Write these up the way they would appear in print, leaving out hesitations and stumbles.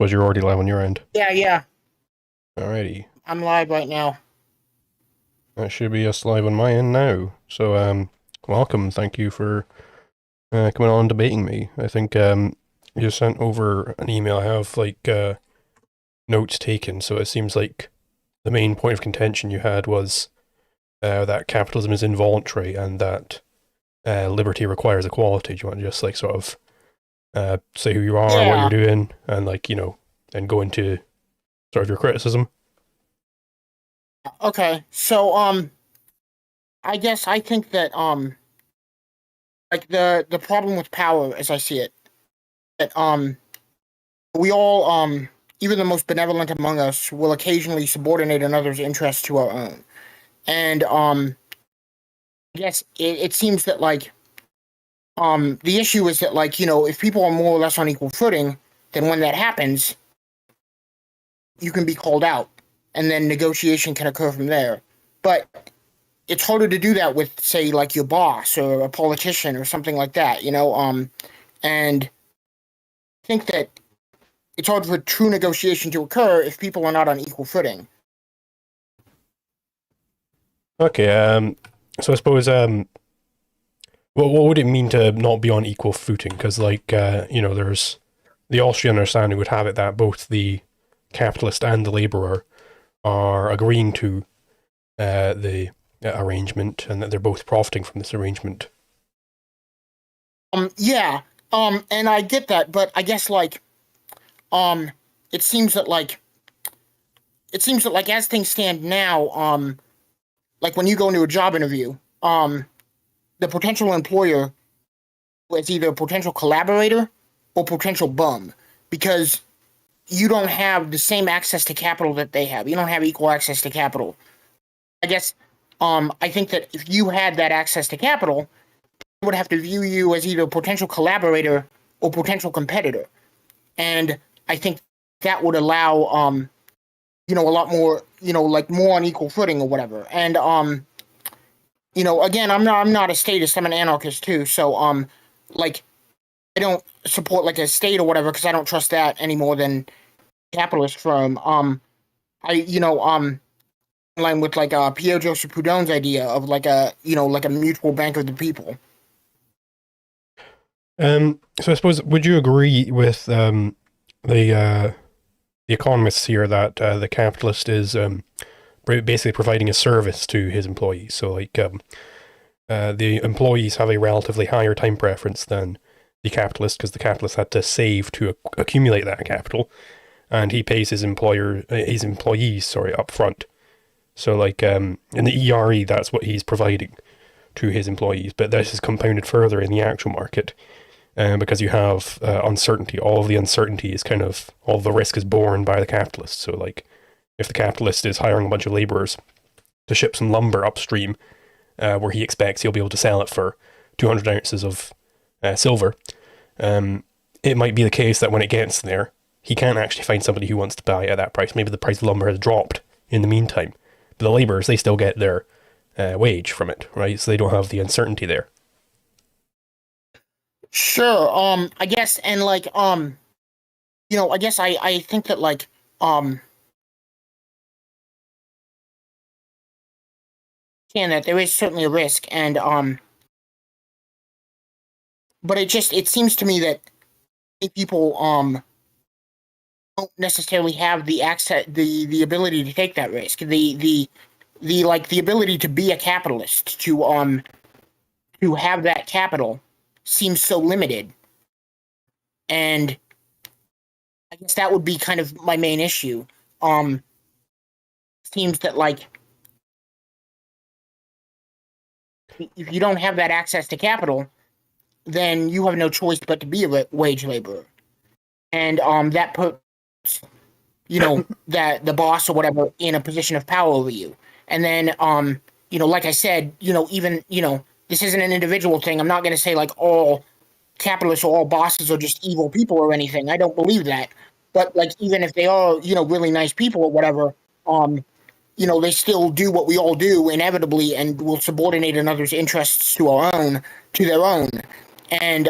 Was you already live on your end? Yeah. Alrighty. I'm live right now. That should be us live on my end now. So, welcome. Thank you for coming on and debating me. I think you sent over an email. I have notes taken, so it seems like the main point of contention you had was that capitalism is involuntary and that liberty requires equality. Do you want to just sort of say who you are, what you're Yeah. doing, and then go into sort of your criticism? Okay. So I guess I think that like the problem with power as I see it, that we all even the most benevolent among us will occasionally subordinate another's interests to our own. And I guess it seems that the issue is that if people are more or less on equal footing, then when that happens, you can be called out and then negotiation can occur from there. But it's harder to do that with, say, like your boss or a politician or something like that, and I think that it's hard for true negotiation to occur if people are not on equal footing. Okay. So I suppose what would it mean to not be on equal footing? Because there's the Austrian understanding would have it that both the capitalist and the laborer are agreeing to the arrangement, and that they're both profiting from this arrangement. Yeah. And I get that, but I guess um, it seems that as things stand now, like when you go into a job interview, the potential employer is either a potential collaborator or potential bum, because you don't have the same access to capital that they have. You don't have equal access to capital. I guess I think that if you had that access to capital, they would have to view you as either a potential collaborator or potential competitor. And I think that would allow a lot more, like more on equal footing or whatever. And again, I'm not a statist, I'm an anarchist too. So like I don't support like a state or whatever because I don't trust that any more than capitalist firm. I in line with Pierre Joseph Proudhon's idea of like a mutual bank of the people. So I suppose, would you agree with the the economists here that the capitalist is basically providing a service to his employees? So the employees have a relatively higher time preference than the capitalist, because the capitalist had to save to accumulate that capital, and he pays his employees, sorry, up front. So in the ERE, that's what he's providing to his employees, but this is compounded further in the actual market, because you have uncertainty. All of the uncertainty is all of the risk is borne by the capitalist. So if the capitalist is hiring a bunch of laborers to ship some lumber upstream, where he expects he'll be able to sell it for 200 ounces of silver, it might be the case that when it gets there, he can't actually find somebody who wants to buy it at that price. Maybe the price of lumber has dropped in the meantime. But the laborers, they still get their wage from it, right? So they don't have the uncertainty there. Sure. I guess, and I guess I think that that there is certainly a risk, and but it seems to me that people don't necessarily have the access, the ability to take that risk, the ability to be a capitalist, to have that capital seems so limited. And I guess that would be kind of my main issue. Seems that if you don't have that access to capital, then you have no choice but to be a wage laborer. And that puts that the boss or whatever in a position of power over you. And then like I said, even this isn't an individual thing. I'm not going to say like all capitalists or all bosses are just evil people or anything. I don't believe that. But even if they are really nice people or whatever, they still do what we all do inevitably, and will subordinate another's interests to their own. And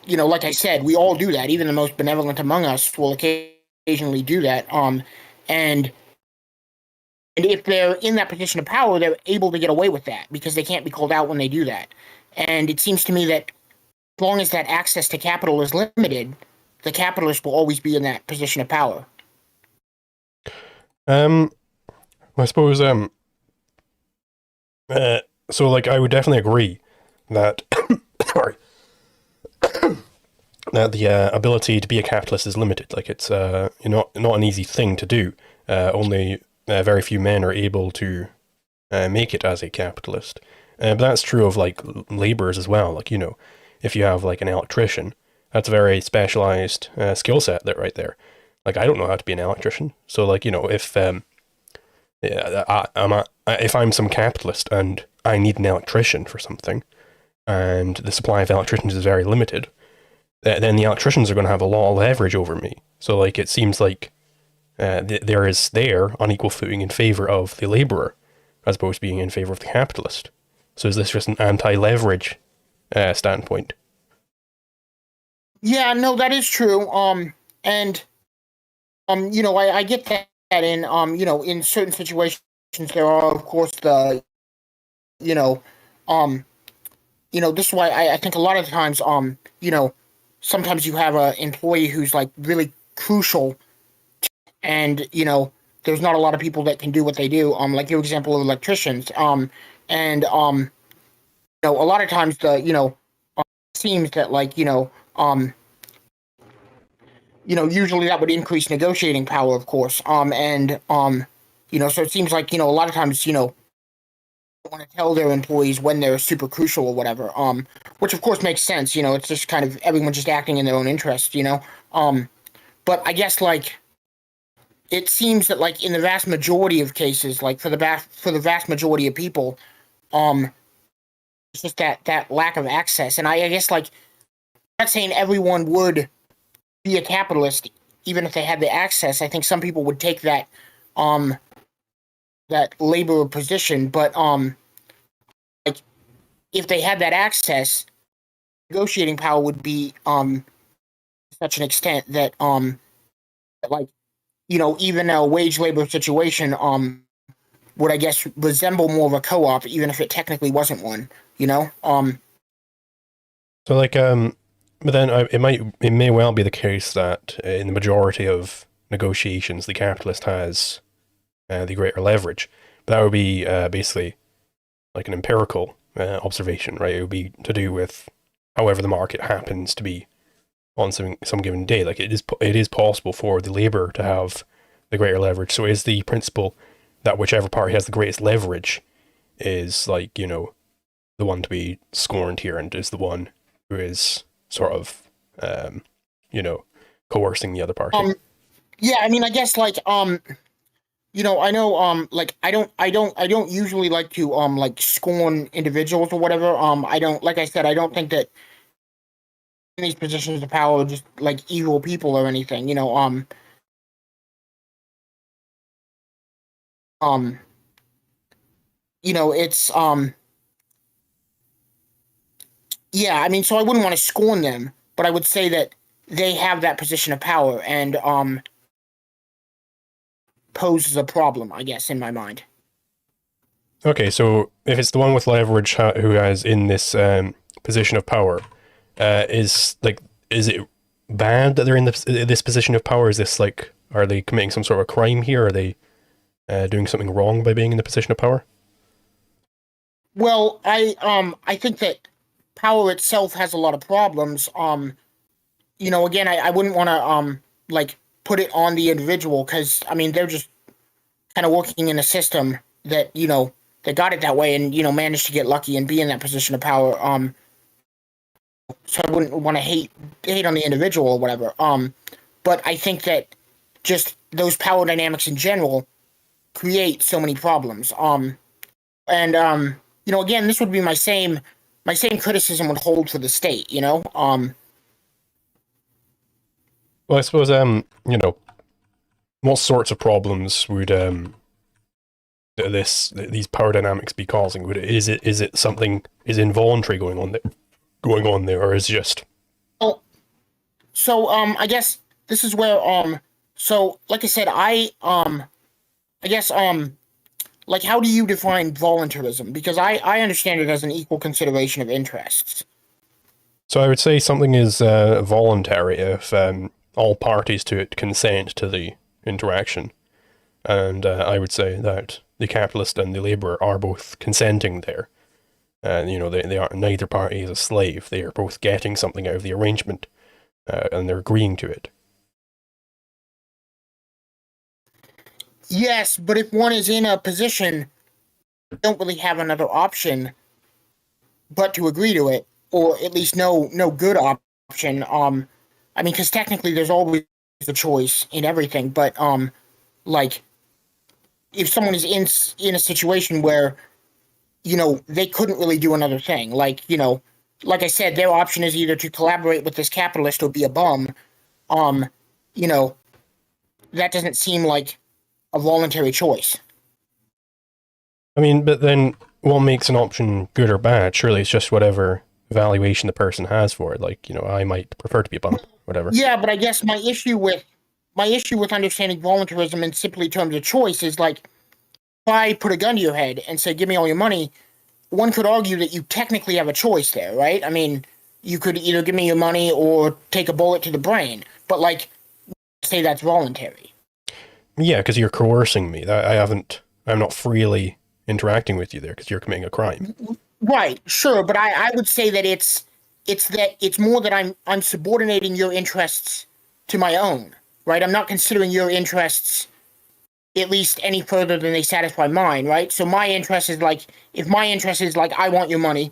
like I said, we all do that. Even the most benevolent among us will occasionally occasionally do that. And if they're in that position of power, they're able to get away with that because they can't be called out when they do that. And it seems to me that as long as that access to capital is limited, the capitalist will always be in that position of power. I suppose so like I would definitely agree that sorry that the ability to be a capitalist is limited. Like it's not an easy thing to do. Only very few men are able to make it as a capitalist. But that's true of like laborers as well. Like if you have like an electrician, that's a very specialized skill set that right there. Like I don't know how to be an electrician, so like if if I'm some capitalist and I need an electrician for something, and the supply of electricians is very limited, then the electricians are going to have a lot of leverage over me. So like it seems like there is unequal footing in favor of the laborer as opposed to being in favor of the capitalist. So is this just an anti-leverage standpoint? Yeah, no, that is true. And I get that in in certain situations there are of course the this is why I think a lot of times sometimes you have an employee who's like really crucial, and there's not a lot of people that can do what they do. Like your example of electricians. And a lot of times seems that usually that would increase negotiating power, of course. So it seems like a lot of times want to tell their employees when they're super crucial or whatever. Which of course makes sense. It's just kind of everyone just acting in their own interest. But I guess it seems that in the vast majority of cases, for the vast majority of people, it's just that lack of access. And I guess I'm not saying everyone would be a capitalist even if they had the access. I think some people would take that labor position, but if they had that access, negotiating power would be to such an extent that even a wage labor situation would, I guess, resemble more of a co-op, even if it technically wasn't one. So but then it may well be the case that in the majority of negotiations, the capitalist has the greater leverage. But that would be basically like an empirical observation, right? It would be to do with however the market happens to be on some given day. Like it is possible for the labor to have the greater leverage. So is the principle that whichever party has the greatest leverage is the one to be scorned here, and is the one who is sort of coercing the other party. Yeah, I mean, I guess I know I don't usually like to scorn individuals or whatever. I don't, like I said, I don't think that in these positions of power are just evil people or anything. It's yeah, I mean, so I wouldn't want to scorn them, but I would say that they have that position of power and poses a problem, I guess, in my mind. Okay, so if it's the one with leverage who has in this position of power, is it bad that they're in this position of power? Is this are they committing some sort of crime here? Are they doing something wrong by being in the position of power? Well, I think that power itself has a lot of problems. Again, I wouldn't want to put it on the individual, because I mean they're just kind of working in a system that they got it that way and managed to get lucky and be in that position of power. So I wouldn't want to hate on the individual or whatever. But I think that just those power dynamics in general create so many problems. And again, this would be my same criticism would hold for the state. Well, I suppose what sorts of problems would these power dynamics be causing? Is it something is involuntary going on there, or is it just? Oh, so I guess this is where So, like I said, I guess, like, how do you define voluntarism? Because I understand it as an equal consideration of interests. So I would say something is voluntary if all parties to it consent to the interaction. And I would say that the capitalist and the laborer are both consenting there. And, they are, neither party is a slave. They are both getting something out of the arrangement, and they're agreeing to it. Yes, but if one is in a position, don't really have another option but to agree to it, or at least no good option. I mean, because technically there's always a choice in everything, but like if someone is in a situation where they couldn't really do another thing, like I said, their option is either to collaborate with this capitalist or be a bum. Um, you know, that doesn't seem like a voluntary choice. I mean, but then what makes an option good or bad? Surely it's just whatever valuation the person has for it. Like, I might prefer to be a bum, whatever. Yeah, but I guess my issue with understanding voluntarism in simply terms of choice is like if I put a gun to your head and say, "Give me all your money," one could argue that you technically have a choice there, right? I mean, you could either give me your money or take a bullet to the brain, but like, say that's voluntary. Yeah, because you're coercing me. I'm not freely interacting with you there because you're committing a crime. Right, sure, but I would say that it's more that I'm subordinating your interests to my own, right? I'm not considering your interests at least any further than they satisfy mine, right? So my interest is like if my interest is like I want your money,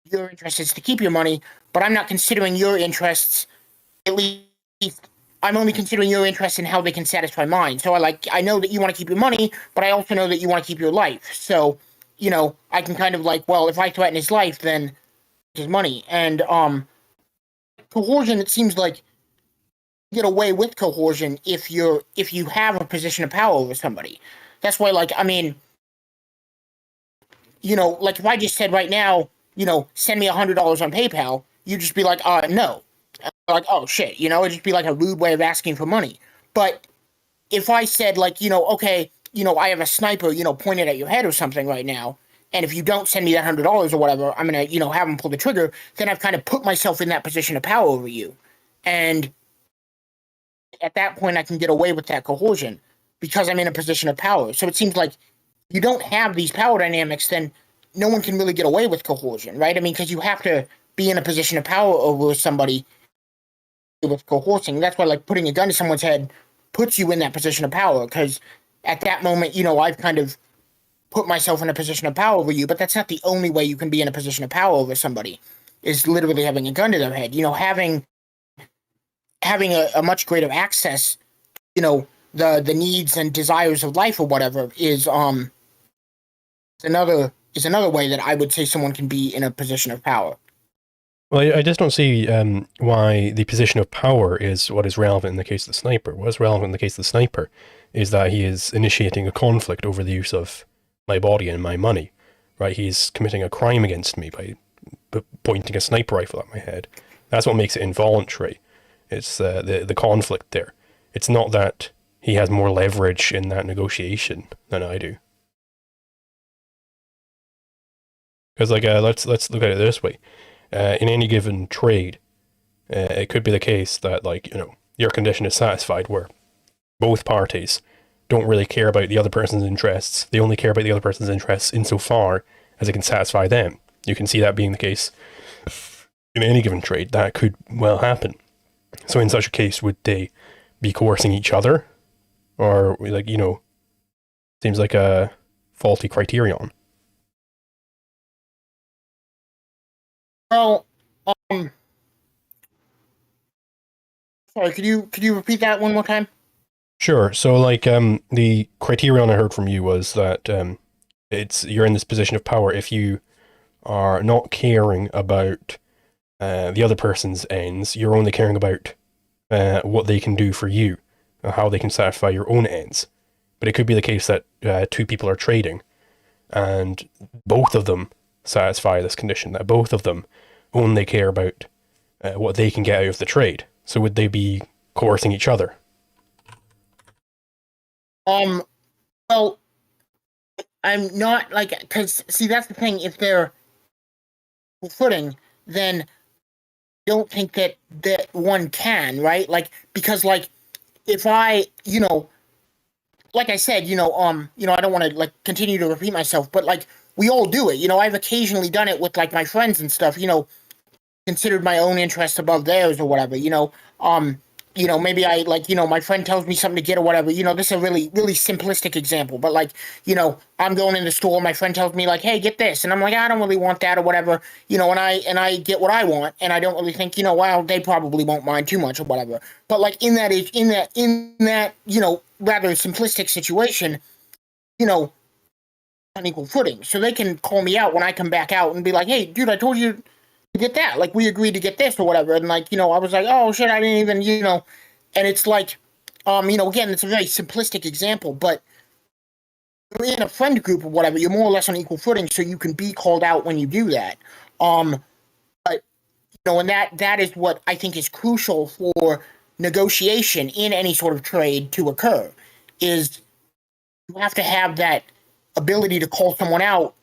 your interest is to keep your money, but I'm not considering your interests at least I'm only considering your interest in how they can satisfy mine. So I know that you want to keep your money, but I also know that you want to keep your life. So, I can kind of like, well, if I threaten his life, then his money. And coercion, it seems like you get away with coercion if you have a position of power over somebody. That's why, like, I mean, like if I just said right now, send me $100 on PayPal, you'd just be like, no. Like, oh shit, it'd just be like a rude way of asking for money. But if I said like, okay, I have a sniper, pointed at your head or something right now, and if you don't send me that $100 or whatever, I'm gonna, have him pull the trigger. Then I've kind of put myself in that position of power over you, and at that point, I can get away with that coercion because I'm in a position of power. So it seems like you don't have these power dynamics, then no one can really get away with coercion, right? I mean, because you have to be in a position of power over somebody with coercing. That's why, like, putting a gun to someone's head puts you in that position of power because at that moment, I've kind of put myself in a position of power over you. But that's not the only way you can be in a position of power over somebody. Is literally having a gun to their head. Having a much greater access. The needs and desires of life or whatever is another way that I would say someone can be in a position of power. Well, I just don't see why the position of power is what is relevant in the case of the sniper. What is relevant in the case of the sniper is that he is initiating a conflict over the use of my body and my money, right? He's committing a crime against me by pointing a sniper rifle at my head. That's what makes it involuntary. It's the conflict there. It's not that he has more leverage in that negotiation than I do. Because let's look at it this way. In any given trade, it could be the case that your condition is satisfied where both parties don't really care about the other person's interests. They only care about the other person's interests insofar as it can satisfy them. You can see that being the case in any given trade. That could well happen. So in such a case, would they be coercing each other? Or seems like a faulty criterion. Well, sorry, could you repeat that one more time? Sure. So the criterion I heard from you was that you're in this position of power if you are not caring about the other person's ends. You're only caring about what they can do for you, how they can satisfy your own ends. But it could be the case that two people are trading, and both of them satisfy this condition. That both of them only care about what they can get out of the trade. So would they be coercing each other? Um, well, I'm not like, because see, that's the thing. If they're equal footing, then don't think that one can, right? Like, because like if I, like I said, I don't want to like continue to repeat myself, but like we all do it. I've occasionally done it with like my friends and stuff. Considered my own interests above theirs or whatever. Maybe I like, my friend tells me something to get or whatever. This is a really, really simplistic example, but like, I'm going in the store, my friend tells me like, hey, get this, and I'm like, I don't really want that or whatever. And I get what I want, and I don't really think, well, they probably won't mind too much or whatever. But like in that rather simplistic situation, you know, on equal footing, so they can call me out when I come back out and be like, hey, dude, I told you to get that. Like, we agreed to get this or whatever. And like, I was like, oh shit, I didn't even, and it's like, again, it's a very simplistic example, but you're in a friend group or whatever, you're more or less on equal footing, so you can be called out when you do that. But and that is what I think is crucial for negotiation in any sort of trade to occur, is you have to have that ability to call someone out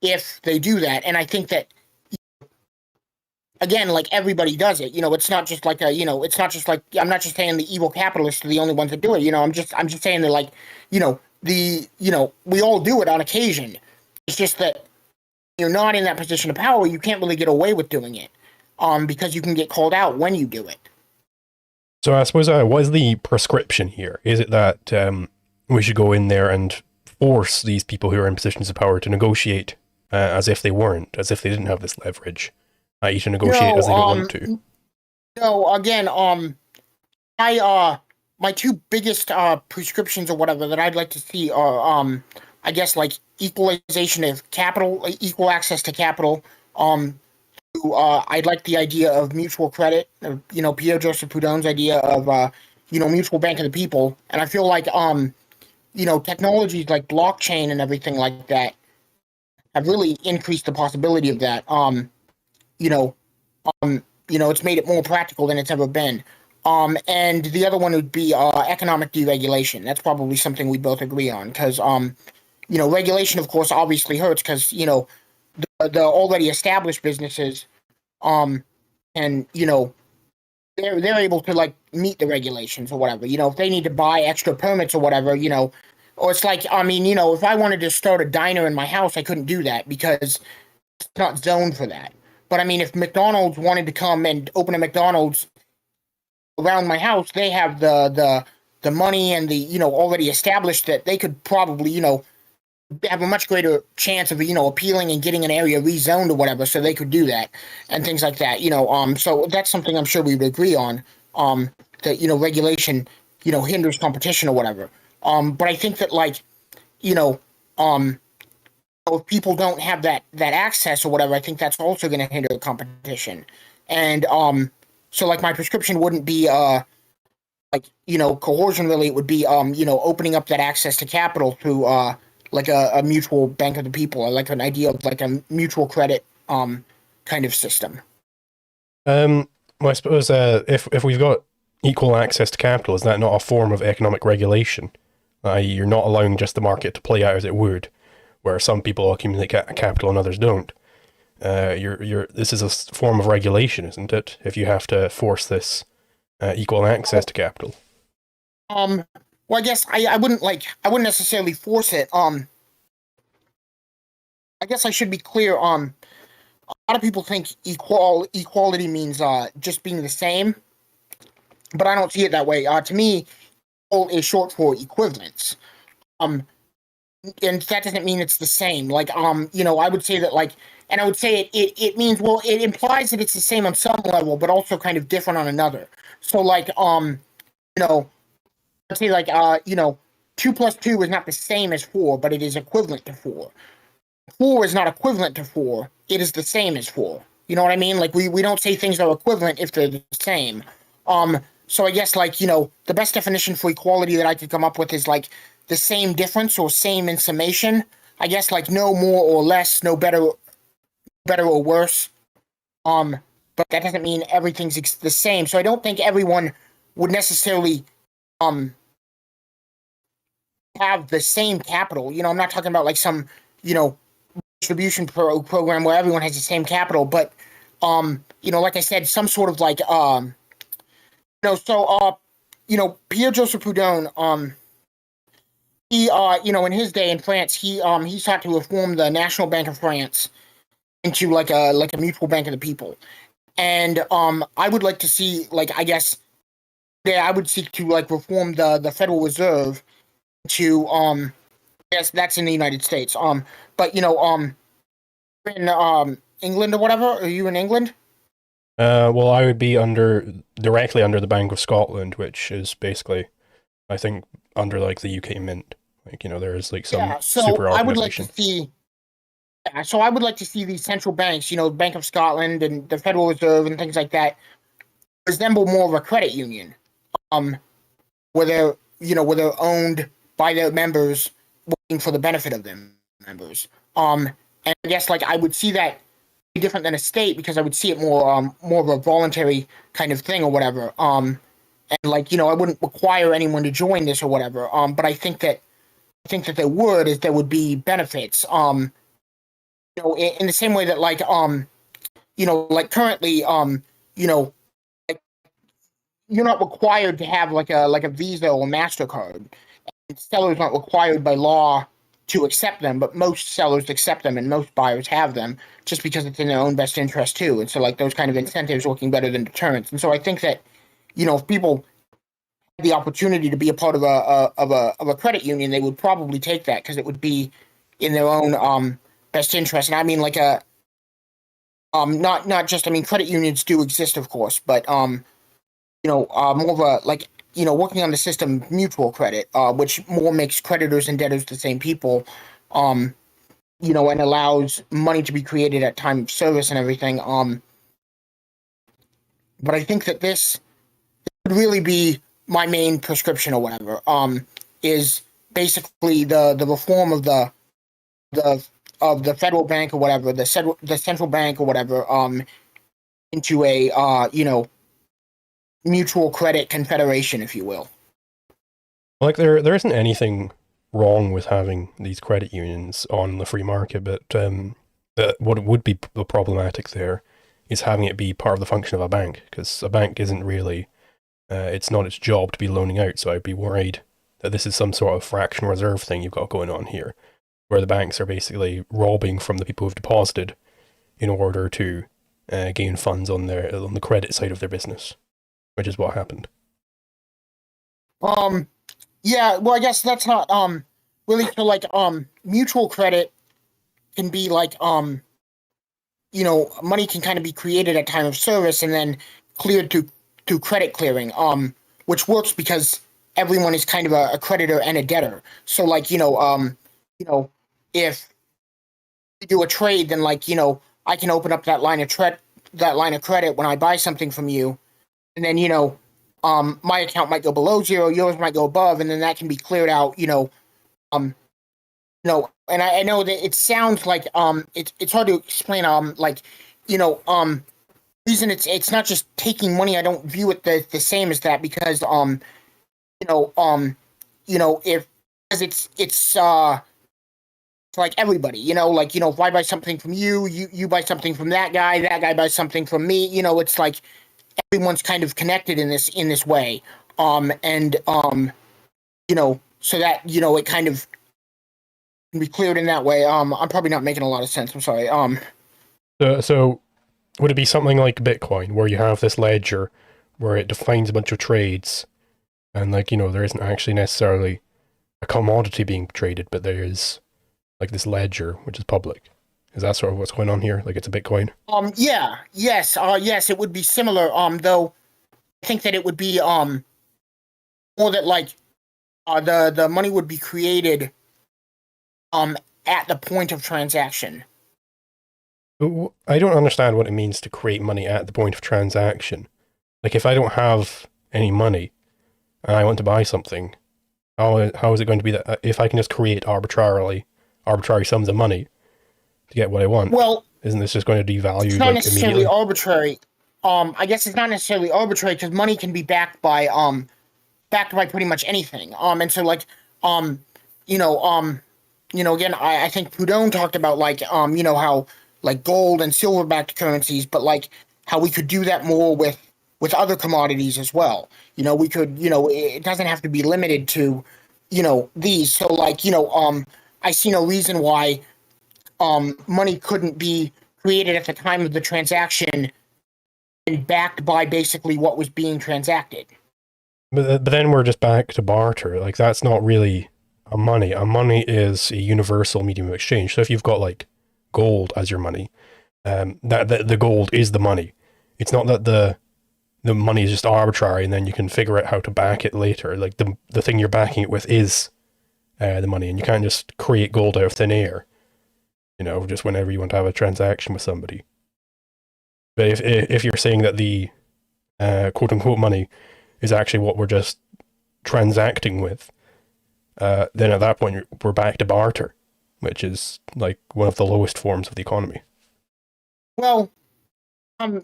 if they do that. And I think that, again, like everybody does it. It's not just like it's not just like, I'm not just saying the evil capitalists are the only ones that do it. I'm just saying that, like, we all do it on occasion. It's just that you're not in that position of power. You can't really get away with doing it, because you can get called out when you do it. So I suppose, what is the prescription here? Is it that we should go in there and force these people who are in positions of power to negotiate as if they weren't, as if they didn't have this leverage, i.e. to negotiate as they don't want to? No, again, my two biggest prescriptions or whatever that I'd like to see are, I guess, like equalization of capital, equal access to capital. I'd like the idea of mutual credit, Pierre Joseph Proudhon's idea of mutual bank of the people. And I feel like technologies like blockchain and everything like that have really increased the possibility of that. You know, it's made it more practical than it's ever been. And the other one would be economic deregulation. That's probably something we both agree on, because regulation, of course, obviously hurts, because the already established businesses, and they're able to like meet the regulations or whatever. If they need to buy extra permits or whatever, or it's like, I mean, if I wanted to start a diner in my house, I couldn't do that because it's not zoned for that. But I mean, if McDonald's wanted to come and open a McDonald's around my house, they have the money and the already established, that they could probably have a much greater chance of appealing and getting an area rezoned or whatever, so they could do that and things like that. So that's something I'm sure we would agree on. That regulation hinders competition or whatever. But I think that, like, if people don't have that access or whatever, I think that's also going to hinder the competition. And so like my prescription wouldn't be like coercion, really. It would be opening up that access to capital through like a mutual bank of the people, or like an idea of like a mutual credit kind of system. Well, I suppose if we've got equal access to capital, is that not a form of economic regulation? You're not allowing just the market to play out as it would, where some people accumulate capital and others don't. This is a form of regulation, isn't it? If you have to force this equal access to capital. Well, I guess I wouldn't necessarily force it. I guess I should be clear. A lot of people think equality means just being the same, but I don't see it that way. To me, equal is short for equivalence. Um, and that doesn't mean it's the same. Like, I would say that, like, and I would say it means, well, it implies that it's the same on some level, but also kind of different on another. So, like, I'd say, like, 2 plus 2 is not the same as 4, but it is equivalent to 4. 4 is not equivalent to 4; it is the same as 4. You know what I mean? Like, we don't say things are equivalent if they're the same. So I guess, like, the best definition for equality that I could come up with is like the same difference, or same in summation. I guess, like, no more or less, no better or worse. But that doesn't mean everything's the same. So I don't think everyone would necessarily have the same capital. I'm not talking about like some, distribution program where everyone has the same capital, but like I said, some sort of like Pierre Joseph Proudhon, he in his day in France, he sought to reform the National Bank of France into like a mutual bank of the people. And I would like to see, like, I guess, yeah, I would seek to like reform the Federal Reserve to yes, that's in the United States. But in England or whatever, are you in England? Well, I would be directly under the Bank of Scotland, which is basically, I think, under like the UK Mint. Like, there is like some Yeah, so super I would like to organization. see. Yeah, so I would like to see these central banks, Bank of Scotland and the Federal Reserve and things like that, resemble more of a credit union. Um, where they're owned by their members, working for the benefit of them members. And I guess like I would see that different than a state because I would see it more of a voluntary kind of thing or whatever. And like I wouldn't require anyone to join this or whatever. But I think that there would be benefits. In the same way that like like currently you know like you're not required to have like a Visa or Mastercard. And sellers aren't required by law to accept them, but most sellers accept them and most buyers have them just because it's in their own best interest too. And so like those kind of incentives working better than deterrence. And so I think that if people had the opportunity to be a part of a credit union, they would probably take that because it would be in their own best interest. And I mean like a not just, I mean, credit unions do exist, of course, but more of a like working on the system mutual credit, which more makes creditors and debtors the same people, um, and allows money to be created at time of service and everything. But I think that this would really be my main prescription or whatever. Is basically the reform of the federal bank or whatever, the central bank or whatever, into a mutual credit confederation, if you will. Like there isn't anything wrong with having these credit unions on the free market, but what would be problematic there is having it be part of the function of a bank, because a bank isn't really, it's not its job to be loaning out. So I'd be worried that this is some sort of fractional reserve thing you've got going on here, where the banks are basically robbing from the people who've deposited in order to gain funds on the credit side of their business, which is what happened. Um, yeah, well, I guess that's not really, so like mutual credit can be like money can kind of be created at time of service and then cleared through credit clearing, which works because everyone is kind of a creditor and a debtor. So like if we do a trade, then like I can open up that line of credit when I buy something from you, and then my account might go below zero, yours might go above, and then that can be cleared out. Um, and I know that it sounds like it's hard to explain. Reason it's not just taking money. I don't view it the same as that because if as it's like everybody, if I buy something from you, you buy something from that guy buys something from me. It's like everyone's kind of connected in this way. And so that it kind of can be cleared in that way. I'm probably not making a lot of sense. I'm sorry. So would it be something like Bitcoin, where you have this ledger where it defines a bunch of trades, and there isn't actually necessarily a commodity being traded, but there is like this ledger which is public? Is that sort of what's going on here? Like it's a Bitcoin? Yeah, yes, it would be similar. Though I think that it would be more that like the money would be created at the point of transaction. I don't understand what it means to create money at the point of transaction. Like if I don't have any money and I want to buy something, how is it going to be that if I can just create arbitrary sums of money to get what I want? Well, isn't this just going to devalue it's not necessarily immediately? arbitrary. I guess it's not necessarily arbitrary because money can be backed by pretty much anything. And so like again, I think Proudhon talked about like how like gold and silver backed currencies, but like how we could do that more with other commodities as well. We could, it doesn't have to be limited to, these. So like, I see no reason why money couldn't be created at the time of the transaction and backed by basically what was being transacted. But then we're just back to barter. Like that's not really a money. A money is a universal medium of exchange. So if you've got like gold as your money, that the gold is the money. It's not that the money is just arbitrary and then you can figure out how to back it later. Like the thing you're backing it with is the money, and you can't just create gold out of thin air. Just whenever you want to have a transaction with somebody. But if you're saying that the quote unquote money is actually what we're just transacting with, then at that point we're back to barter, which is like one of the lowest forms of the economy. Well,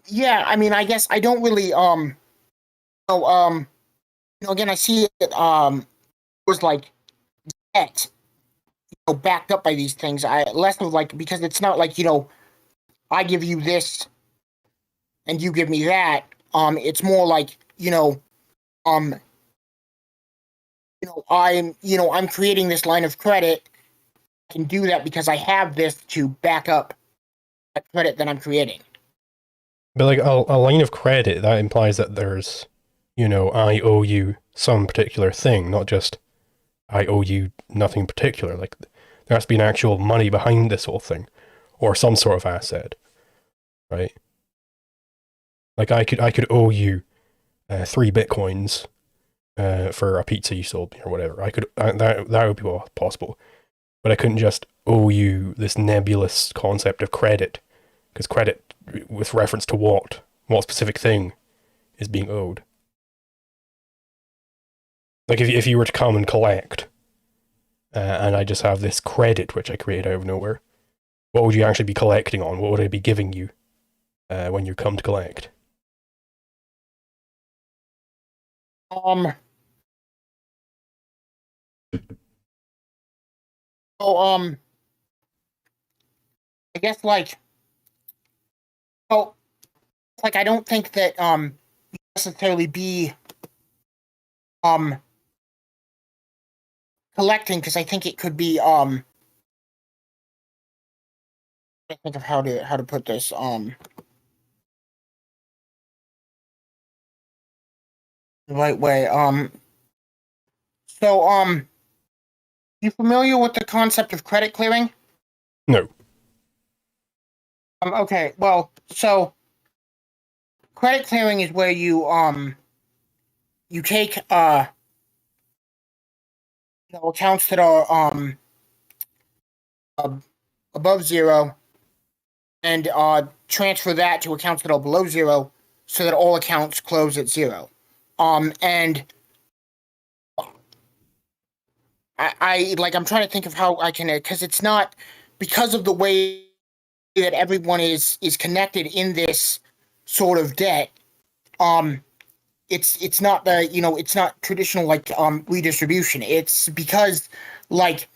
yeah, I mean, I guess I don't really, again, I see it, was like debt, backed up by these things. I less of like, because it's not like, I give you this and you give me that. It's more like, um, I'm creating this line of credit. I can do that because I have this to back up that credit that I'm creating. But like a line of credit, that implies that there's, I owe you some particular thing, not just I owe you nothing particular. Like there has to be an actual money behind this whole thing, or some sort of asset, right? Like I could owe you 3 bitcoins for a pizza you sold me or whatever. That would be possible, but I couldn't just owe you this nebulous concept of credit, because credit with reference to what specific thing is being owed. Like if you were to come and collect, and I just have this credit which I create out of nowhere, what would you actually be collecting on? What would I be giving you when you come to collect? Um. So I guess like, oh, like I don't think that necessarily be um collecting, because I think it could be I think of how to put this the right way. So you familiar with the concept of credit clearing? No. Okay, well, so credit clearing is where you take accounts that are above zero and transfer that to accounts that are below zero, so that all accounts close at zero. And I'm trying to think of how I can, because it's not, because of the way that everyone is connected in this sort of debt. It's not it's not traditional like redistribution. It's because like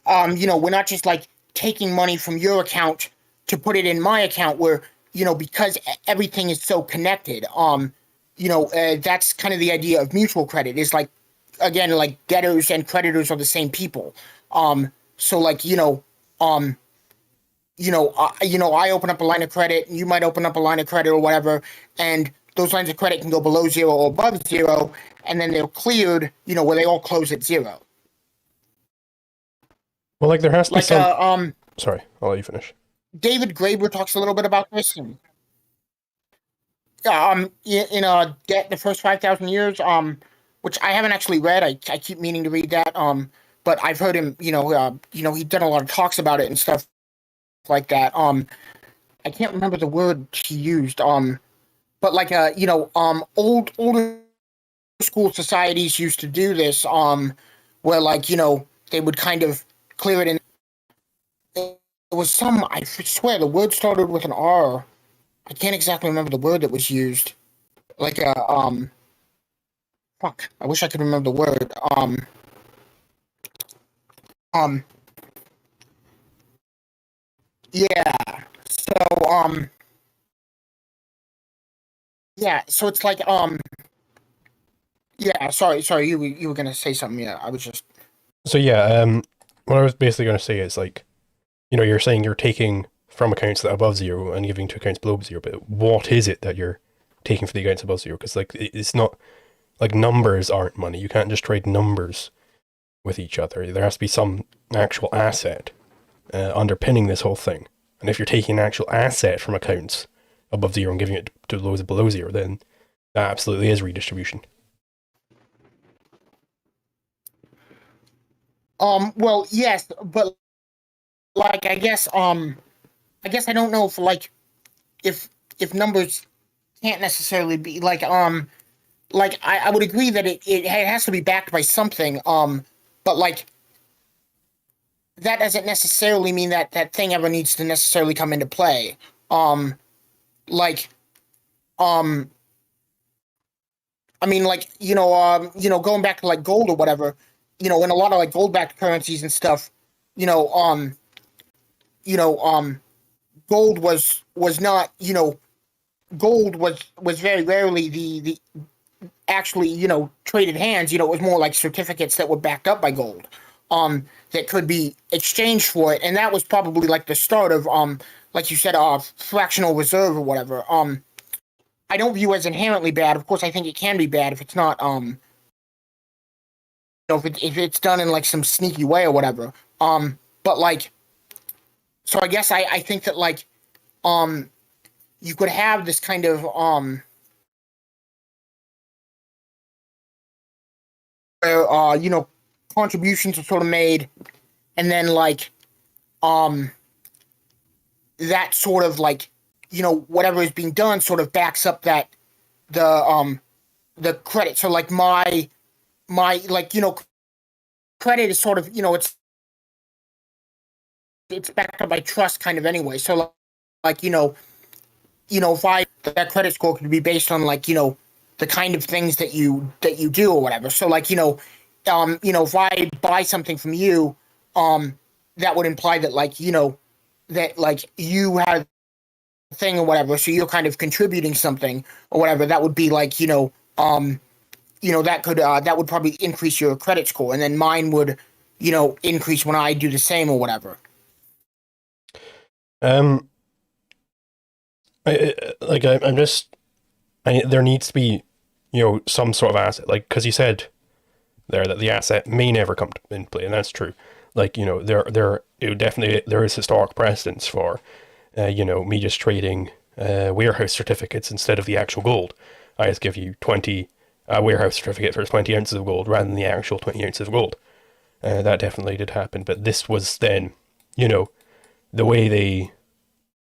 we're not just like taking money from your account to put it in my account, where because everything is so connected. That's kind of the idea of mutual credit. Is like, again, like debtors and creditors are the same people. So like I open up a line of credit, you might open up a line of credit or whatever, and those lines of credit can go below zero or above zero, and then they're cleared, where they all close at zero. Well, like there has to be Like some. Sorry, I'll let you finish. David Graeber talks a little bit about this. And, in Debt, the First 5,000 Years, which I haven't actually read. I keep meaning to read that. But I've heard him, he's done a lot of talks about it and stuff like that. I can't remember the word he used. But like older school societies used to do this. Where like they would kind of clear it in. It was some. I swear the word started with an R. I can't exactly remember the word that was used. Like fuck. I wish I could remember the word. Um, yeah. So, yeah. So it's like, yeah. Sorry. You were gonna say something. Yeah, I was just. So yeah, what I was basically going to say is like, you're saying you're taking from accounts that are above zero and giving to accounts below zero, but what is it that you're taking for the accounts above zero? Because like it's not like numbers aren't money. You can't just trade numbers with each other. There has to be some actual asset underpinning this whole thing. And if you're taking an actual asset from accounts above zero and giving it to those below zero, then that absolutely is redistribution. Well, yes, but like, I guess I don't know if like if numbers can't necessarily be like I would agree that it has to be backed by something. But like that doesn't necessarily mean that that thing ever needs to necessarily come into play. Um, like um, I mean, like going back to like gold or whatever, in a lot of like gold-backed currencies and stuff, you know, um, you know, gold was not, gold was very rarely the actually, traded hands. It was more like certificates that were backed up by gold, that could be exchanged for it, and that was probably like the start of, like you said, fractional reserve or whatever. I don't view as inherently bad. Of course, I think it can be bad if it's not, if it's done in like some sneaky way or whatever. But like, so I guess I think that like, um, you could have this kind of, where contributions are sort of made, and then like, um that sort of like, whatever is being done sort of backs up that the credit. So like my like, credit is sort of, it's backed up by trust kind of anyway. So like, if I that credit score could be based on like, the kind of things that you do or whatever. So like, if I buy something from you, that would imply that like, that like you have a thing or whatever, so you're kind of contributing something or whatever. That would be like, that would probably increase your credit score, and then mine would, increase when I do the same or whatever. Um, I'm just, there needs to be, some sort of asset, like, because you said there that the asset may never come into play, and that's true. Like, there is historic precedence for, me just trading warehouse certificates instead of the actual gold. I just give you 20 warehouse certificate for 20 ounces of gold rather than the actual 20 ounces of gold. That definitely did happen, but this was then, the way they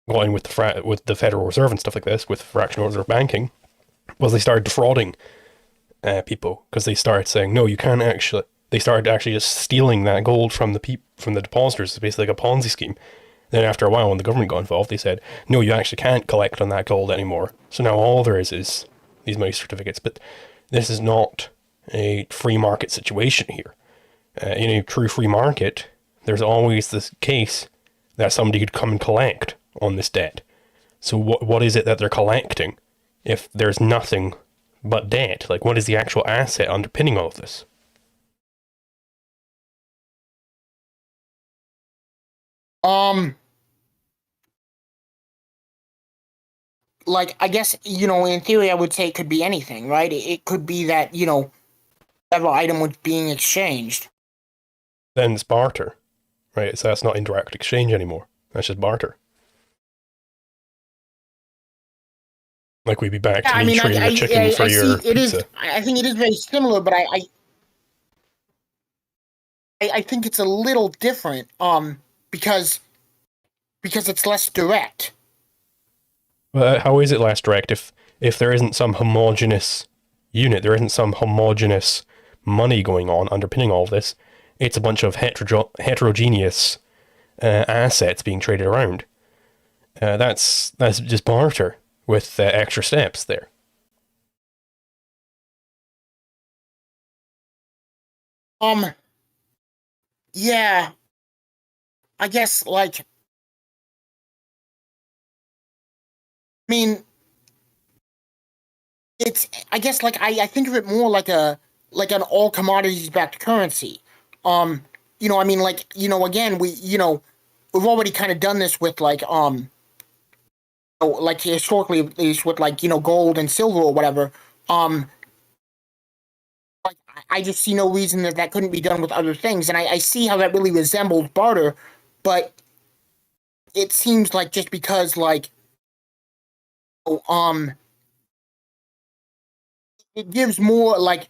got in with the Federal Reserve and stuff like this, with fractional reserve banking, was they started defrauding people, because they started saying, no, you can't actually. They started actually just stealing that gold from from the depositors. It's basically like a Ponzi scheme. Then after a while, when the government got involved, they said, no, you actually can't collect on that gold anymore. So now all there is these money certificates. But this is not a free market situation here. In a true free market, there's always this case that somebody could come and collect on this debt. So what is it that they're collecting if there's nothing but debt? Like, what is the actual asset underpinning all of this? Um, like I guess, in theory, I would say it could be anything, right? It could be that, whatever item was being exchanged. Then it's barter, right? So that's not indirect exchange anymore. That's just barter. Like, we'd be back Yeah, to I me mean, trading a chicken I for see your it is. pizza. I think it is very similar, but I think it's a little different. Because it's less direct. But how is it less direct if there isn't some homogenous unit, there isn't some homogenous money going on underpinning all of this? It's a bunch of heterogeneous assets being traded around. That's just barter with extra steps there. Um, yeah, I guess like, I mean, it's, I guess like I think of it more like a, like an all commodities backed currency. Um, I mean, like, again, we've already kind of done this with like, like historically, at least with like, gold and silver or whatever. Um, like I just see no reason that that couldn't be done with other things, and I see how that really resembles barter, but it seems like just because like, oh, it gives more like,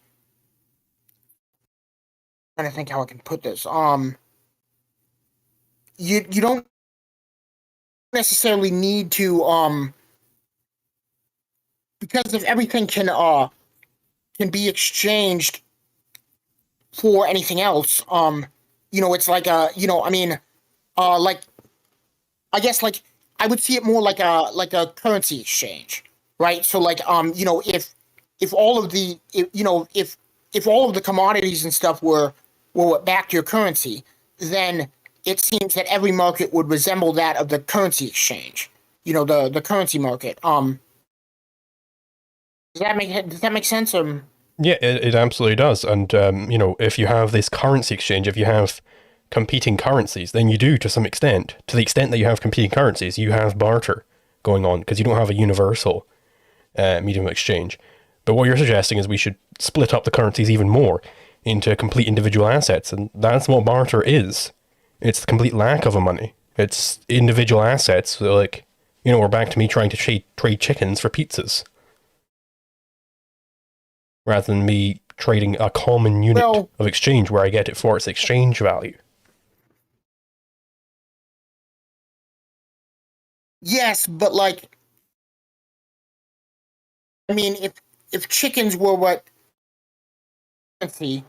I'm trying to think how I can put this. You don't necessarily need to, because if everything can be exchanged for anything else, it's like I mean, like, I guess like I would see it more like a currency exchange, right? So like, if all of the if all of the commodities and stuff were back to your currency, then it seems that every market would resemble that of the currency exchange. The currency market. Does that make sense? Yeah, it absolutely does. And, if you have this currency exchange, if you have competing currencies, then you do to some extent. To the extent that you have competing currencies, you have barter going on because you don't have a universal medium of exchange. But what you're suggesting is we should split up the currencies even more into complete individual assets. And that's what barter is. It's the complete lack of a money. It's individual assets. So like, we're back to me trying to trade chickens for pizzas rather than me trading a common unit Well, of exchange where I get it for its exchange value. yes, but like, I mean, if chickens were what currency,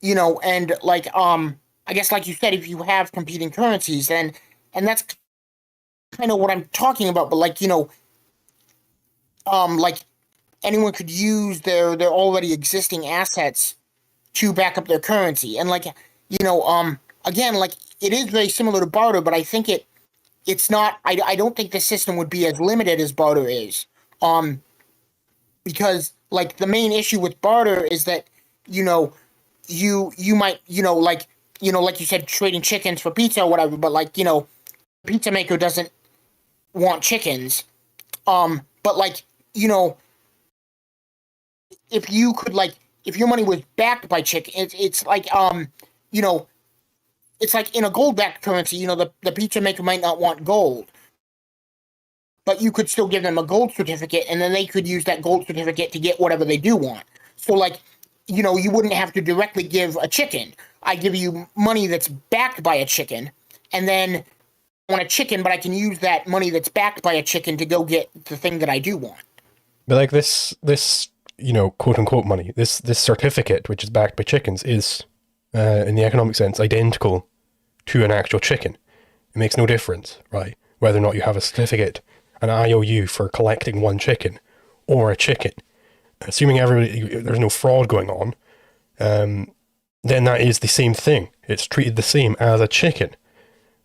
and like, I guess like you said, if you have competing currencies, then, and that's kind of what I'm talking about. But like, like anyone could use their already existing assets to back up their currency, and like, again, like it is very similar to barter, but I think it's not. I don't think the system would be as limited as barter is. Um, because like the main issue with barter is that you know you might like like you said trading chickens for pizza or whatever, but like pizza maker doesn't want chickens. But like you know if you could like if your money was backed by chicken, it's like you know it's like in a gold backed currency. The pizza maker might not want gold, but you could still give them a gold certificate, and then they could use that gold certificate to get whatever they do want. So like you wouldn't have to directly give a chicken. I give you money that's backed by a chicken, and then I want a chicken, but I can use that money that's backed by a chicken to go get the thing that I do want. But like this quote unquote money, this certificate which is backed by chickens is, in the economic sense, identical to an actual chicken. It makes no difference, right? Whether or not you have a certificate, an IOU for collecting one chicken, or a chicken. Assuming there's no fraud going on, then that is the same thing. It's treated the same as a chicken.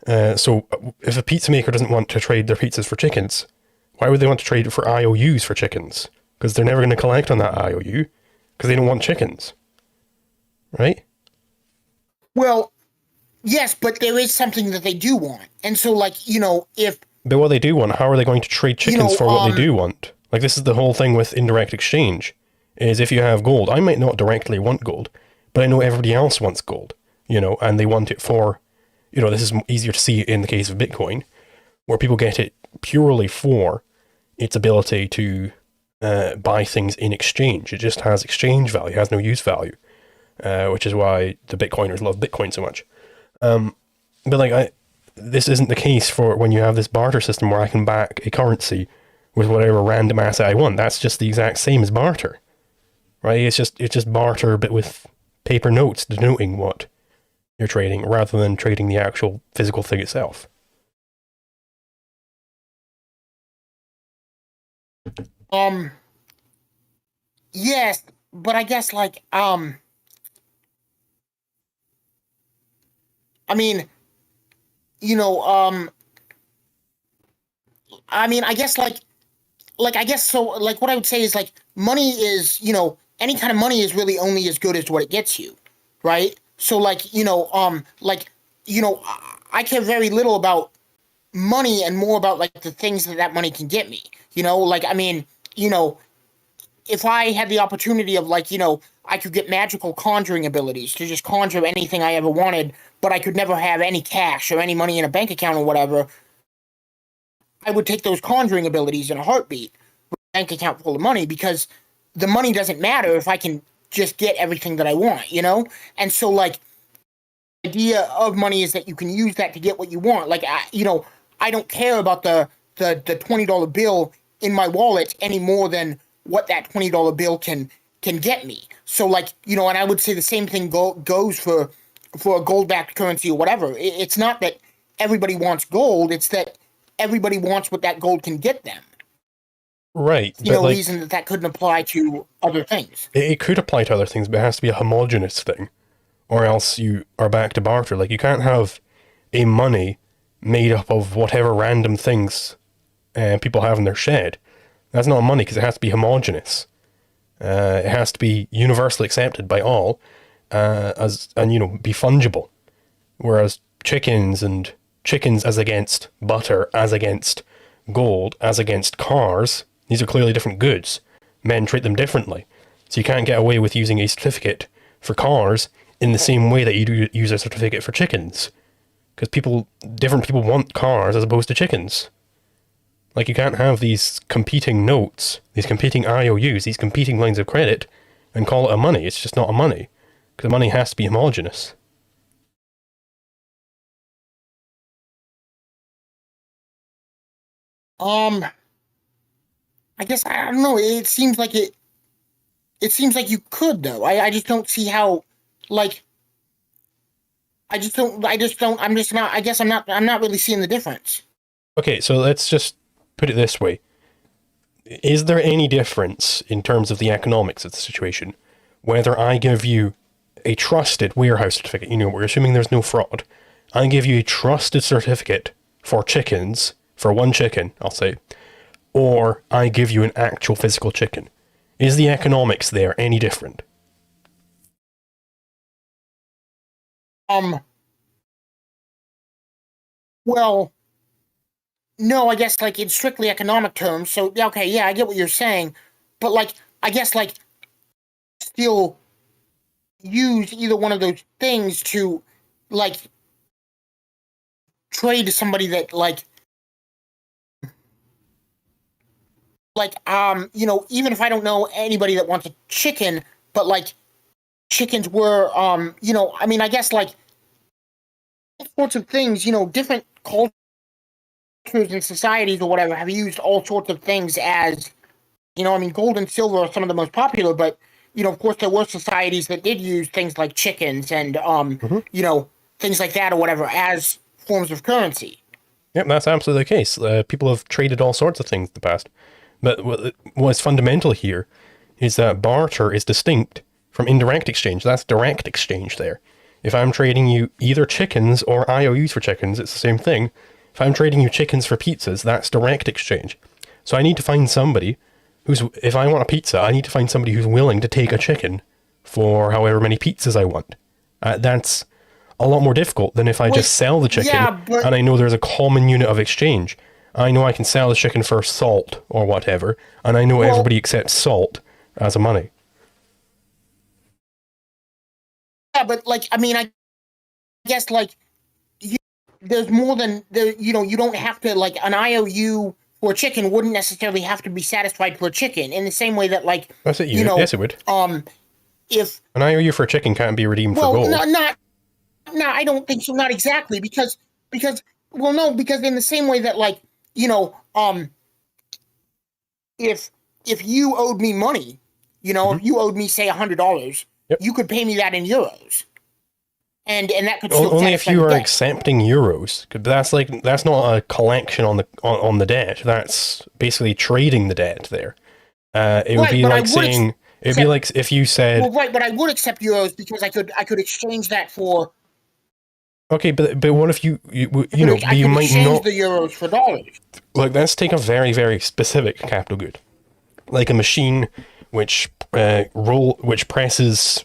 So if a pizza maker doesn't want to trade their pizzas for chickens, why would they want to trade it for IOUs for chickens? Because they're never going to collect on that IOU because they don't want chickens, right? Well, yes, but there is something that they do want, and so like if But what they do want, how are they going to trade chickens for what they do want? Like, this is the whole thing with indirect exchange, is if you have gold, I might not directly want gold, but I know everybody else wants gold, and they want it for, this is easier to see in the case of Bitcoin, where people get it purely for its ability to buy things in exchange. It just has exchange value, has no use value, which is why the Bitcoiners love Bitcoin so much. But like, this isn't the case for when you have this barter system where I can back a currency with whatever random asset I want. That's just the exact same as barter, right? It's just barter, but with paper notes denoting what you're trading, rather than trading the actual physical thing itself. um yes, but I guess like I mean you know, I mean, I guess I guess so. Like, what I would say is like money is, any kind of money is really only as good as what it gets you, right? So like, I care very little about money and more about like the things that money can get me. Like, I mean, you know, if I had the opportunity of like, I could get magical conjuring abilities to just conjure anything I ever wanted, but I could never have any cash or any money in a bank account or whatever, I would take those conjuring abilities in a heartbeat with a bank account full of money, because the money doesn't matter if I can just get everything that I want. And so like the idea of money is that you can use that to get what you want. Like I don't care about the $20 bill in my wallet any more than what that $20 bill can get me. So like, and I would say the same thing goes for a gold-backed currency or whatever. It's not that everybody wants gold, it's that everybody wants what that gold can get them. Right. There's no reason that couldn't apply to other things. It could apply to other things, but it has to be a homogenous thing, or else you are back to barter. Like, you can't have a money made up of whatever random things people have in their shed. That's not money, because it has to be homogenous. It has to be universally accepted by all, and be fungible. Whereas chickens as against butter, as against gold, as against cars, these are clearly different goods. Men treat them differently. So you can't get away with using a certificate for cars in the same way that you do use a certificate for chickens. Because different people want cars as opposed to chickens. Like, you can't have these competing notes, these competing IOUs, these competing lines of credit, and call it a money. It's just not a money. Because money has to be homogenous. I guess I don't know. It seems like you could, though. I just don't see how. Like, I just don't. I'm just not. I guess I'm not really seeing the difference. Okay, so let's just put it this way. Is there any difference in terms of the economics of the situation, whether I give you a trusted warehouse certificate, we're assuming there's no fraud, I give you a trusted certificate for chickens, for one chicken, I'll say, or I give you an actual physical chicken? Is the economics there any different? Well, no, I guess like in strictly economic terms. So okay, yeah, I get what you're saying, but like I guess like still use either one of those things to like trade to somebody that even if I don't know anybody that wants a chicken, but like chickens were I mean, I guess like all sorts of things, different cultures and societies or whatever have used all sorts of things as, I mean, gold and silver are some of the most popular, but of course there were societies that did use things like chickens and things like that or whatever as forms of currency. Yep, that's absolutely the case. People have traded all sorts of things in the past. But what's fundamental here is that barter is distinct from indirect exchange. That's direct exchange there. If I'm trading you either chickens or IOUs for chickens, it's the same thing. If I'm trading you chickens for pizzas, that's direct exchange. So I need to find somebody if I want a pizza, I need to find somebody who's willing to take a chicken for however many pizzas I want. That's a lot more difficult than if I just sell the chicken and I know there's a common unit of exchange. I know I can sell the chicken for salt or whatever, and I know everybody accepts salt as a money. Yeah, but like, I mean, I guess like there's more than you don't have to like an IOU for a chicken wouldn't necessarily have to be satisfied for a chicken in the same way that like that's it. Yes, it would. If an IOU for a chicken can't be redeemed for gold. No, I don't think so. Not exactly because in the same way that like if you owed me money, if you owed me say $100, you could pay me that in euros, and that could still only if you are accepting euros. That's not a collection on the debt. That's basically trading the debt there. It would be like saying it'd be like if you said, well, right, but I would accept euros because I could exchange that for. Okay, but what if you know, I you could might exchange not, the euros for dollars. like, let's take a very, very specific capital good, like a machine which which presses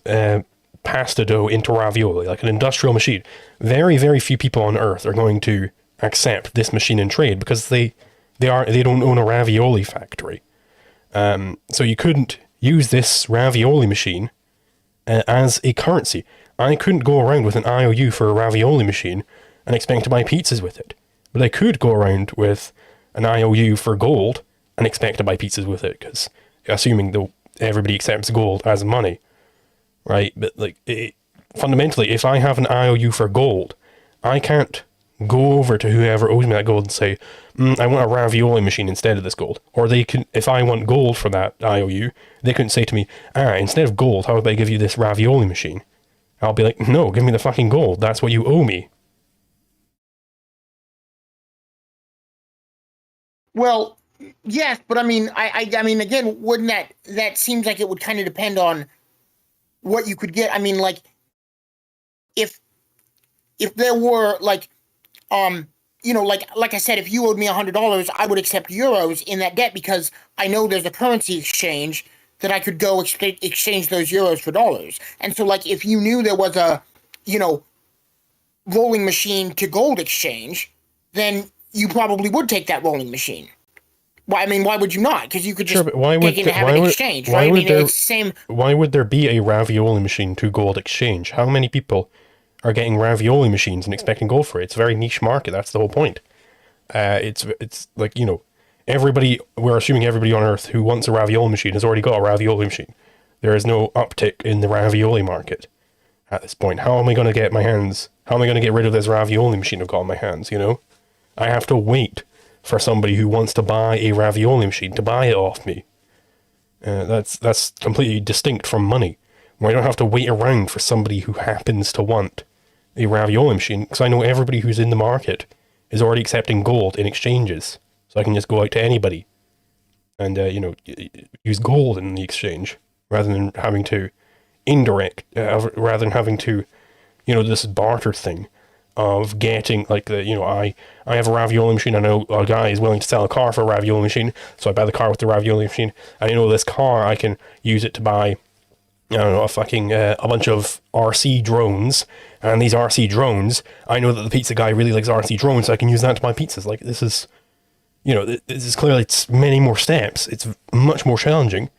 pasta dough into ravioli, like an industrial machine. Very, very few people on Earth are going to accept this machine in trade because they don't own a ravioli factory. So you couldn't use this ravioli machine as a currency. I couldn't go around with an IOU for a ravioli machine and expect to buy pizzas with it. But I could go around with an IOU for gold and expect to buy pizzas with it, because assuming everybody accepts gold as money, right? But like, fundamentally, if I have an IOU for gold, I can't go over to whoever owes me that gold and say, I want a ravioli machine instead of this gold. Or they can, if I want gold for that IOU, they couldn't say to me, instead of gold, how about I give you this ravioli machine? I'll be like, no, give me the fucking gold. That's what you owe me. Well, yes, but I mean, I mean, again, wouldn't that seems like it would kind of depend on what you could get. I mean, like, if there were like, you know, like I said, if you owed me $100, I would accept euros in that debt because I know there's a currency exchange that I could go exchange those euros for dollars. And so, like, if you knew there was a, you know, rolling machine to gold exchange, then you probably would take that rolling machine. Why? I mean, why would you not? Because you could just Sure, but why would take it and have an exchange, right? I mean, it's the same. Why would there be a ravioli machine to gold exchange? How many people are getting ravioli machines and expecting gold for it? It's a very niche market. That's the whole point. It's like, you know, we're assuming everybody on Earth who wants a ravioli machine has already got a ravioli machine. There is no uptick in the ravioli market at this point. How am I going to get rid of this ravioli machine I've got in my hands, you know? I have to wait for somebody who wants to buy a ravioli machine to buy it off me. That's completely distinct from money, where I don't have to wait around for somebody who happens to want a ravioli machine, because I know everybody who's in the market is already accepting gold in exchanges. So I can just go out to anybody and, you know, use gold in the exchange rather than having to you know, this barter thing of getting, like, you know, I have a ravioli machine. I know a guy is willing to sell a car for a ravioli machine, so I buy the car with the ravioli machine. And, you know, this car, I can use it to buy, I don't know, a bunch of RC drones. And these RC drones, I know that the pizza guy really likes RC drones, so I can use that to buy pizzas. Like, this is, you know, this is clearly, it's many more steps. It's much more challenging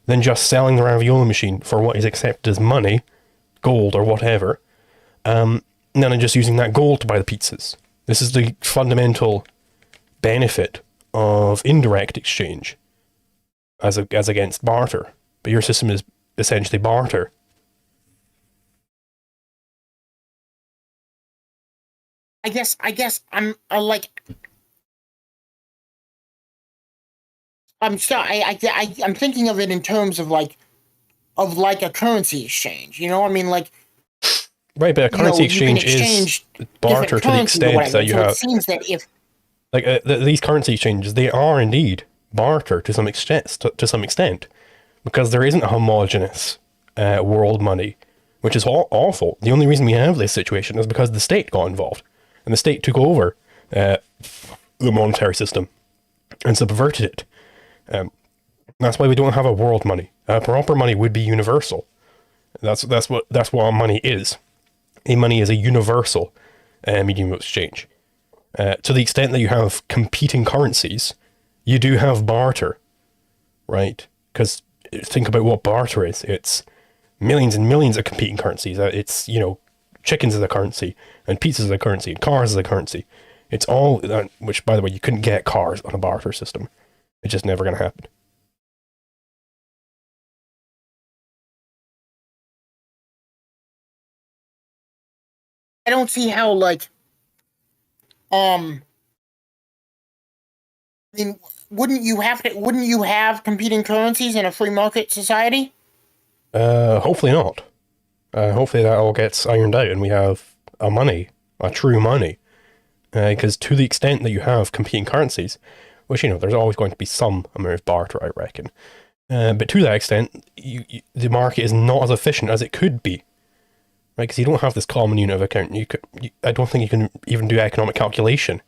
than just selling the ravioli machine for what is accepted as money, gold or whatever. And then I'm just using that gold to buy the pizzas. This is the fundamental benefit of indirect exchange as against barter. But your system is essentially barter. I guess I'm I'm thinking of it in terms of like a currency exchange. You know, I mean, like, right, but a currency exchange is barter to the extent that you have. It seems that if like these currency exchanges, they are indeed barter to some extent, because there isn't a homogeneous world money, which is awful. The only reason we have this situation is because the state got involved, and the state took over the monetary system and subverted it. That's why we don't have a world money. Proper money would be universal. That's what money is. A money is a universal medium of exchange. To the extent that you have competing currencies, you do have barter, right? Because think about what barter is. It's millions and millions of competing currencies. It's, you know, chickens as a currency, and pizzas as a currency, and cars as a currency. It's all, which, by the way, you couldn't get cars on a barter system. It's just never going to happen. I don't see how, like, I mean, wouldn't you have competing currencies in a free market society? Hopefully not. Hopefully that all gets ironed out and we have a true money. Because to the extent that you have competing currencies, which, you know, there's always going to be some amount of barter, I reckon. But to that extent, the market is not as efficient as it could be. right? Because you don't have this common unit of account. I don't think you can even do economic calculation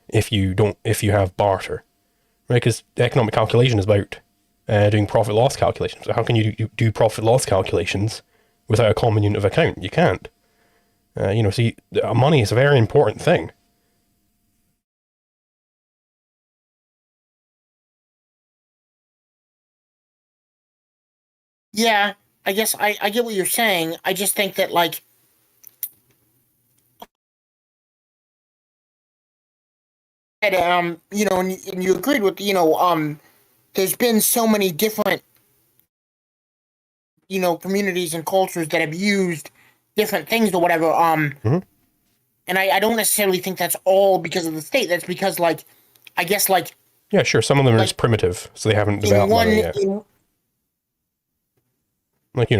if you have barter, right? Because economic calculation is about doing profit loss calculations. So how can you do profit loss calculations without a common unit of account? You can't. Money is a very important thing. Yeah, I guess I get what you're saying. I just think that like and you agreed with there's been so many different communities and cultures that have used different things or whatever Mm-hmm. and I don't necessarily think that's all because of the state. That's because like I guess like Yeah, sure. Some of them are just primitive, so they haven't in developed one money yet. in, Like,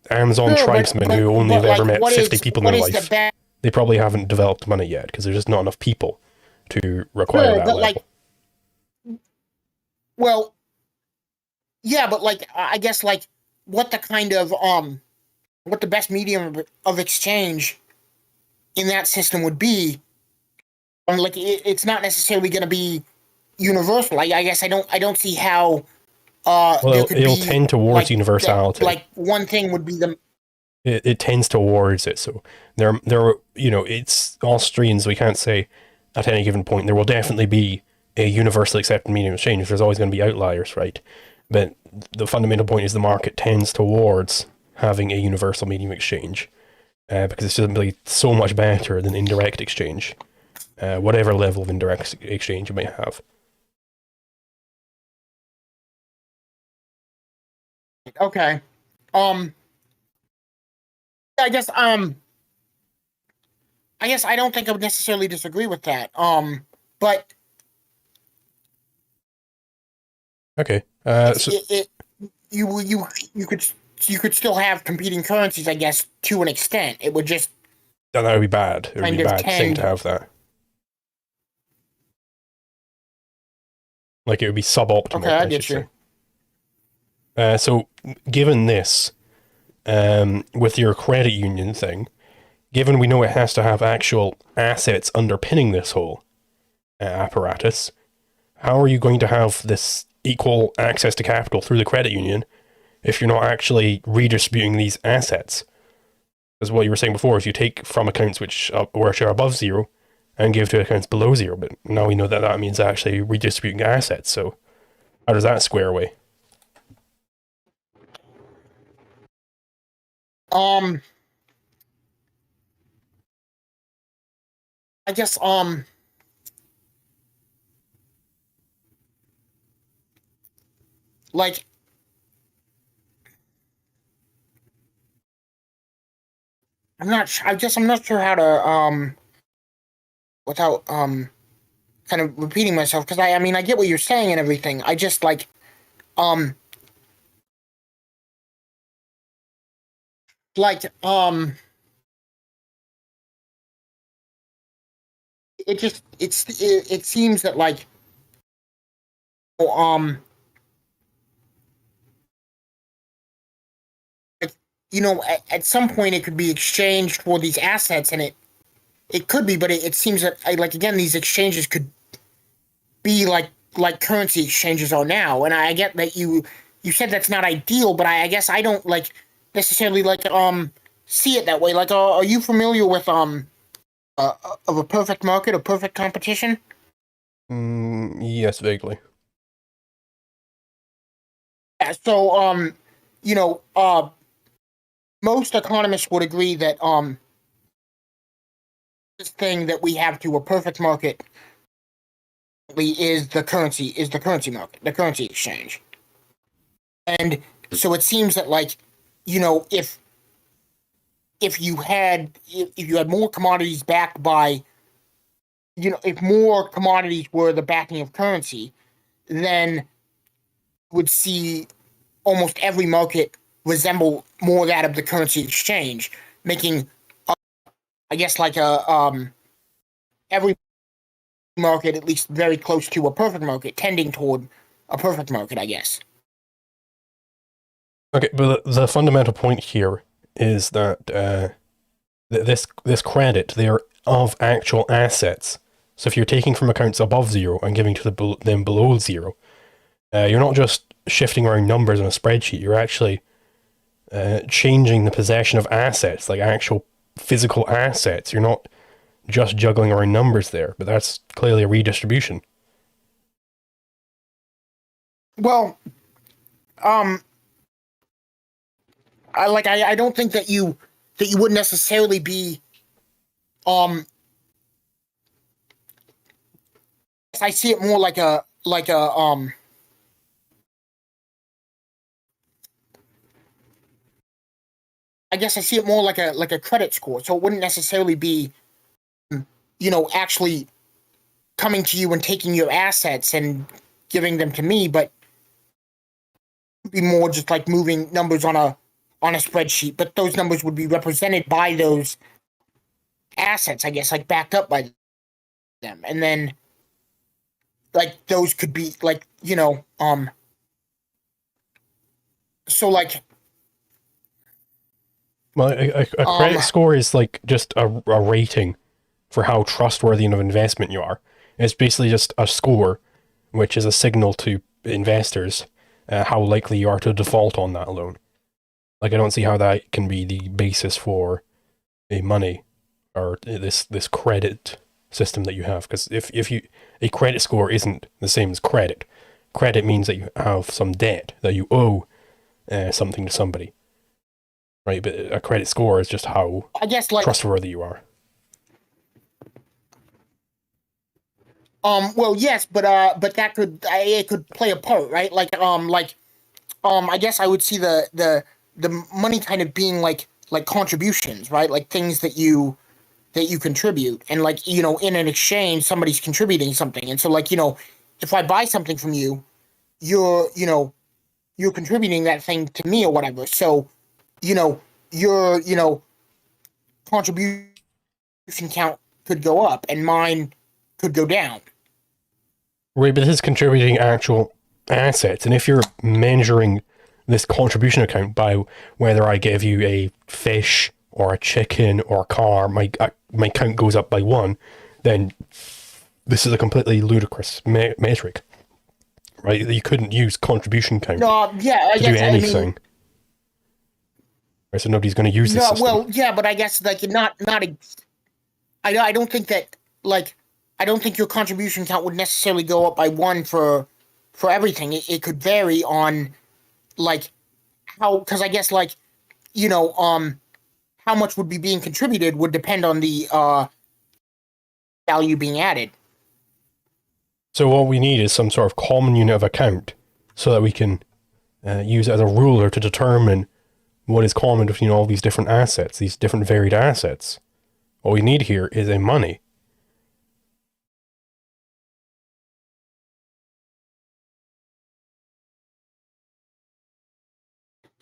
Amazon Sure, tribesmen but- who only but, have ever like, met what 50 is- people in what their is the life. ba- They probably haven't developed money yet because there's just not enough people to require Sure, that but level. well, yeah, but like I guess like what the kind of what the best medium of exchange in that system would be. Like it's not necessarily going to be universal. I guess I don't see how Well, there could it'll be tend towards universality. like one thing would be the It tends towards it. So it's Austrians. We can't say at any given point there will definitely be a universally accepted medium of exchange. There's always going to be outliers, right? But the fundamental point is the market tends towards having a universal medium of exchange because it's simply so much better than indirect exchange, whatever level of indirect exchange you may have. okay. I guess I don't think I would necessarily disagree with that. But Okay. you could still have competing currencies, I guess, to an extent. It would just that would be bad. It would kind be a of bad thing to tend- have that. Like it would be suboptimal. Okay, I should get you. say. So given this, with your credit union thing, given we know it has to have actual assets underpinning this whole apparatus, how are you going to have this equal access to capital through the credit union if you're not actually redistributing these assets? Because what you were saying before is you take from accounts which are above zero and give to accounts below zero, but now we know that means actually redistributing assets. So how does that square away? I guess like I guess I'm not sure how to without kind of repeating myself, because I mean I get what you're saying and everything. I just um like it seems that like um like, at some point it could be exchanged for these assets, and it could be, but it seems that like again these exchanges could be like currency exchanges are now. And I get that you said that's not ideal, but I guess I don't like necessarily like see it that way. Like are you familiar with of a perfect market or perfect competition? Yes, vaguely. Yeah, so you know most economists would agree that this thing that we have to a perfect market is the currency market, the currency exchange. And so it seems that like if you had more commodities backed by if more commodities were the backing of currency, then you would see almost every market resemble more that of the currency exchange, making I guess like a every market at least very close to a perfect market, tending toward a perfect market, I guess. Okay, but the fundamental point here is that this credit, they're of actual assets. So if you're taking from accounts above zero and giving to them below zero, you're not just shifting around numbers on a spreadsheet. You're actually changing the possession of assets, like actual physical assets. You're not just juggling around numbers there, but that's clearly a redistribution. Well, I don't think that you would necessarily be I see it more like a I guess I see it more like a credit score. So it wouldn't necessarily be actually coming to you and taking your assets and giving them to me, but be more just like moving numbers on a spreadsheet, but those numbers would be represented by those assets, I guess, like backed up by them. And then like those could be like, so like Well, a credit score is like just a rating for how trustworthy of an investment you are. It's basically just a score, which is a signal to investors how likely you are to default on that loan. Like, I don't see how that can be the basis for a money or this credit system that you have. Because if a credit score isn't the same as credit. Credit means that you have some debt, that you owe something to somebody. Right, but a credit score is just how I guess like trustworthy you are. Well, yes, but that could it could play a part, right? I guess I would see the money kind of being like contributions, right? Like things that you contribute, and like in an exchange, somebody's contributing something, and so like if I buy something from you, you're contributing that thing to me or whatever. So your contribution count could go up, and mine could go down. Right, but this is contributing actual assets. And if you're measuring this contribution account by whether I give you a fish or a chicken or a car, my count goes up by 1, then this is a completely ludicrous metric. Right? You couldn't use contribution count to do anything. Right, so nobody's going to use this system. Well, yeah, but I guess like I don't think that like I don't think your contribution count would necessarily go up by 1 for everything. It could vary on like how, because I guess like how much would be being contributed would depend on the value being added. So what we need is some sort of common unit of account so that we can use it as a ruler to determine what is common between all these different assets, these different varied assets. What we need here is a money.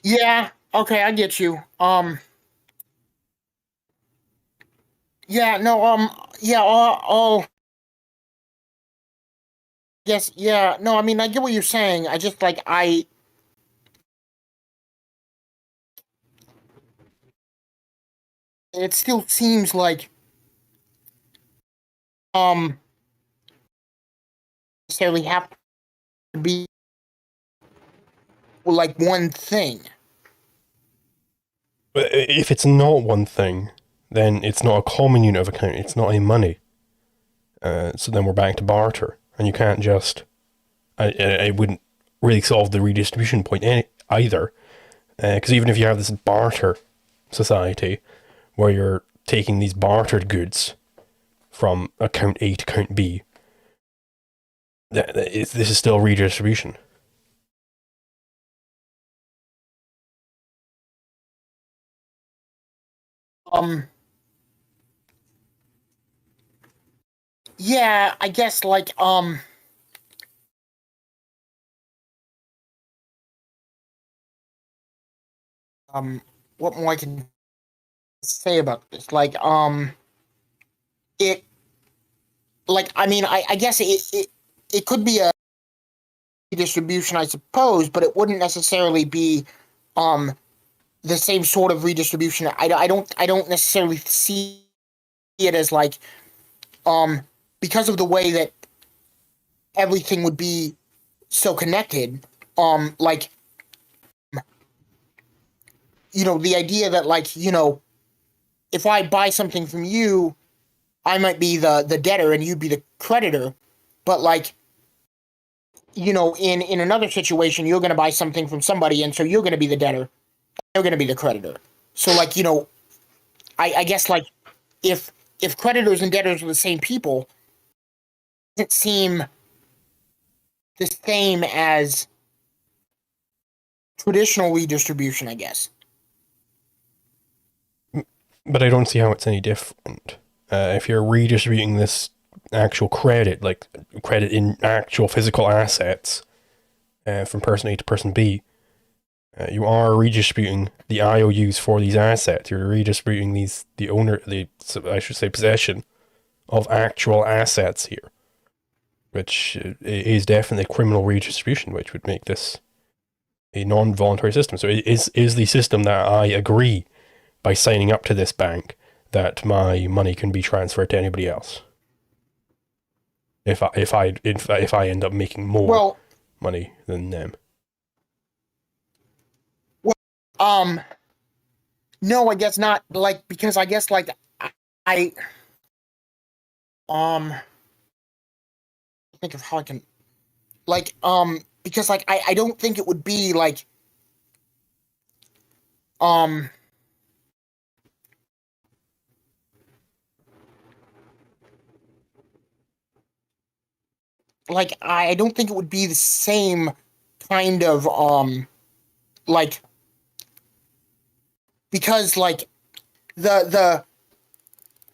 Yeah, okay, I get you. Yeah, no, yeah, all yes, yeah, no, I mean, I get what you're saying. I just like it still seems like necessarily have to be like one thing. But if it's not one thing, then it's not a common unit of account. It's not a money. So then we're back to barter, and you can't just. I wouldn't really solve the redistribution point either, because even if you have this barter society, where you're taking these bartered goods from account A to account B, this is still redistribution. Yeah, I guess like what more I can say about this? Like it like I mean I guess it could be a distribution, I suppose, but it wouldn't necessarily be the same sort of redistribution. I don't necessarily see it as like because of the way that everything would be so connected. Like the idea that like if I buy something from you, I might be the debtor and you'd be the creditor, but like in another situation, you're going to buy something from somebody, and so you're going to be the debtor, they're going to be the creditor. So like I guess like if creditors and debtors are the same people, it doesn't seem the same as traditional redistribution, I guess. But I don't see how it's any different. If you're redistributing this actual credit, like credit in actual physical assets, from person A to person B, you are redistributing the IOUs for these assets. You're redistributing I should say, possession of actual assets here, which is definitely criminal redistribution, which would make this a non-voluntary system. So it is the system that I agree by signing up to this bank that my money can be transferred to anybody else. If I end up making more money than them. Well, no, I guess not. Like because I guess like I think of how I can like because like I don't think it would be like like I don't think it would be the same kind of like because like the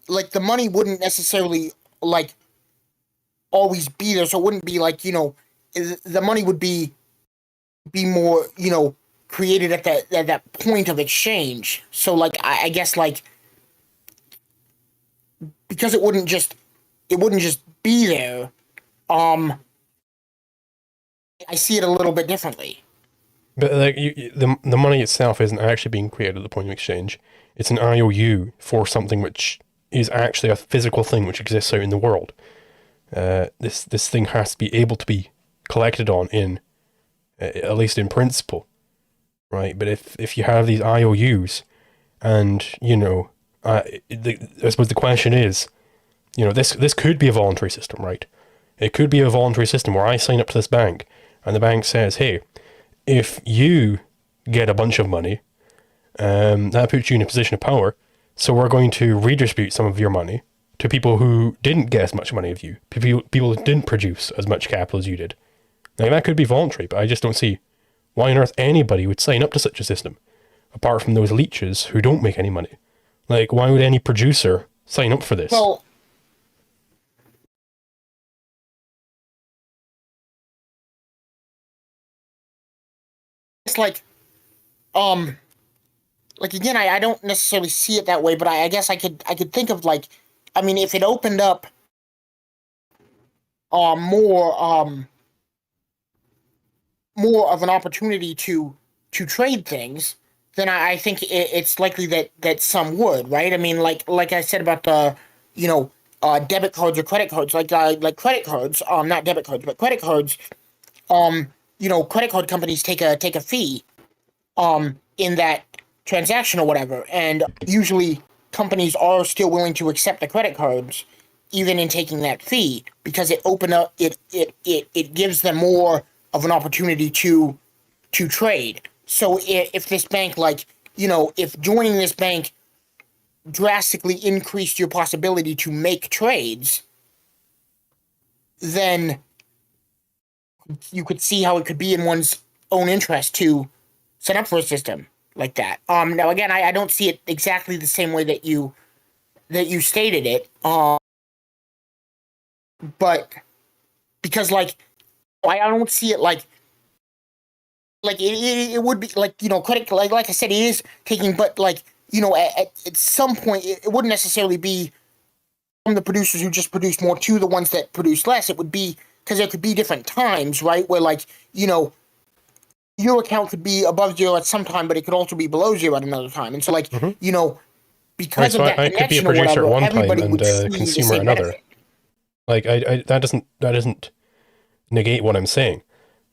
like the money wouldn't necessarily like always be there, so it wouldn't be like the money would be more created at that point of exchange. So like I guess like because it wouldn't just be there. I see it a little bit differently. But like the money itself isn't actually being created at the point of exchange. It's an IOU for something which is actually a physical thing which exists out in the world. This thing has to be able to be collected on in, at least in principle, right? But if you have these IOUs, and I suppose the question is, this could be a voluntary system, right? It could be a voluntary system where I sign up to this bank, and the bank says, hey, if you get a bunch of money, that puts you in a position of power, so we're going to redistribute some of your money to people who didn't get as much money as you, people who didn't produce as much capital as you did. Now, that could be voluntary, but I just don't see why on earth anybody would sign up to such a system, apart from those leeches who don't make any money. Like, why would any producer sign up for this? Well, it's like again, I don't necessarily see it that way, but I guess I could think of like, I mean, if it opened up more of an opportunity to trade things, then I think it's likely that some would, right? I mean, like I said about the debit cards or credit cards, like credit cards, not debit cards, but credit cards. Credit card companies take a fee in that transaction or whatever, and usually companies are still willing to accept the credit cards even in taking that fee because it gives them more of an opportunity to trade. So if this bank if joining this bank drastically increased your possibility to make trades, then you could see how it could be in one's own interest to set up for a system like that. Now again, I don't see it exactly the same way that you stated it. But because I don't see it like it would be credit like I said, it is taking, but at some point it wouldn't necessarily be from the producers who just produce more to the ones that produce less. It would be because there could be different times, right, where your account could be above zero at some time, but it could also be below zero at another time. And so, like, Mhm. you know, Right, because so of that I could be a connection or producer at whatever, one time everybody and would a see the consumer at same another. benefit. Like that doesn't negate what I'm saying.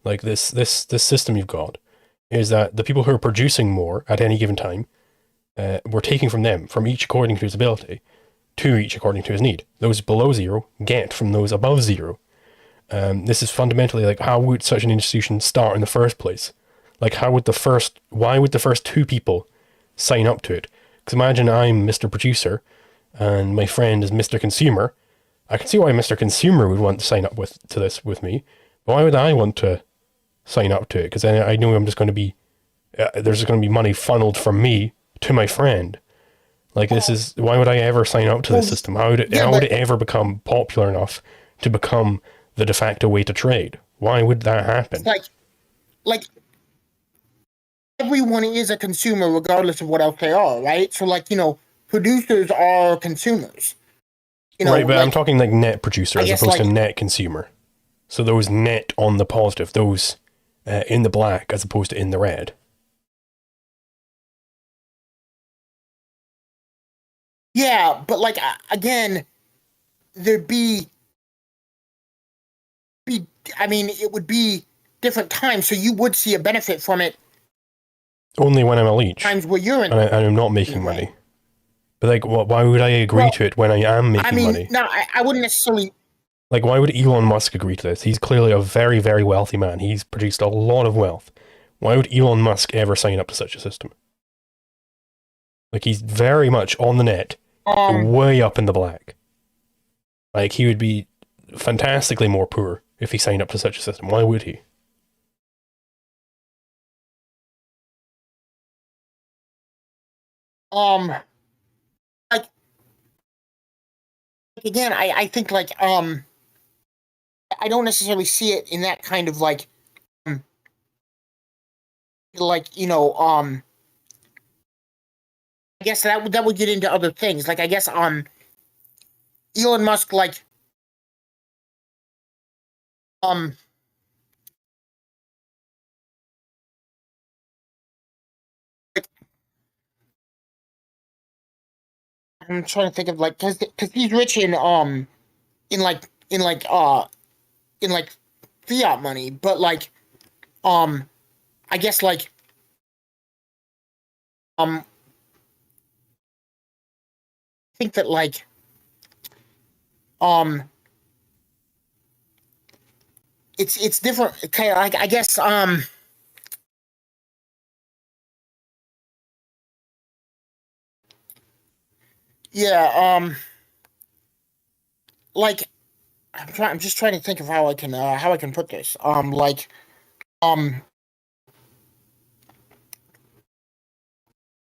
Like this system you've got is that the people who are producing more at any given time, we're taking from them, from each according to his ability, to each according to his need. Those below zero get from those above zero. This is fundamentally like, how would such an institution start in the first place? Like, why would the first two people sign up to it? Because imagine I'm Mr. Producer and my friend is Mr. Consumer. I can see why Mr. Consumer would want to sign up to this with me. But why would I want to sign up to it? Because I know I'm just going to be, there's going to be money funneled from me to my friend. Like, this is, why would I ever sign up to this Well, system? How yeah, would but it ever become popular enough to become the de facto way to trade? Why would that it's happen? like everyone is a consumer regardless of what else they are, right? So, like, producers are consumers. Right, but I'm Like, talking like net producer I as guess, opposed to like, net consumer. So those net on the positive, those in the black as opposed to in the red. yeah, but like, again, there'd be, I mean, it would be different times, so you would see a benefit from it Only when I'm a leech times where you're in, and I'm not making right? money. But like, why would I agree Well, to it when I am I making mean, money? no, I wouldn't necessarily. Like, why would Elon Musk agree to this? He's clearly a very, very wealthy man. He's produced a lot of wealth. Why would Elon Musk ever sign up to such a system? Like, he's very much on the net, Um, way up in the black. Like, he would be fantastically more poor if he signed up to such a system. Why would he? um, like, again, I think, like, I don't necessarily see it in that kind of, um, like, I guess that would get into other things. Like, I guess, Elon Musk, like, um, like, I'm trying to think of, like, because he's rich in like in like uh in like fiat money, but like, um, I guess, like, I think that, like, um it's different, kind of, like, I guess, yeah, like, I'm just trying to think of how I can put this, like, um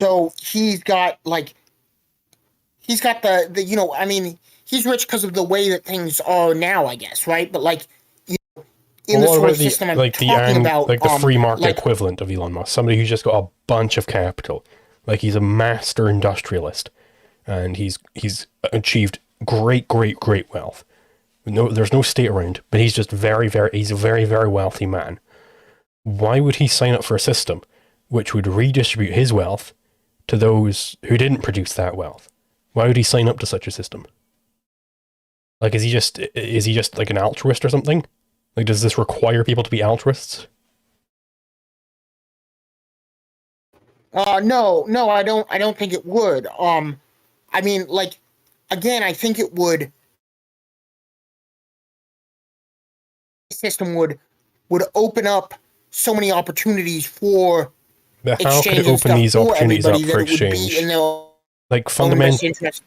so he's got the I mean, he's rich because of the way that things are now, I guess, right? But, like, in Well, the what sort of about the system I'm like talking about, the free market like, equivalent of Elon Musk? Somebody who's just got a bunch of capital, like he's a master industrialist, and he's achieved great wealth. No, there's no state around, but he's just he's a very wealthy man. Why would he sign up for a system which would redistribute his wealth to those who didn't produce that wealth? Why would he sign up to such a system? Like, is he just like an altruist or something? Like, does this require people to be altruists? no, I don't think it would. I mean, like, again, I think it would system would open up so many opportunities for But how could it exchange and open stuff these for opportunities everybody up that for it would be in exchange? their Like own best interest.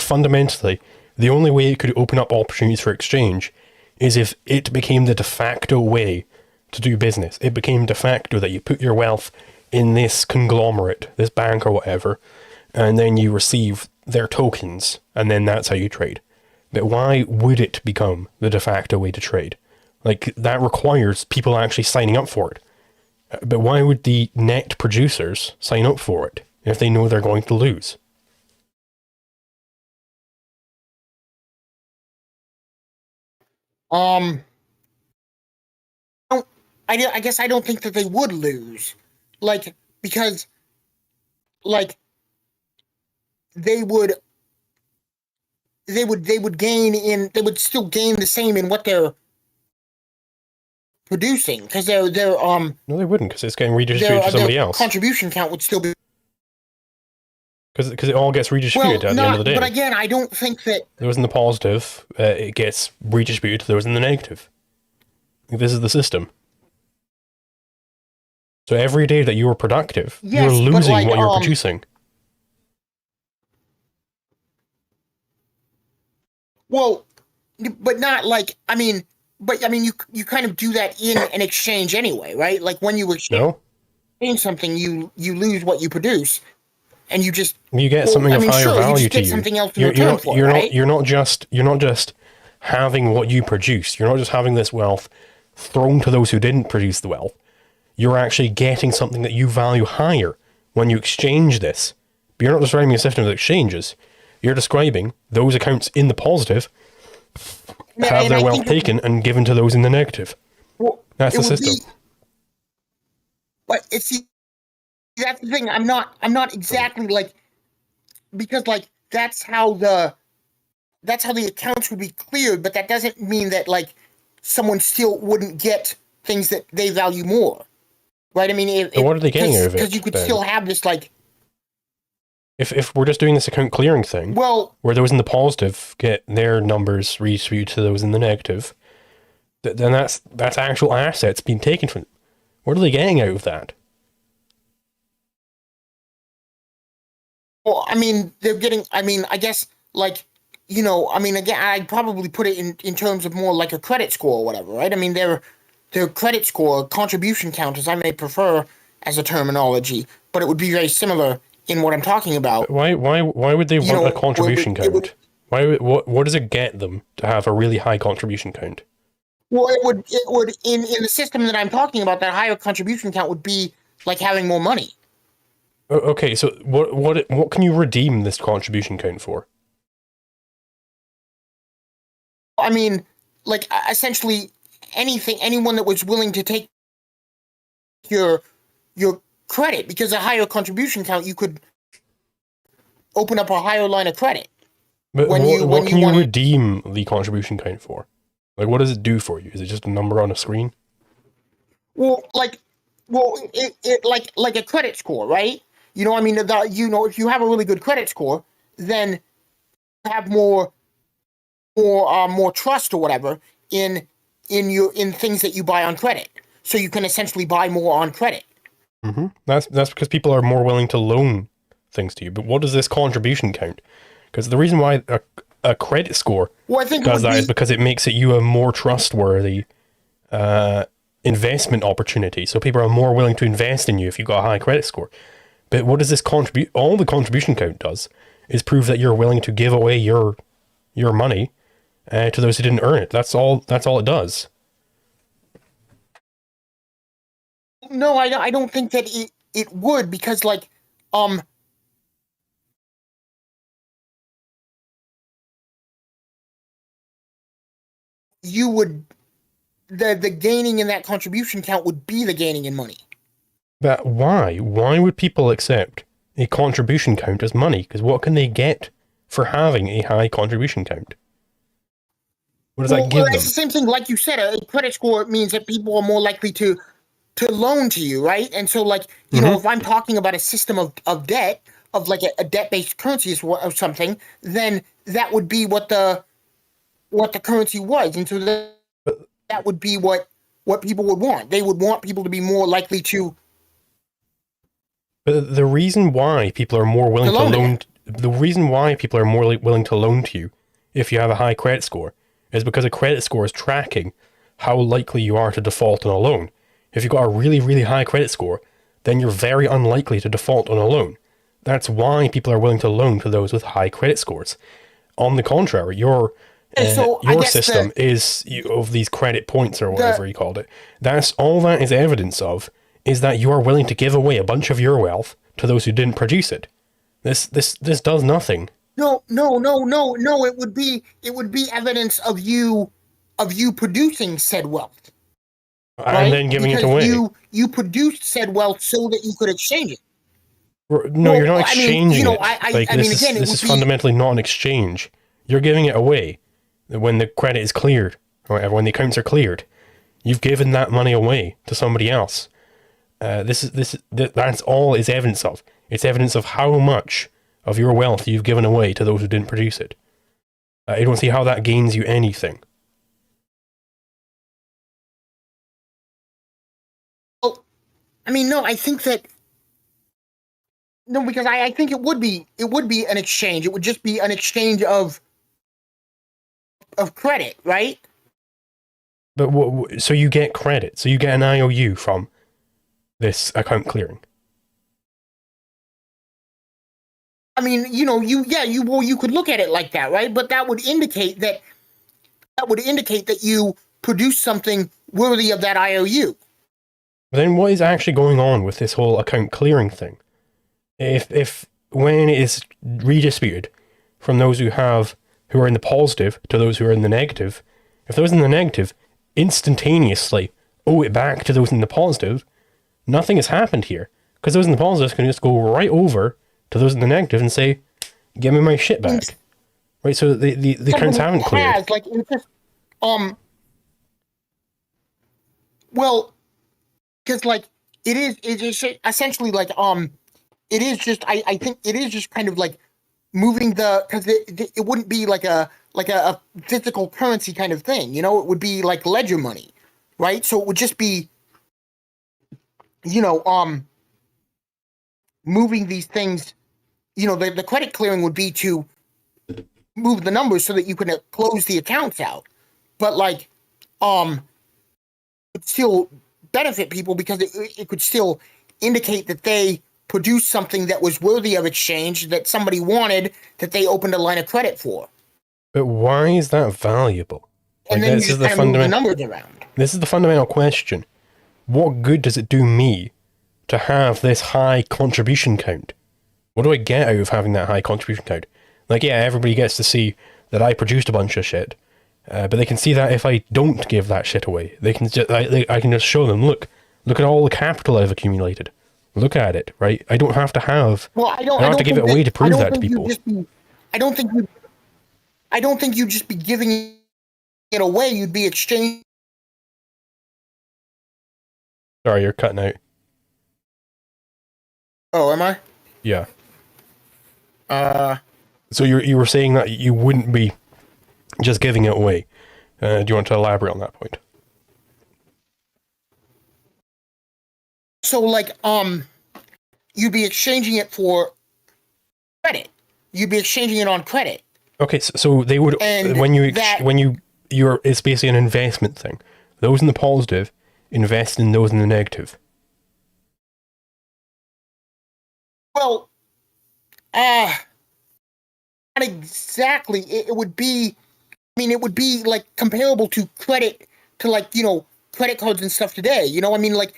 fundamentally, the only way it could open up opportunities for exchange is if it became the de facto way to do business. It became de facto that you put your wealth in this conglomerate, this bank or whatever, and then you receive their tokens, and then that's how you trade. But why would it become the de facto way to trade? Like, that requires people actually signing up for it. But why would the net producers sign up for it if they know they're going to lose? Um, I don't. I guess I don't think that they would lose, like, because, like, they would they would still gain the same in what they're producing, because No, they wouldn't, because it's getting redistributed to somebody else. Contribution count would still be, because it all gets redistributed at the end of the day. But again, I don't think that those in the positive, it gets redistributed to those in the negative. This is the system. So every day that you are productive, yes, you're losing what you're producing. Well, but not like, I mean, you kind of do that in an exchange anyway, right? Like when you exchange something, you lose what you produce, and you get something of higher value to you. Something else in return for it, right? You're not just having what you produce. You're not just having this wealth thrown to those who didn't produce the wealth. You're actually getting something that you value higher when you exchange this. But you're not describing a system of exchanges. You're describing those accounts in the positive have their wealth taken and given to those in the negative. Well, that's the system. But that's the thing. I'm not exactly like, because like that's how the accounts would be cleared, but that doesn't mean that like someone still wouldn't get things that they value more, right? I mean, what are they getting out of it? Because you could still have this like. If we're just doing this account clearing thing, well, where those in the positive get their numbers redistributed to those in the negative, then that's actual assets being taken from them. What are they getting out of that? Well, I mean, they're getting. I mean, I guess like, I mean, again, I'd probably put it in terms of more like a credit score or whatever, right? I mean, their credit score, contribution count, as I may prefer as a terminology, but it would be very similar in what I'm talking about. Why would they want a contribution count? What does it get them to have a really high contribution count? Well, it would in the system that I'm talking about, that higher contribution count would be like having more money. Okay, so what can you redeem this contribution count for? I mean, like essentially anyone that was willing to take your credit, because a higher contribution count, you could open up a higher line of credit. But what can you redeem the contribution count for? Like, what does it do for you? Is it just a number on a screen? Well, it like a credit score, right? I mean, if you have a really good credit score, then you have more trust or whatever in things that you buy on credit. So you can essentially buy more on credit. Mm-hmm. That's because people are more willing to loan things to you. But what does this contribution count? Because the reason why a credit score does that is because it makes you a more trustworthy investment opportunity. So people are more willing to invest in you if you've got a high credit score. But what does this contribute? All the contribution count does is prove that you're willing to give away your money to those who didn't earn it. That's all it does. No, I don't think that it would, because like you would the gaining in that contribution count would be the gaining in money. But why? Why would people accept a contribution count as money? Because what can they get for having a high contribution count? What does that give them? It's the same thing, like you said. A credit score means that people are more likely to loan to you, right? And so, like, you know, if I'm talking about a system of debt, of like a debt-based currency or something, then that would be what the currency was, and so that would be what people would want. They would want people to be more likely to. But the reason why people are more willing to loan, the reason why people are more willing to loan to you if you have a high credit score is because a credit score is tracking how likely you are to default on a loan. If you've got a really, really high credit score, then you're very unlikely to default on a loan. That's why people are willing to loan to those with high credit scores. On the contrary, your system is of these credit points or whatever you called it. That's all that is evidence of, is that you are willing to give away a bunch of your wealth to those who didn't produce it. This does nothing. No. It would be evidence of you producing said wealth. and then giving it away. You produced said wealth so that you could exchange it. No, Well, you're not I mean, exchanging you know, it. I mean, again, This is fundamentally not an exchange. You're giving it away when the credit is cleared, or when the accounts are cleared. You've given that money away to somebody else. That's all it's evidence of. It's evidence of how much of your wealth you've given away to those who didn't produce it. I don't see how that gains you anything. Well, I mean, no, I think that no, because I think it would be an exchange. It would just be an exchange of credit, right? But so you get credit. So you get an IOU from this account clearing. I mean, you know, you could look at it like that, right? But that would indicate that you produce something worthy of that IOU. But then what is actually going on with this whole account clearing thing? If when it is redistributed from those who are in the positive to those who are in the negative, if those in the negative instantaneously owe it back to those in the positive, nothing has happened here. Because those in the positive can just go right over to those in the negative and say, give me my shit back. Right, so the accounts haven't cleared. Like, it's just, well, because like it's essentially like it is just I think it is just kind of like moving because it wouldn't be like a physical currency kind of thing, you know. It would be like ledger money, right? So it would just be, you know, moving these things, you know. The credit clearing would be to move the numbers so that you can close the accounts out, but like it still benefit people because it could still indicate that they produced something that was worthy of exchange, that somebody wanted, that they opened a line of credit for. But why is that valuable? And then you just kind of move the numbers around. This is the fundamental question. What good does it do me to have this high contribution count? What do I get out of having that high contribution count? Like, yeah, everybody gets to see that I produced a bunch of shit, but they can see that if I don't give that shit away, they can just I can just show them, look at all the capital I've accumulated. Look at it, right? I don't have to have. Well, I don't have to give it away to prove that to people. I don't think you'd just be giving it away. You'd be exchanging. Sorry, you're cutting out. Oh, am I? Yeah. So you were saying that you wouldn't be just giving it away. Do you want to elaborate on that point? So, like, you'd be exchanging it for credit. You'd be exchanging it on credit. Okay, so they would it's basically an investment thing. Those in the positive invest in those in the negative. Well, not exactly. It would be. I mean, it would be like comparable to credit, to like, you know, credit cards and stuff today. You know, I mean, like.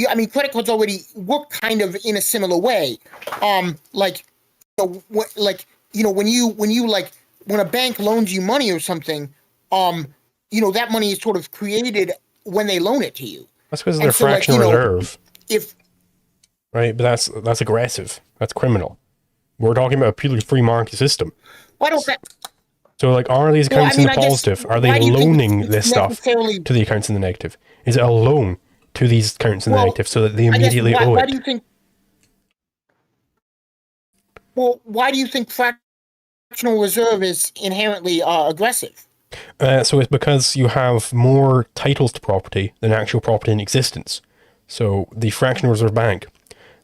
I mean, credit cards already work kind of in a similar way. Like, you know, when a bank loans you money or something, you know, that money is sort of created when they loan it to you. That's because of their fractional reserve. Right, but that's aggressive. That's criminal. We're talking about a purely free market system. Why don't that? So, like, are these accounts in the positive? Are they loaning this stuff to the accounts in the negative? Is it a loan to these accounts in the negative so that they immediately owe it? Why do you think? Well, why do you think fractional reserve is inherently aggressive? So it's because you have more titles to property than actual property in existence. So the fractional reserve bank,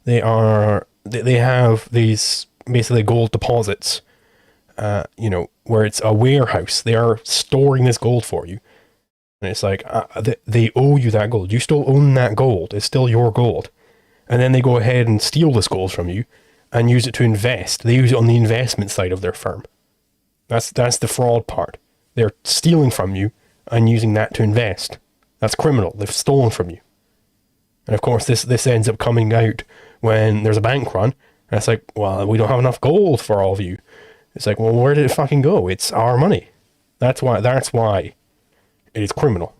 they have these basically gold deposits, you know, where it's a warehouse. They are storing this gold for you. And it's like, they owe you that gold. You still own that gold. It's still your gold. And then they go ahead and steal this gold from you and use it to invest. They use it on the investment side of their firm. That's the fraud part. They're stealing from you and using that to invest. That's criminal. They've stolen from you. And of course, this ends up coming out when there's a bank run. And it's like, well, we don't have enough gold for all of you. It's like, well, where did it fucking go? It's our money. That's why it is criminal.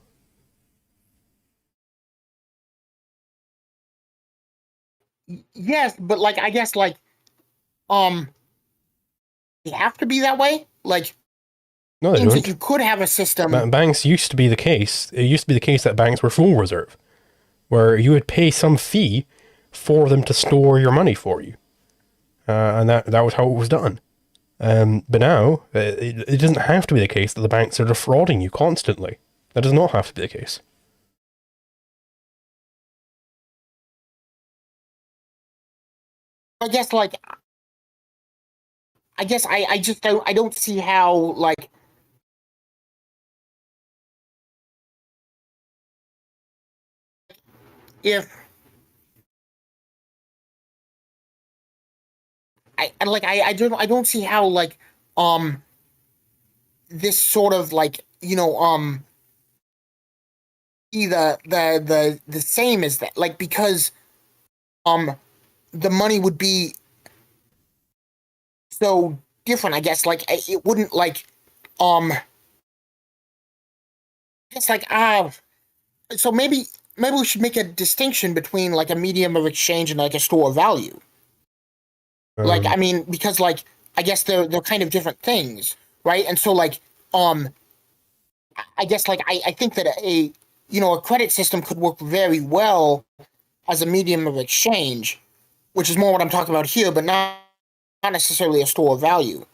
Yes, but like I guess like um they have to be that way. Like No, they means that don't. you could have a system. Banks used to be the case. It used to be the case that banks were full reserve, where you would pay some fee for them to store your money for you, and that was how it was done. But now it doesn't have to be the case that the banks are defrauding you constantly. That does not have to be the case. I guess like I just don't see how like if I don't see how like um this sort of like be the same as that, like, because um the money would be so different. I guess like it wouldn't like I guess like so maybe we should make a distinction between like a medium of exchange and like a store of value. Like I Um, mean, because like I guess they're kind of different things, right? And so like um I guess like I think that a credit system could work very well as a medium of exchange, which is more what I'm talking about here, but not necessarily a store of value.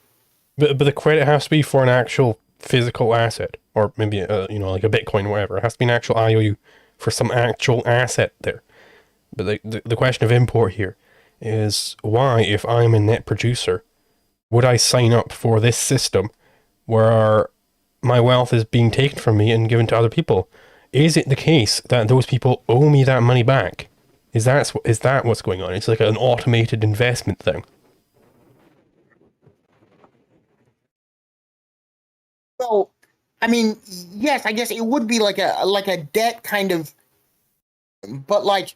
but the credit has to be for an actual physical asset, or maybe like a Bitcoin or whatever. It has to be an actual IOU for some actual asset there. But the question of import here is why, if I'm a net producer, would I sign up for this system where my wealth is being taken from me and given to other people? Is it the case that those people owe me that money back? Is that what's going on? It's like an automated investment thing. So, I mean, yes, I guess it would be like a debt kind of, but like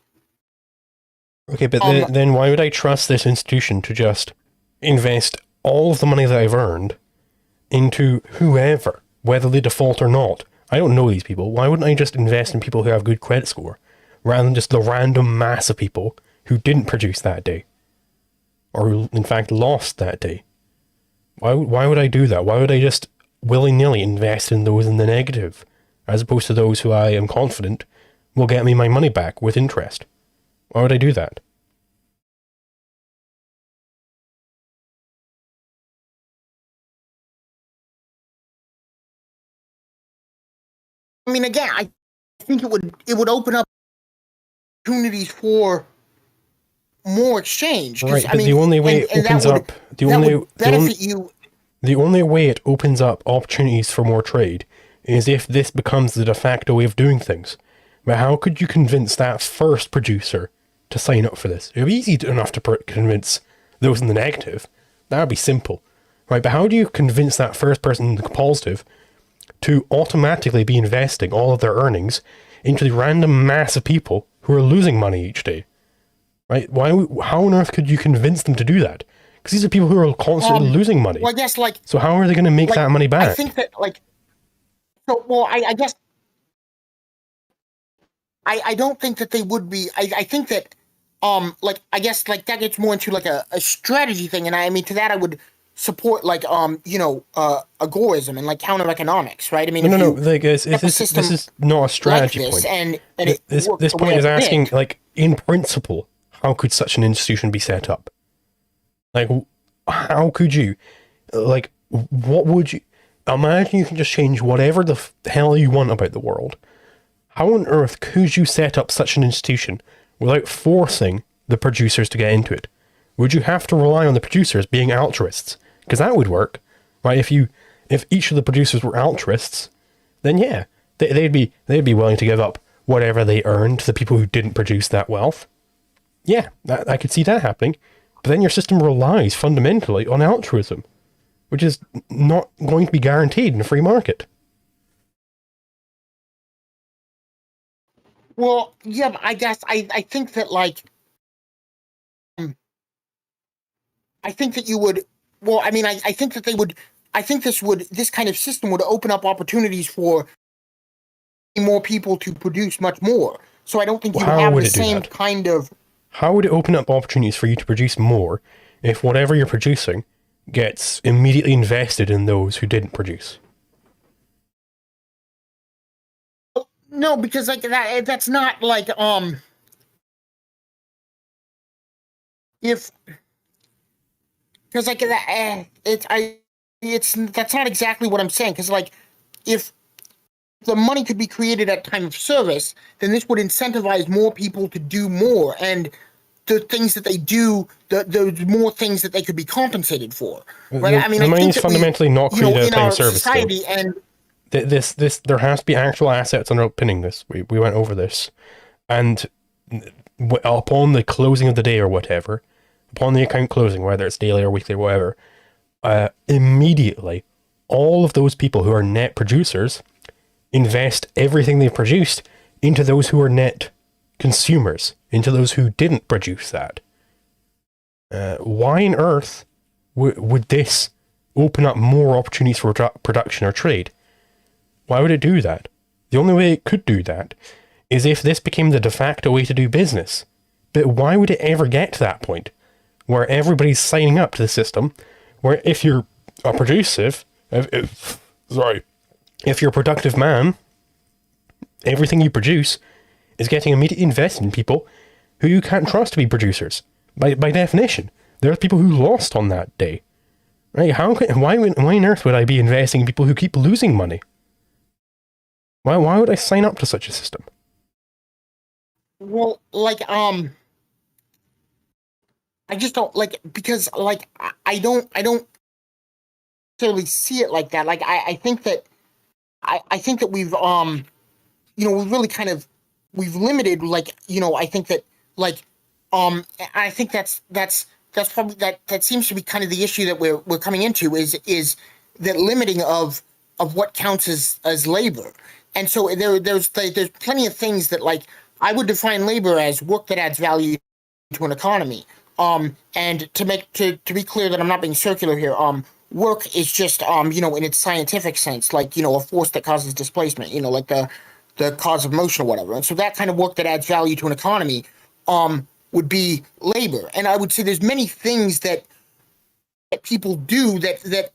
Okay, but um then why would I trust this institution to just invest all of the money that I've earned into whoever, whether they default or not? I don't know these people. Why wouldn't I just invest in people who have good credit score rather than just the random mass of people who didn't produce that day or who, in fact, lost that day? Why would I do that? Why would I just willy-nilly invest in those in the negative as opposed to those who I am confident will get me my money back with interest? Why would I do that? I mean, again, I think it would open up opportunities for more exchange, because Right, I but the mean, only way and it and that opens would up that would benefit you. the only way it opens up opportunities for more trade is if this becomes the de facto way of doing things. But how could you convince that first producer to sign up for this? It would be easy enough to convince those in the negative. That would be simple, right? But how do you convince that first person in the positive to automatically be investing all of their earnings into the random mass of people who are losing money each day? Right? How on earth could you convince them to do that? Because these are people who are constantly losing money. Well, I guess So how are they going to make that money I back? think that well, I guess I don't think that they would be. I think that I guess like that gets more into like a strategy thing, and I mean to that I would support like agorism and like counter economics, right? I mean, No, no, if no. you Like, have a this system is not a like strategy this point. and it works This the way point is I asking, predict. like, in principle, how could such an institution be set up? Like, how could you? Like, what would you? Imagine you can just change whatever the hell you want about the world. How on earth could you set up such an institution without forcing the producers to get into it? Would you have to rely on the producers being altruists? Because that would work, right? If each of the producers were altruists, then yeah, they'd be willing to give up whatever they earned to the people who didn't produce that wealth. Yeah, I could see that happening. But then your system relies fundamentally on altruism, which is not going to be guaranteed in a free market. Well, yeah, but I guess I think that um, I think that you would. Well, I mean, I think that they would. I think this kind of system would open up opportunities for more people to produce much more. So I don't think you would How have would the it do same that? kind of How would it open up opportunities for you to produce more if whatever you're producing gets immediately invested in those who didn't produce? No, because like that's not like if because like that it's that's not exactly what I'm saying, because like if the money could be created at time of service, then this would incentivize more people to do more, and the things that they do, the more things that they could be compensated for, right? I mean, The I money think is that fundamentally not created at a in time of our service, though. society, and There has to be actual assets underpinning this. We went over this, and upon the closing of the day or whatever, upon the account closing, whether it's daily or weekly or whatever, immediately all of those people who are net producers invest everything they've produced into those who are net consumers, into those who didn't produce that. Why on earth would this open up more opportunities for production or trade? Why would it do that? The only way it could do that is if this became the de facto way to do business. But why would it ever get to that point where everybody's signing up to the system, where if you're a if you're a productive man, everything you produce is getting immediately invested in people who you can't trust to be producers. By definition, there are people who lost on that day. Right? Why on earth would I be investing in people who keep losing money? Why would I sign up to such a system? well, like I just don't like, because like I don't necessarily see it like that. Like I think that I think that we've we've really kind of we've limited, like, I think that like I think that's probably that seems to be kind of the issue that we're coming into, is that limiting of what counts as labor. And so there's plenty of things that, like, I would define labor as work that adds value to an economy. And to be clear that I'm not being circular here, work is just in its scientific sense, like, a force that causes displacement, like the cause of motion or whatever. And so that kind of work that adds value to an economy would be labor. And I would say there's many things that people do that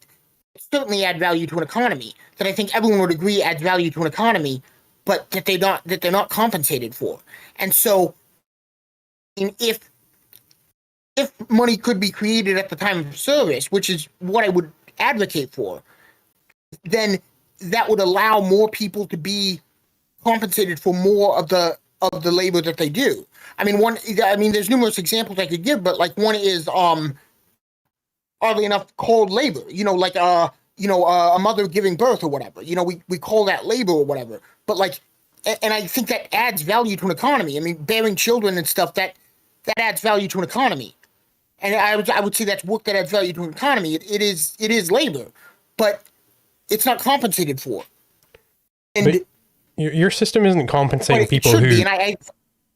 certainly add value to an economy, that I think everyone would agree adds value to an economy, but that they're not compensated for. And so, if money could be created at the time of service, which is what I would advocate for, then that would allow more people to be compensated for more of the labor that they do. I mean, there's numerous examples I could give, but like one is oddly enough, cold labor. Like a mother giving birth or whatever. We call that labor or whatever. But like, and I think that adds value to an economy. I mean, bearing children and stuff, that adds value to an economy. And I would say that's work that adds value to an economy. It is labor, but it's not compensated for. And but your system isn't compensating people who. Be, and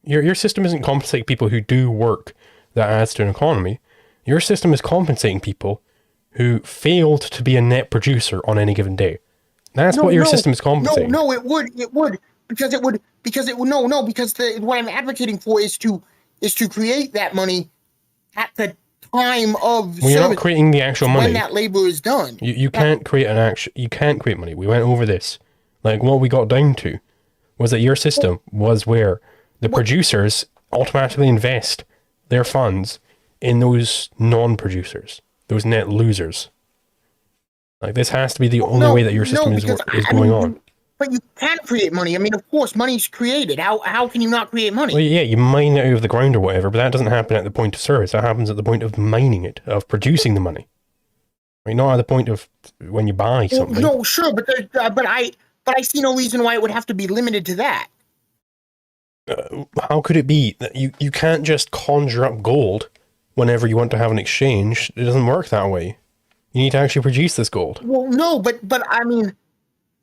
your system isn't compensating people who do work that adds to an economy. Your system is compensating people who failed to be a net producer on any given day. That's what your system is compensating. No, it would because what I'm advocating for is to create that money at the time of well, you're not creating the actual money when that labor is done. You can't create you can't create money. We went over this. Like, what we got down to was that your system was where the producers automatically invest their funds in those non-producers, those net losers. Like, this has to be the only way that your system is going on. But you can't create money. I mean, of course, money's created. How can you not create money? Well, yeah, you mine it out of the ground or whatever, but that doesn't happen at the point of service. That happens at the point of mining it, of producing the money. Right? Not at the point of when you buy something. No, sure, but I see no reason why it would have to be limited to that. How could it be that you can't just conjure up gold whenever you want to have an exchange? It doesn't work that way. You need to actually produce this gold. Well, no, but I mean,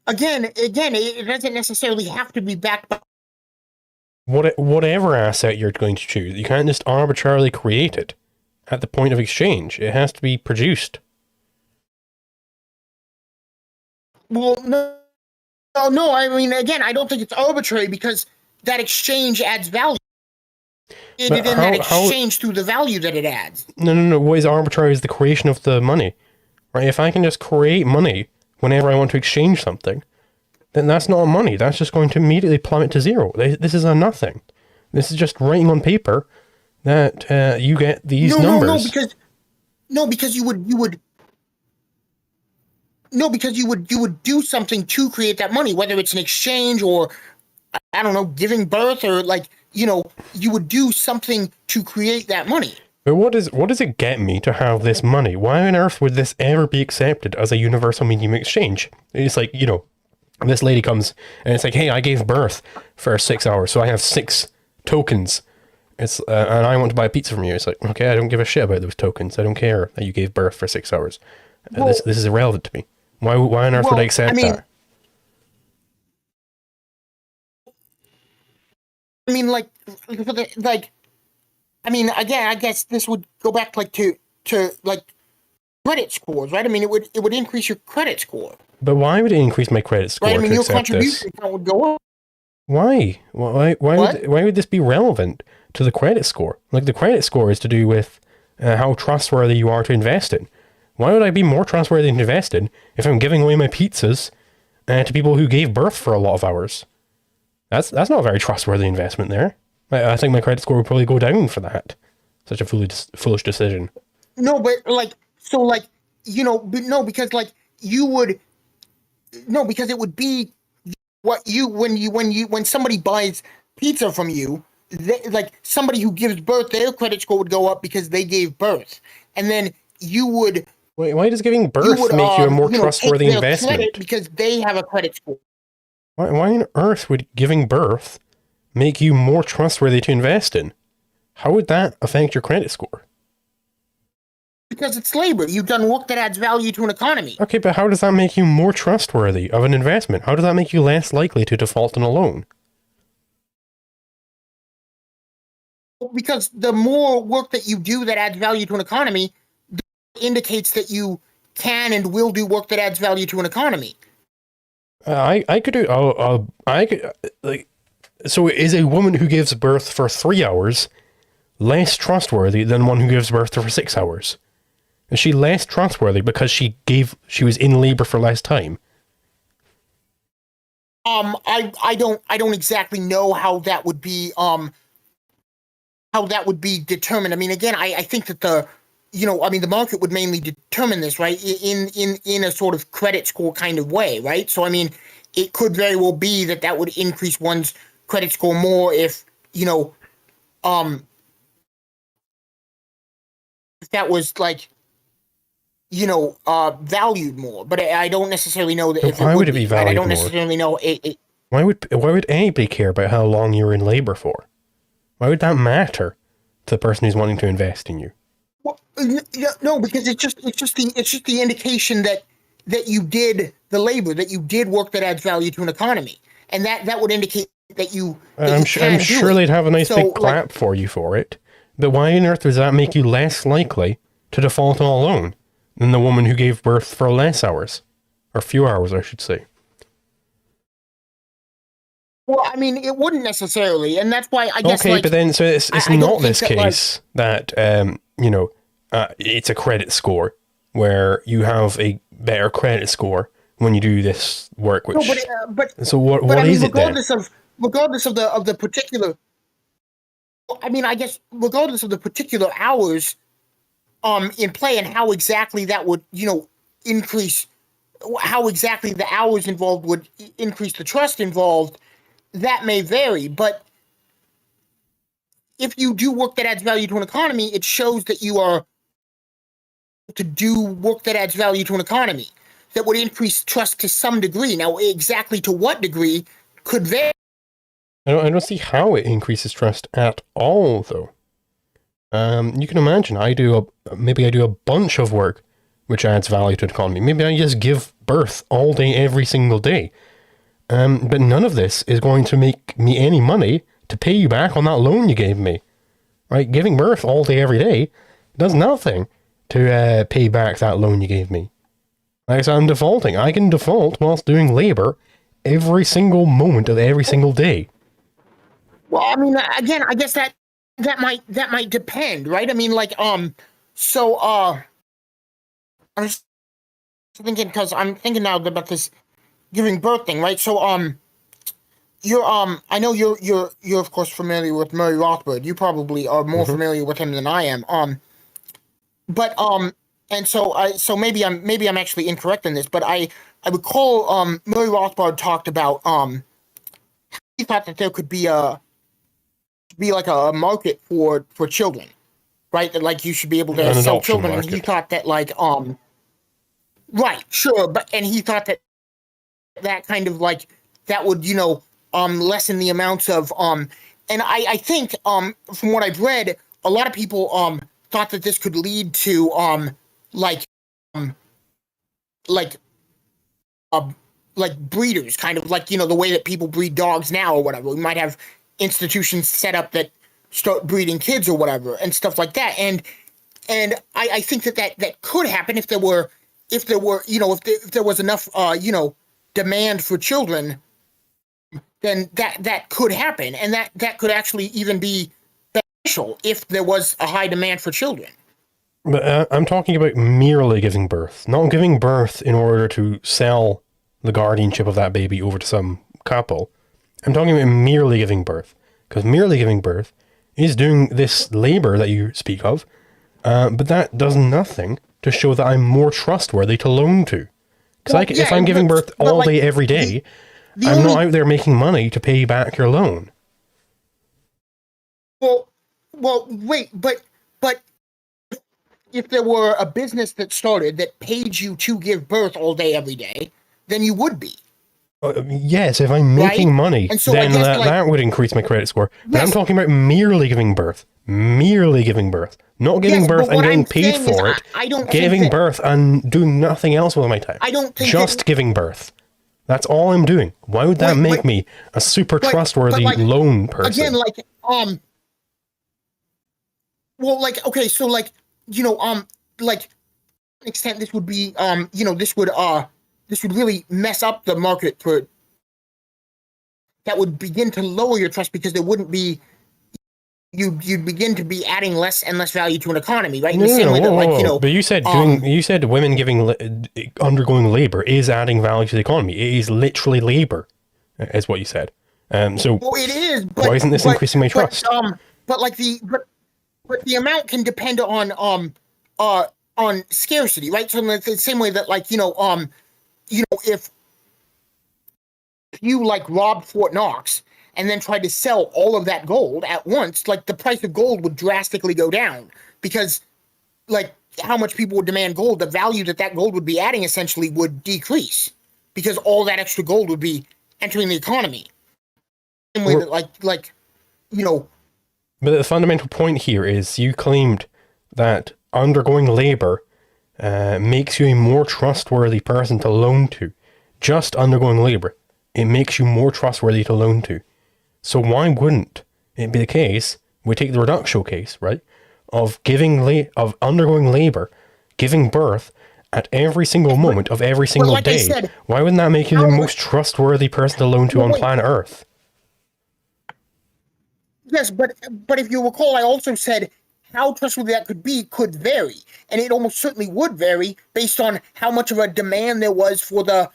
again, it doesn't necessarily have to be backed by whatever asset you're going to choose. You can't just arbitrarily create it at the point of exchange. It has to be produced. Well, no. I mean, again, I don't think it's arbitrary, because that exchange adds value. It But in that how? exchange through the value that it adds. No. What is arbitrary is the creation of the money, right? If I can just create money whenever I want to exchange something, then that's not money. That's just going to immediately plummet to zero. This is a nothing. This is just writing on paper that you get these numbers. Because you would do something to create that money, whether it's an exchange or, I don't know, giving birth, or like, you would do something to create that money. But what does it get me to have this money? Why on earth would this ever be accepted as a universal medium of exchange? It's like, this lady comes and it's like, hey, I gave birth for 6 hours, so I have 6 tokens. It's and I want to buy pizza from you. It's like, okay, I don't give a shit about those tokens. I don't care that you gave birth for 6 hours. Well, this is irrelevant to me. Why on earth would I accept that? I mean, again, I guess this would go back to credit scores, right? I mean, it would increase your credit score. But why would it increase my credit score? Right? I mean, to your accept contribution account would go up. Why? Why would this be relevant to the credit score? Like, the credit score is to do with how trustworthy you are to invest in. Why would I be more trustworthy to invest in if I'm giving away my pizzas to people who gave birth for a lot of hours? That's not a very trustworthy investment there. I think my credit score would probably go down for that. Such a foolish decision. No, but because it would be when somebody buys pizza from you, somebody who gives birth, their credit score would go up because they gave birth, and then you would. Why does giving birth make you a more trustworthy investment? Because they have a credit score. Why on earth would giving birth make you more trustworthy to invest in? How would that affect your credit score? Because it's labor. You've done work that adds value to an economy. Okay, but how does that make you more trustworthy of an investment? How does that make you less likely to default on a loan? Because the more work that you do that adds value to an economy indicates that you can and will do work that adds value to an economy. I could do. So is a woman who gives birth for 3 hours less trustworthy than one who gives birth for 6 hours? Is she less trustworthy because she was in labor for less time? I don't exactly know how that would be determined. I mean, again, I think that the market would mainly determine this, right? In a sort of credit score kind of way, right? So, I mean, it could very well be that would increase one's credit score more if that was valued more. But I don't necessarily know that. Why would it be valued more? I don't necessarily know it. Why would anybody care about how long you were in labor for? Why would that matter to the person who's wanting to invest in you? Well, no, because it's just the indication that you did the labor, that you did work that adds value to an economy, and that would indicate that you. I'm sure they'd have a nice big clap for you for it. But why on earth does that make you less likely to default on a loan than the woman who gave birth for less hours, or few hours, I should say? Well, I mean, it wouldn't necessarily, and that's why I guess. Okay, but then so it's not this case that it's a credit score where you have a better credit score when you do this work. Which so what is it then? Regardless of the particular. I mean, I guess regardless of the particular hours, in play and how exactly that would increase, how exactly the hours involved would increase the trust involved. That may vary, but if you do work that adds value to an economy, it shows that you are to do work that adds value to an economy. That would increase trust to some degree. Now, exactly to what degree could vary. I don't see how it increases trust at all, though. You can imagine maybe I do a bunch of work which adds value to the economy. Maybe I just give birth all day, every single day. But none of this is going to make me any money to pay you back on that loan you gave me. Right? Giving birth all day, every day does nothing to pay back that loan you gave me. Like, so I'm defaulting. I can default whilst doing labor every single moment of every single day. Well, I mean, again, I guess that that might depend, right? I mean, like, so I'm just thinking, because I'm thinking now about this giving birth thing, right? So you're I know you're of course familiar with Murray Rothbard. You probably are more familiar with him than I am. But and so maybe I'm actually incorrect in this, but I recall Murray Rothbard talked about he thought that there could be like a market for children, right? That like you should be able to An sell adoption children, and he market. thought that like right, sure, but and he thought that kind of like that would lessen the amounts of and I think from what I've read, a lot of people thought that this could lead to like um like uh, like breeders, kind of like the way that people breed dogs now or whatever. We might have institutions set up that start breeding kids or whatever and stuff like that. And I think that could happen if there was enough demand for children, then that could happen, and that could actually even be beneficial if there was a high demand for children. But I'm talking about merely giving birth, not giving birth in order to sell the guardianship of that baby over to some couple. I'm talking about merely giving birth, because merely giving birth is doing this labor that you speak of, but that does nothing to show that I'm more trustworthy to loan to. Because if I'm giving birth all day, every day, I'm not out there making money to pay back your loan. Well, wait, but if there were a business that started that paid you to give birth all day, every day, then you would be. Yes, if I'm making money, and so then that would increase my credit score. But yes, I'm talking about merely giving birth. Merely giving birth. Not giving birth and getting paid for it. I don't giving birth and doing nothing else with my time. I don't think just giving birth. That's all I'm doing. Why would that make me a super trustworthy loan person? Again, like, well, like, okay, so like, like, to an extent, this would be, this would really mess up the market for. That would begin to lower your trust because there wouldn't be. You'd begin to be adding less and less value to an economy, right? In the same way that, like, But you said you said women undergoing labor is adding value to the economy. It is literally labor, is what you said. So well, it is. But, why isn't this increasing my trust? But like but the amount can depend on scarcity, right? So in the same way that, like, if you like robbed Fort Knox and then tried to sell all of that gold at once, like, the price of gold would drastically go down because, like, how much people would demand gold, the value that gold would be adding essentially would decrease because all that extra gold would be entering the economy. Same way that, like. But the fundamental point here is you claimed that undergoing labor makes you a more trustworthy person to loan to. Just undergoing labor, it makes you more trustworthy to loan to. So why wouldn't it be the case, we take the Reduction case, right, of undergoing labor, giving birth at every single moment of every single day, why wouldn't that make you the most trustworthy person to loan to on planet Earth? Yes, but if you recall, I also said how trustworthy that could be could vary, and it almost certainly would vary based on how much of a demand there was for the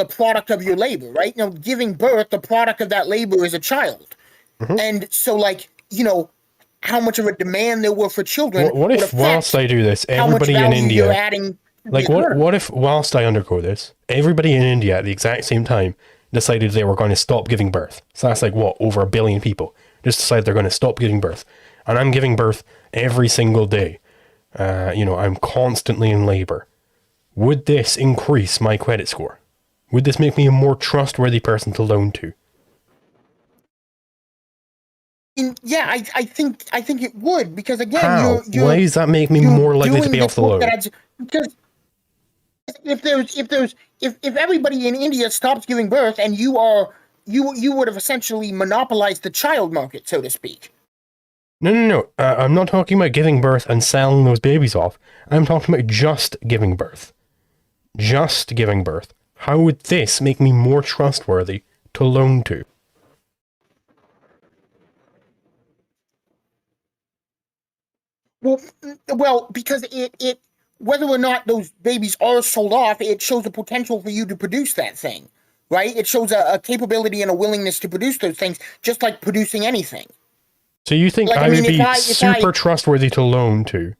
product of your labor, right? Giving birth, the product of that labor is a child. Mm-hmm. And so, like, how much of a demand there were for children. What if whilst I do this, everybody in India, what if whilst I undergo this, everybody in India at the exact same time decided they were going to stop giving birth? So that's like, what, over 1 billion people just decide they're going to stop giving birth. And I'm giving birth every single day. I'm constantly in labor. Would this increase my credit score? Would this make me a more trustworthy person to loan to? Yeah, I think it would, because again, how? Why does that make me more likely to pay off the loan? Because if everybody in India stops giving birth, and you would have essentially monopolized the child market, so to speak. No. I'm not talking about giving birth and selling those babies off. I'm talking about just giving birth. Just giving birth. How would this make me more trustworthy to loan to? Well, because it whether or not those babies are sold off, it shows the potential for you to produce that thing, right? It shows a capability and a willingness to produce those things, just like producing anything. So you think Like, I I would mean, be if I, super trustworthy to loan to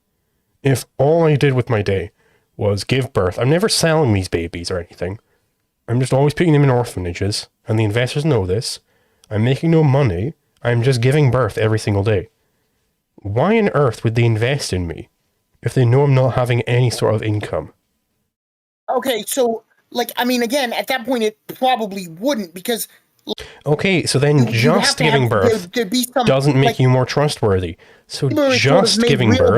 if all I did with my day was give birth? I'm never selling these babies or anything. I'm just always putting them in orphanages, and the investors know this. I'm making no money. I'm just giving birth every single day. Why on earth would they invest in me if they know I'm not having any sort of income? okay, so like, I mean, again, at that point, it probably wouldn't because Okay, so then you'd have just to have giving birth there'd be some doesn't make like you more trustworthy. So labor is sort of just made giving real birth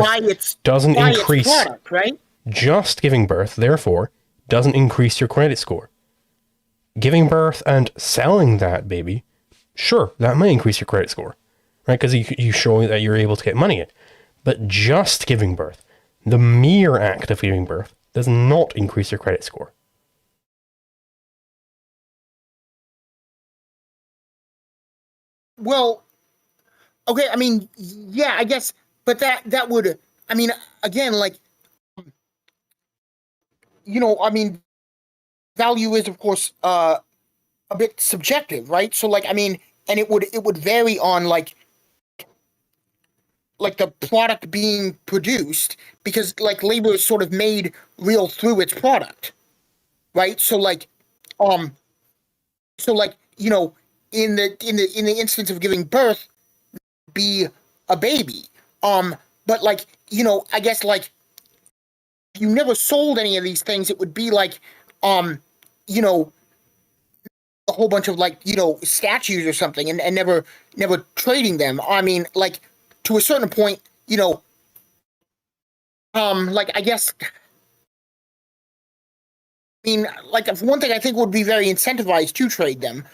doesn't by its increase. product, right? Just giving birth, therefore, doesn't increase your credit score. Giving birth and selling that baby, sure, that might increase your credit score, right? Because you show that you're able to get money in. But just giving birth, the mere act of giving birth, does not increase your credit score. Well, okay, I mean, yeah, I guess, but that would, I mean, again, like, I mean, value is, of course, a bit subjective, right? So, like, I mean, and it would vary on like the product being produced because like labor is sort of made real through its product, right? Um, so like in the instance of giving birth, be a baby, um, but like I guess like if you never sold any of these things, it would be like um, you know, a whole bunch of like statues or something, and never trading them. I mean, like to a certain point, like I guess mean, like if one thing I think would be very incentivized to trade them,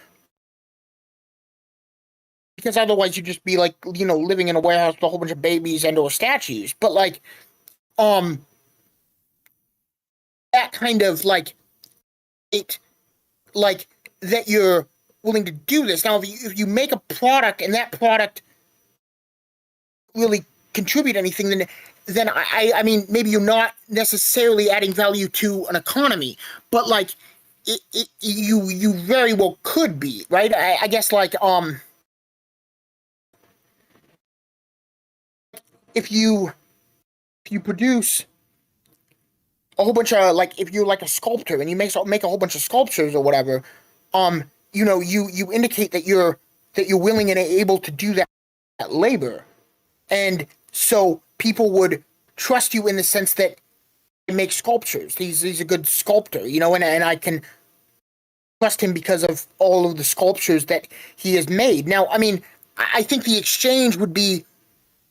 because otherwise you'd just be like, living in a warehouse with a whole bunch of babies and or statues. But like, um, that kind of like it, like that you're willing to do this. Now, if you make a product and that product really contribute anything, then I mean maybe you're not necessarily adding value to an economy, but like you very well could be, right? I guess like if you produce a whole bunch of like if you're like a sculptor and you make a whole bunch of sculptures or whatever, you indicate that you're willing and able to do that labor, and so people would trust you in the sense that you make sculptures. He's a good sculptor, and I can trust him because of all of the sculptures that he has made. Now, I mean, I think the exchange would be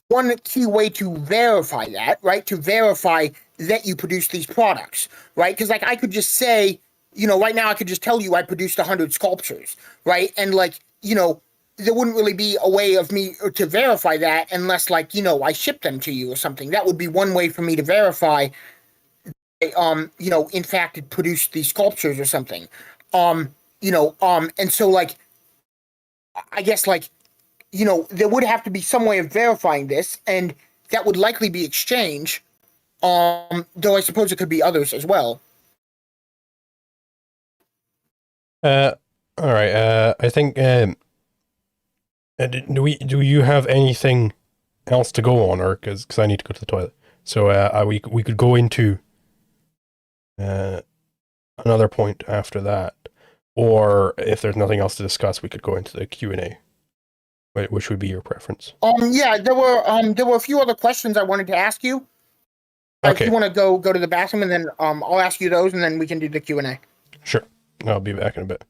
one key way to verify that, right? To verify that you produce these products, right? Because like I could just say, right now I could just tell you I produced 100 sculptures, right? And like, there wouldn't really be a way of me to verify that unless like, I ship them to you or something. That would be one way for me to verify, in fact it produced these sculptures or something. And so like I guess like there would have to be some way of verifying this, and that would likely be exchange. Though I suppose it could be others as well. Uh, all right. I think. Do you have anything else to go on, or because I need to go to the toilet? So we could go into uh another point after that, or if there's nothing else to discuss, we could go into the Q&A. Which would be your preference? Yeah, there were a few other questions I wanted to ask you. If you Okay, want to go to the bathroom, and then I'll ask you those, and then we can do the Q&A. sure. I'll be back in a bit.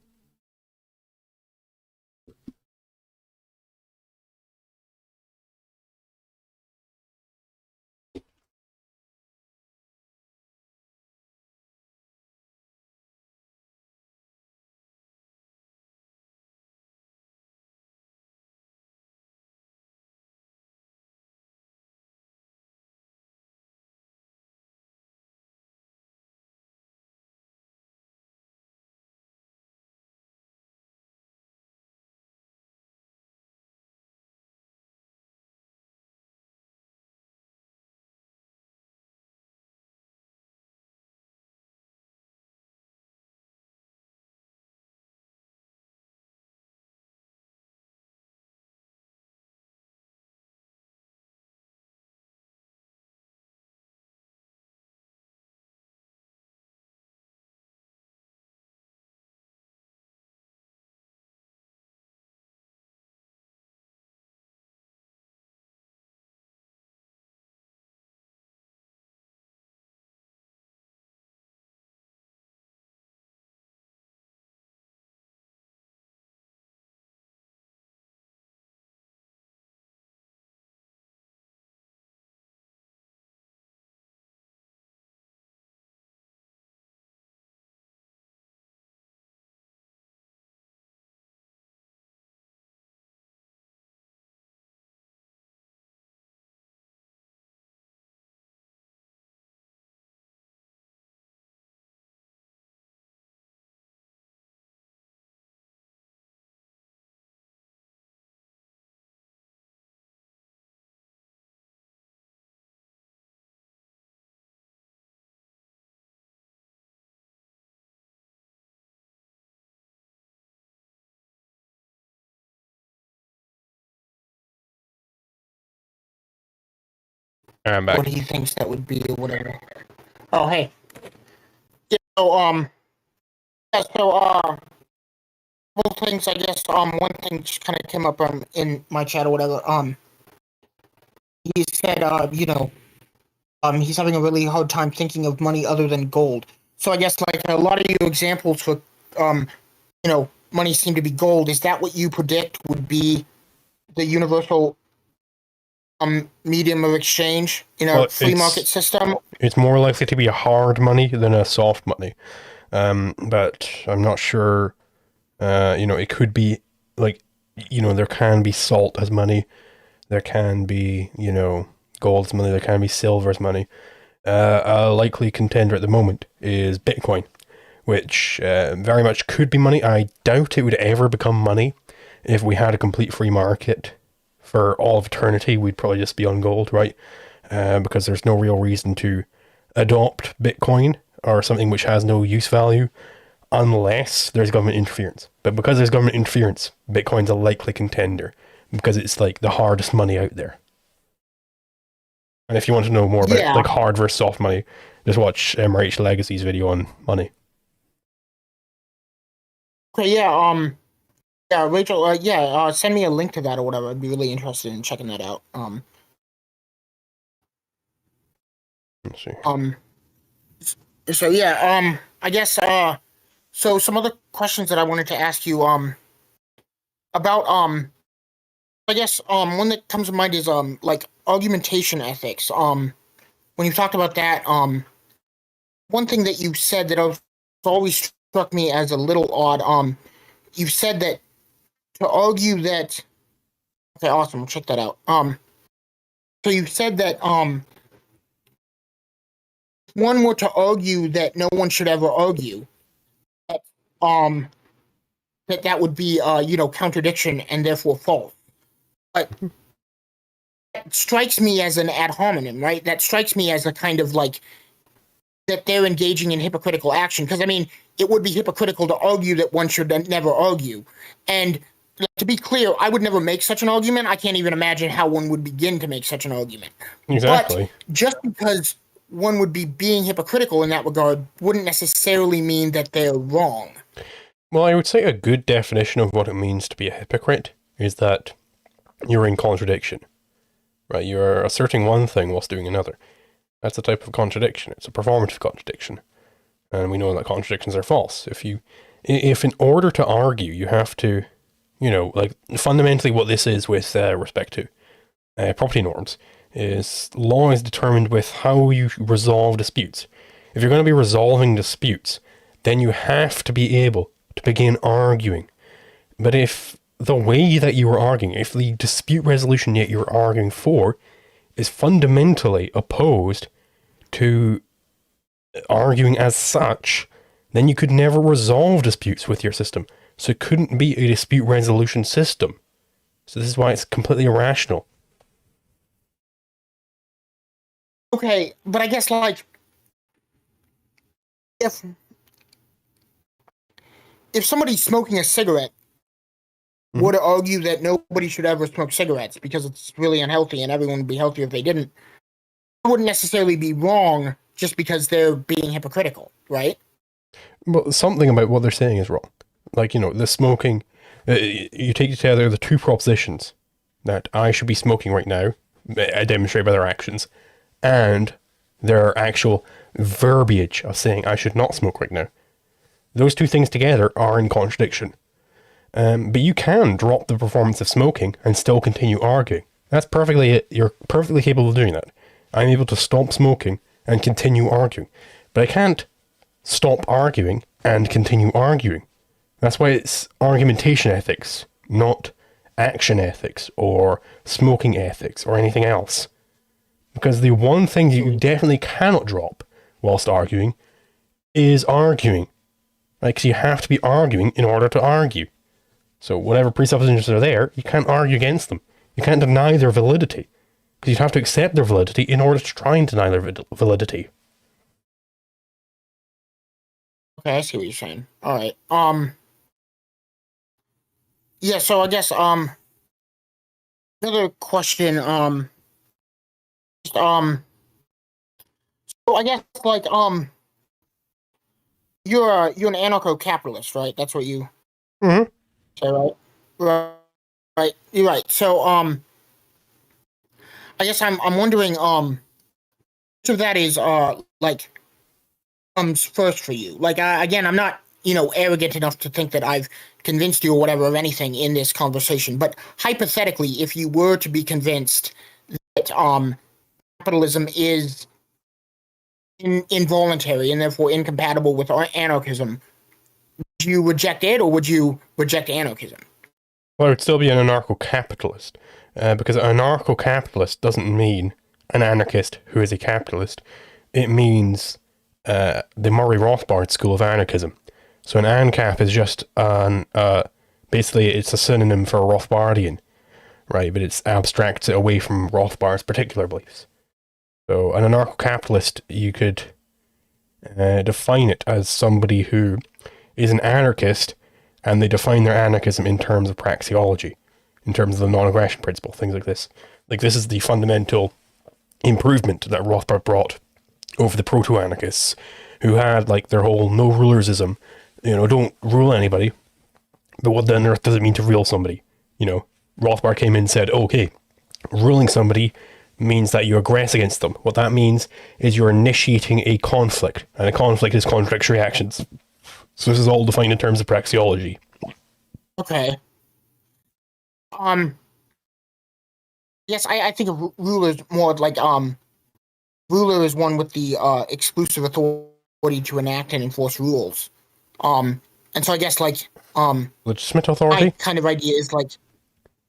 I'm back. what he thinks that would be or whatever. Oh, hey. Yeah, couple things, I guess, one thing just kind of came up, in my chat or whatever, he said, he's having a really hard time thinking of money other than gold. So I guess, like, a lot of your examples for, money seem to be gold. Is that what you predict would be the universal medium of exchange in a free market system? It's more likely to be a hard money than a soft money. But I'm not sure, it could be, like, there can be salt as money, there can be, gold as money, there can be silver as money. A likely contender at the moment is Bitcoin, which very much could be money. I doubt it would ever become money. If we had a complete free market for all of eternity, we'd probably just be on gold, right? Because there's no real reason to adopt Bitcoin or something which has no use value unless there's government interference. But because there's government interference, Bitcoin's a likely contender because it's like the hardest money out there. And if you want to know more about like hard versus soft money, just watch MRH Legacy's video on money. Okay, Rachel, send me a link to that or whatever. I'd be really interested in checking that out. Let's see. I guess, so some other questions that I wanted to ask you, about, I guess, one that comes to mind is, like, argumentation ethics. When you talked about that, one thing that you said that always struck me as a little odd, you said that to argue that, okay, awesome, check that out. So you said that, one were to argue that no one should ever argue, that, that would be, contradiction and therefore false. But that strikes me as an ad hominem, right? That strikes me as a kind of like that they're engaging in hypocritical action. Because, I mean, it would be hypocritical to argue that one should never argue. And to be clear, I would never make such an argument. I can't even imagine how one would begin to make such an argument. Exactly. But just because one would be being hypocritical in that regard wouldn't necessarily mean that they're wrong. Well, I would say a good definition of what it means to be a hypocrite is that you're in contradiction, right? You're asserting one thing whilst doing another. That's a type of contradiction. It's a performative contradiction. And we know that contradictions are false. If in order to argue, you have to, like fundamentally what this is with respect to property norms is law is determined with how you resolve disputes. If you're going to be resolving disputes, then you have to be able to begin arguing. But if the way that you are arguing, if the dispute resolution that you're arguing for is fundamentally opposed to arguing as such, then you could never resolve disputes with your system. So it couldn't be a dispute resolution system. So this is why it's completely irrational. Okay, but I guess, like, if somebody's smoking a cigarette, were to argue that nobody should ever smoke cigarettes because it's really unhealthy and everyone would be healthier if they didn't, it wouldn't necessarily be wrong just because they're being hypocritical, right? Well, something about what they're saying is wrong. Like, the smoking, you take together the two propositions that I should be smoking right now, demonstrated by their actions, and their actual verbiage of saying I should not smoke right now. Those two things together are in contradiction. But you can drop the performance of smoking and still continue arguing. That's perfectly it. You're perfectly capable of doing that. I'm able to stop smoking and continue arguing. But I can't stop arguing and continue arguing. That's why it's argumentation ethics, not action ethics or smoking ethics or anything else. Because the one thing you definitely cannot drop whilst arguing is arguing. Like, 'cause you have to be arguing in order to argue. So whatever presuppositions are there, you can't argue against them. You can't deny their validity. Because you'd have to accept their validity in order to try and deny their validity. Okay, I see what you're saying. All right. Yeah, so I guess, another question, So I guess like you're an anarcho-capitalist, right? That's what you Mm-hmm. say, right? Right. Right. You're right. So I guess I'm wondering which of that is like comes first for you. Like again, I'm not arrogant enough to think that I've convinced you or whatever of anything in this conversation, but hypothetically, if you were to be convinced that capitalism is involuntary and therefore incompatible with anarchism, would you reject it or would you reject anarchism? Well, I would still be an anarcho-capitalist, because an anarcho-capitalist doesn't mean an anarchist who is a capitalist. It means the Murray Rothbard school of anarchism. So an ANCAP is just basically it's a synonym for a Rothbardian, right? But it's abstracts it away from Rothbard's particular beliefs. So an anarcho-capitalist, you could define it as somebody who is an anarchist, and they define their anarchism in terms of praxeology, in terms of the non-aggression principle, things like this. Like, this is the fundamental improvement that Rothbard brought over the proto-anarchists, who had, like, their whole no-rulersism, don't rule anybody, but what on earth does it mean to rule somebody? Rothbard came in and said, okay, ruling somebody means that you aggress against them. What that means is you're initiating a conflict, and a conflict is contradictory actions. So this is all defined in terms of praxeology. Okay. Yes, I think a ruler is more like ruler is one with the exclusive authority to enact and enforce rules. And so I guess like Legitimate authority? my kind of idea is like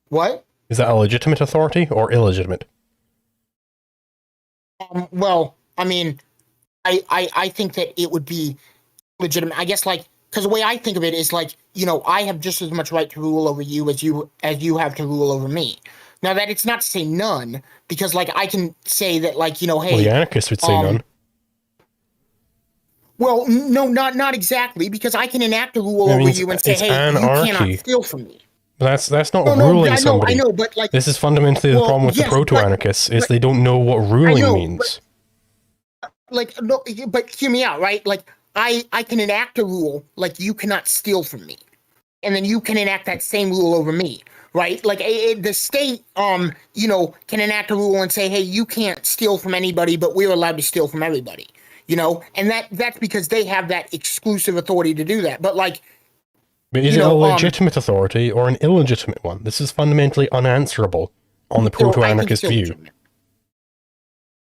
what? Is that a legitimate authority or illegitimate? Well, I mean, I think that it would be legitimate. I guess like because the way I think of it is like I have just as much right to rule over you as you have to rule over me. Now that it's not to say none, because like I can say that like hey. Well, the anarchists would say none. Well, no, not exactly, because I can enact a rule over you and say, hey, anarchy. You cannot steal from me. That's not ruling somebody. I know, but like this is fundamentally the problem with the proto-anarchists is they don't know what ruling means. But hear me out, right? Like I can enact a rule like you cannot steal from me, and then you can enact that same rule over me, right? Like the state, can enact a rule and say, hey, you can't steal from anybody, but we're allowed to steal from everybody, and that's because they have that exclusive authority to do that. But like. But is it a legitimate authority or an illegitimate one? This is fundamentally unanswerable on the proto-anarchist view. I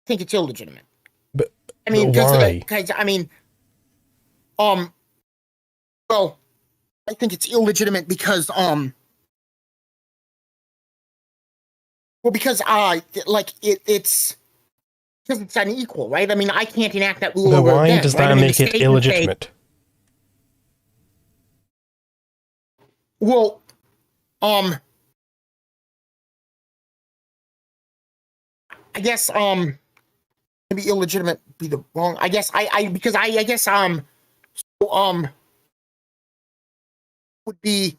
think it's illegitimate. But I mean, why? Well, I think it's illegitimate because because it's because it's unequal, right? I mean, I can't enact that rule over. Why does that make it illegitimate? Well, I guess maybe illegitimate be the wrong. I guess because I guess would be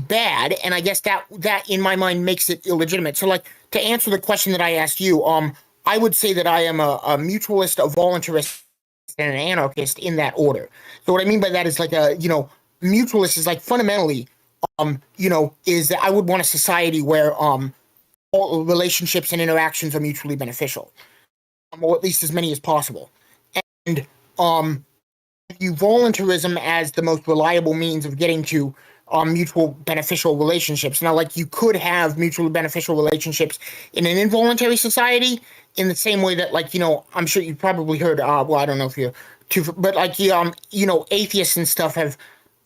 bad, and I guess that in my mind makes it illegitimate. So like to answer the question that I asked you, I would say that I am a mutualist, a voluntarist, and an anarchist in that order. So what I mean by that is like mutualist is like fundamentally, is that I would want a society where all relationships and interactions are mutually beneficial, or at least as many as possible. And view voluntarism as the most reliable means of getting to mutual beneficial relationships. Now, like you could have mutually beneficial relationships in an involuntary society in the same way that, like, I'm sure you've probably heard, well, I don't know if you're too, but like, atheists and stuff have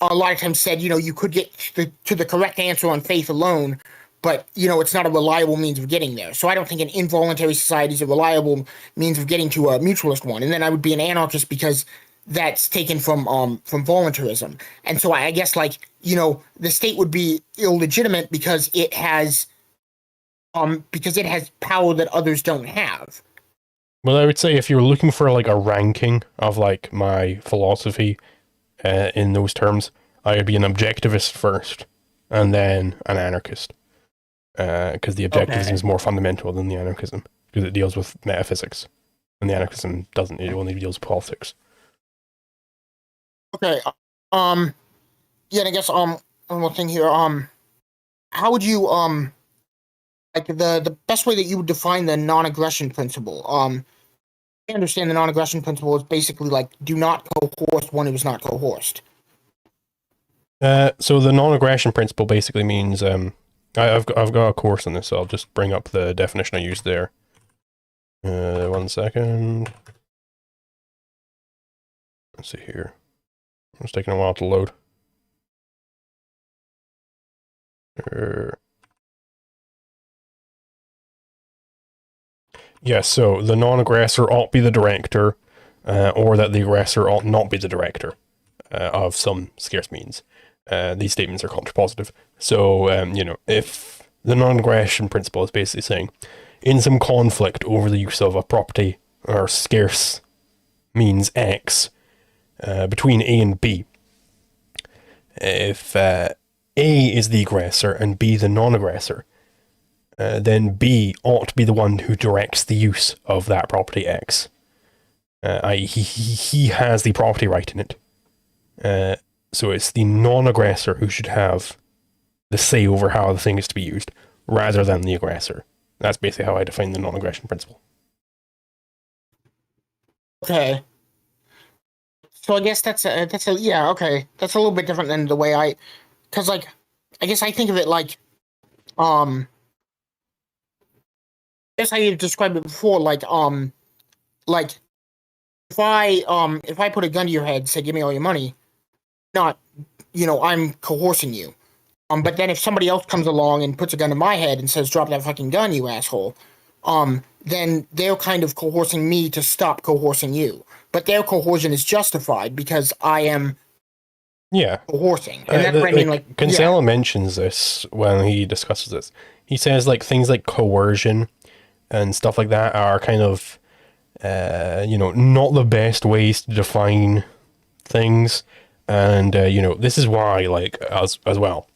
a lot of times said, you could get to the correct answer on faith alone, but, it's not a reliable means of getting there. So I don't think an involuntary society is a reliable means of getting to a mutualist one. And then I would be an anarchist because that's taken from voluntarism. And so I guess, like, the state would be illegitimate because it has power that others don't have. Well, I would say if you're looking for like a ranking of like my philosophy in those terms, I would be an objectivist first and then an anarchist. Because the objectivism is more fundamental than the anarchism. because it deals with metaphysics, and the anarchism doesn't. It only deals with politics. Okay. Yeah, and I guess one more thing here. How would you like the best way that you would define the non-aggression principle? I understand the non-aggression principle is basically like do not coerce one who is not coerced. So the non-aggression principle basically means I've got a course on this, so I'll just bring up the definition I used there. 1 second. Let's see here. It's taking a while to load. Yes, so the non-aggressor ought be the director, or that the aggressor ought not be the director of some scarce means. These statements are contrapositive. So, if the non-aggression principle is basically saying, in some conflict over the use of a property or scarce means X between A and B, if A is the aggressor and B the non-aggressor, then B ought to be the one who directs the use of that property X. He has the property right in it. So it's the non-aggressor who should have the say over how the thing is to be used, rather than the aggressor. That's basically how I define the non-aggression principle. Okay. So I guess that's a yeah, okay. That's a little bit different than the way because like I guess I think of it like I guess I described it before like if I put a gun to your head and say give me all your money, not I'm coercing you. But then if somebody else comes along and puts a gun to my head and says drop that fucking gun, you asshole, then they're kind of coercing me to stop coercing you. But their coercion is justified because I am coercing. And that's what I mean, like Kinsella mentions this when he discusses this. He says like things like coercion and stuff like that are kind of not the best ways to define things. And this is why, like, as well,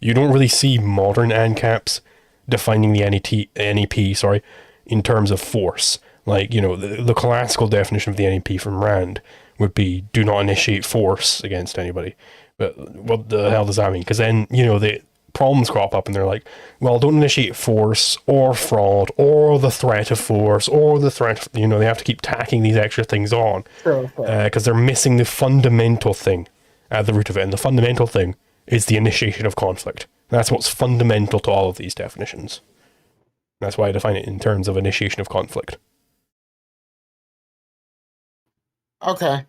you don't really see modern ANCAPs defining the NEP, in terms of force. Like, the classical definition of the NEP from Rand would be do not initiate force against anybody. But what the hell does that mean? Because then, the problems crop up and they're like, well, don't initiate force or fraud or the threat of force or the threat of, they have to keep tacking these extra things on. Because they're missing the fundamental thing at the root of it. And the fundamental thing is the initiation of conflict. That's what's fundamental to all of these definitions. That's why I define it in terms of initiation of conflict. Okay.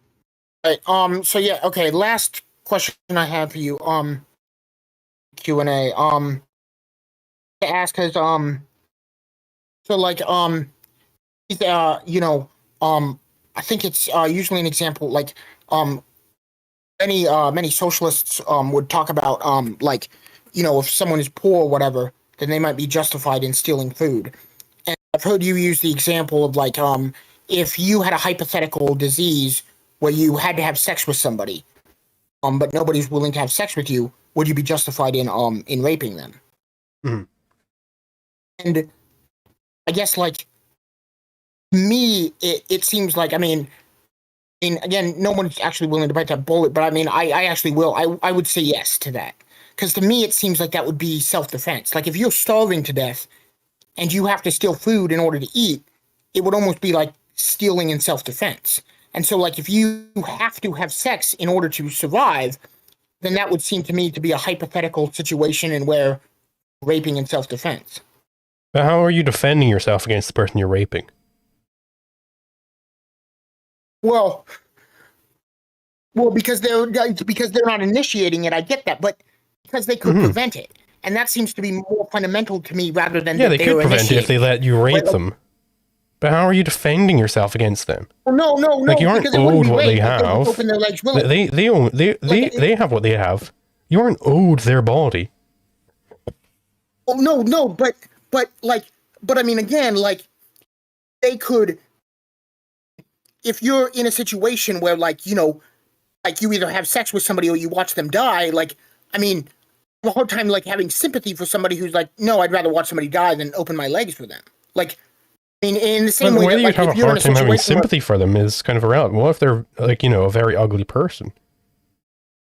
Right, so yeah, okay, last question I have for you, Q&A, to ask is, so like, I think it's, usually an example, like, many socialists, would talk about, like, if someone is poor or whatever, then they might be justified in stealing food. And I've heard you use the example of, like, if you had a hypothetical disease where you had to have sex with somebody, but nobody's willing to have sex with you, would you be justified in raping them? Mm-hmm. And I guess, like, me, it seems like, I mean, again, no one's actually willing to bite that bullet, but I mean, I actually will. I would say yes to that. Because to me, it seems like that would be self-defense. Like, if you're starving to death and you have to steal food in order to eat, it would almost be like stealing in self-defense. And so, like, if you have to have sex in order to survive, then that would seem to me to be a hypothetical situation in where raping in self-defense. But how are you defending yourself against the person you're raping? Well, because they're not initiating it, I get that, but because they could prevent it, and that seems to be more fundamental to me rather than they could prevent it if they let you rape them. But how are you defending yourself against them? No. Like, you aren't owed what they have. Open their legs They have what they have. You aren't owed their body. Oh no, but I mean, again, like, they could. If you're in a situation where, like, like, you either have sex with somebody or you watch them die, like, I mean, I have a hard time, like, having sympathy for somebody who's like, no, I'd rather watch somebody die than open my legs for them. Like, I mean, in the same way whether that, you'd like, have if a you're in hard a time having situation where, sympathy for them is kind of irrelevant. What if they're, like, a very ugly person?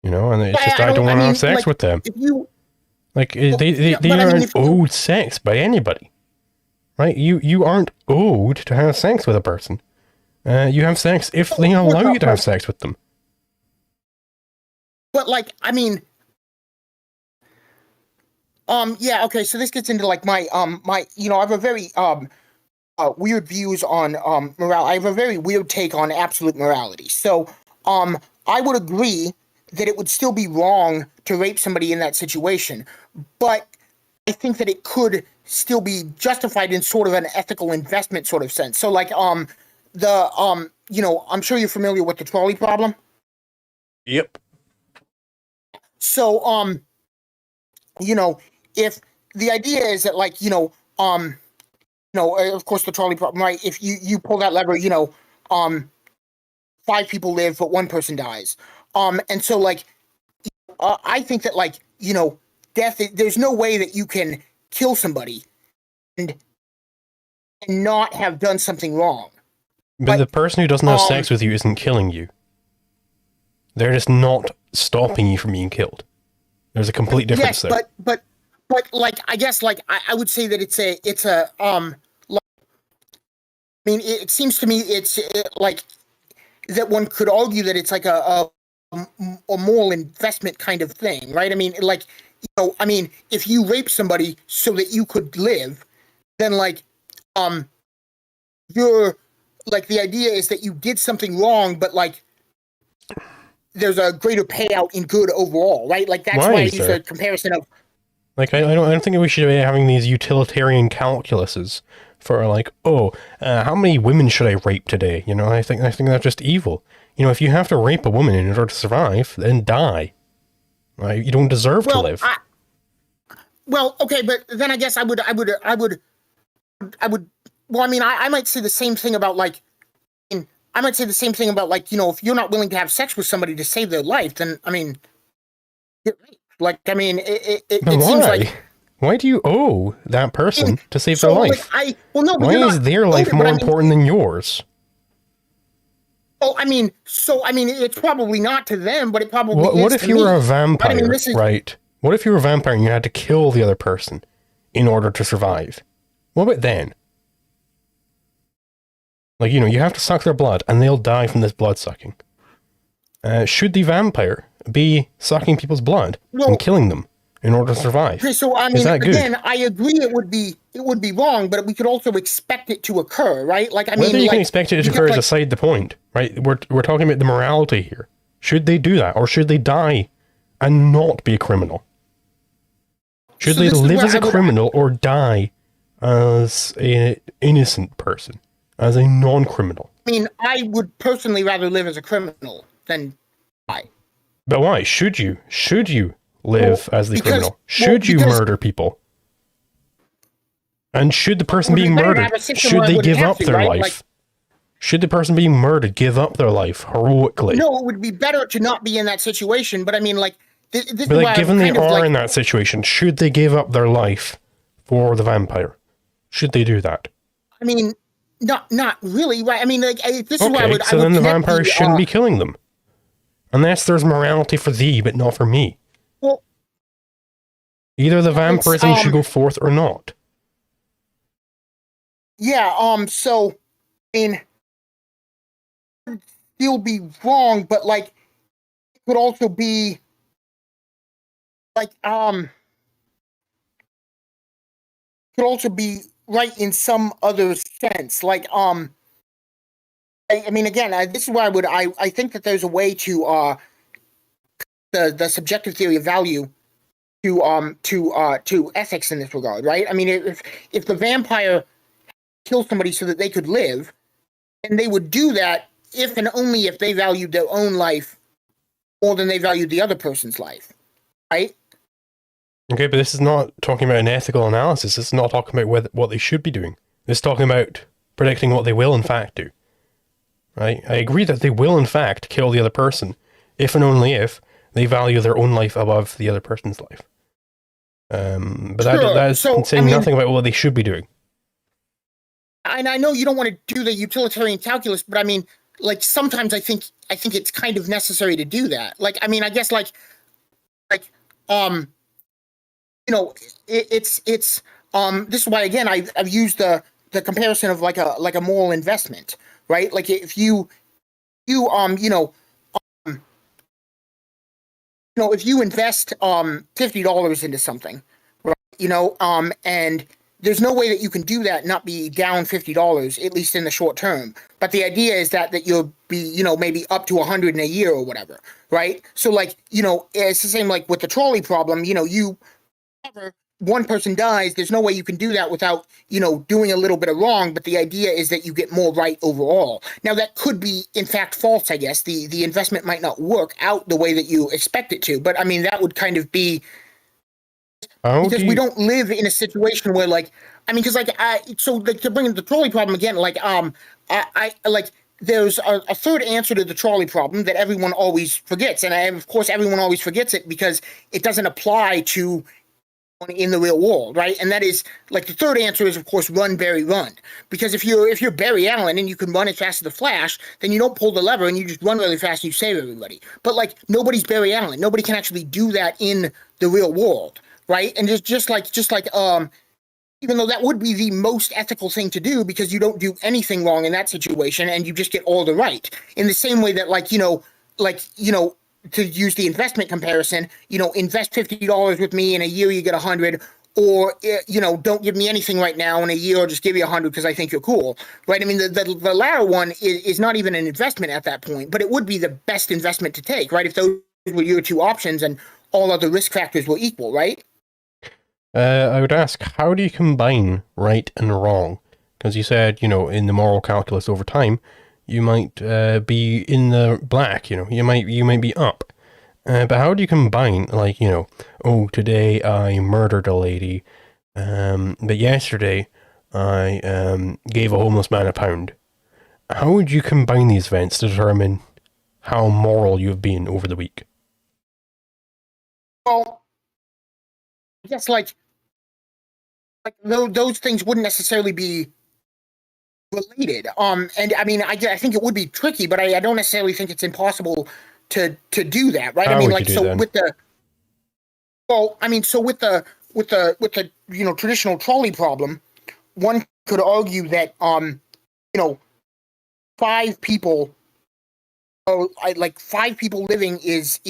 And it's just, I don't want to have sex like, with them. if you, Like, they but I mean, aren't if you, owed sex by anybody. Right? You aren't owed to have sex with a person. You have sex if they allow you to have sex with them. but like, I mean, yeah, okay, so this gets into like my, I have a very, weird views on, morality. I have a very weird take on absolute morality. So, I would agree that it would still be wrong to rape somebody in that situation, but I think that it could still be justified in sort of an ethical investment sort of sense. So like, I'm sure you're familiar with the trolley problem. Yep. So, if the idea is that, like, of course the trolley problem, right? If you pull that lever, 5 people live, but 1 person dies. And so, like, I think that, like, death, there's no way that you can kill somebody and not have done something wrong. But the person who doesn't have sex with you isn't killing you. They're just not stopping you from being killed. There's a complete difference there. But like, I guess, like, I would say that it's a like, I mean, it seems to me like that one could argue that it's like a moral investment kind of thing, right? I mean, like, if you rape somebody so that you could live, then, like, you're, like, the idea is that you did something wrong, but, like, there's a greater payout in good overall, right? Like, that's why I use a comparison of, like, I don't think we should be having these utilitarian calculuses for, like, how many women should I rape today? I think that's just evil. If you have to rape a woman in order to survive, then die. Right? You don't deserve to live. Well, okay, but then I guess I would. Well, I mean, I might say the same thing about, like, I might say the same thing about, like, if you're not willing to have sex with somebody to save their life, then, I mean, like, I mean, it seems like. Why do you owe that person to save their life? Like, why is their life more important than yours? Oh, I mean, it's probably not to them, but it probably is to me. What if you were a vampire, right? What if you were a vampire and you had to kill the other person in order to survive? What about then? Like, you have to suck their blood and they'll die from this blood sucking. Should the vampire be sucking people's blood and killing them in order to survive? Okay, so, I mean, again, I agree it would be wrong, but we could also expect it to occur, right? Like, I mean, whether you can expect it to occur is aside the point, right? We're talking about the morality here. Should they do that, or should they die and not be a criminal? Should they live as a criminal or die as an innocent person, as a non-criminal? I mean, I would personally rather live as a criminal than die. But why? Should you live as the criminal? Should you murder people? And should the person being murdered, should they give up their life? Should the person being murdered give up their life heroically? No, it would be better to not be in that situation, but I mean, like, but, like, given they are in that situation, should they give up their life for the vampire? Should they do that? I mean, not really, right? I mean, like, this is why I would. So then the vampire shouldn't be killing them, unless there's morality for thee, but not for me. Well, either the vampirism should go forth or not. Yeah. So, I mean, it would still be wrong, but, like, it could also be, like, could also be right in some other sense. Like, I mean, again, this is why I think that there's a way to the subjective theory of value to ethics in this regard, right? I mean, if the vampire killed somebody so that they could live, and they would do that if and only if they valued their own life more than they valued the other person's life, right? Okay, but this is not talking about an ethical analysis. This is not talking about what they should be doing. This is talking about predicting what they will in fact do. Right? I agree that they will in fact kill the other person, if and only if they value their own life above the other person's life. But that is saying nothing about what they should be doing. and I know you don't want to do the utilitarian calculus, but I mean, like sometimes I think it's kind of necessary to do that. Like, I mean, I guess like um it's this is why again I've used the comparison of like a moral investment, right? Like if you um, if you invest $50 into something, right? And there's no way that you can do that and not be down $50, at least in the short term. But the idea is that you'll be, maybe up to 100 in a year or whatever, right? So like, it's the same like with the trolley problem, you one person dies, there's no way you can do that without, doing a little bit of wrong. But the idea is that you get more right overall. Now, that could be, in fact, false, I guess. The investment might not work out the way that you expect it to. But I mean, that would kind of be because we don't live in a situation where, like, I mean, because, like, so like, to bring in the trolley problem again, like, I like, there's a third answer to the trolley problem that everyone always forgets. And of course, everyone always forgets it because it doesn't apply to in the real world, right? And that is like the third answer is of course run Barry run, because if you're Barry Allen and you can run as fast as the Flash, then you don't pull the lever and you just run really fast and you save everybody. But like nobody's Barry Allen, nobody can actually do that in the real world, right? And just like even though that would be the most ethical thing to do because you don't do anything wrong in that situation and you just get all the right, in the same way that to use the investment comparison, invest $50 with me in a year you get 100, or don't give me anything right now in a year, or just give you 100 because I think you're cool, right? I mean, the latter one is not even an investment at that point, but it would be the best investment to take, right? If those were your two options and all other risk factors were equal, right? I would ask, how do you combine right and wrong? Because you said, in the moral calculus over time, you might be in the black, you might be up. But how do you combine, like, oh, today I murdered a lady, but yesterday I gave a homeless man £1? How would you combine these events to determine how moral you've been over the week? Well, I guess like those things wouldn't necessarily be related. And I mean, I think it would be tricky, but I don't necessarily think it's impossible to do that, right? How I mean, would like, you do so that? with the, well, I mean, so with the traditional trolley problem, one could argue that you know, 5 people, like 5 people living is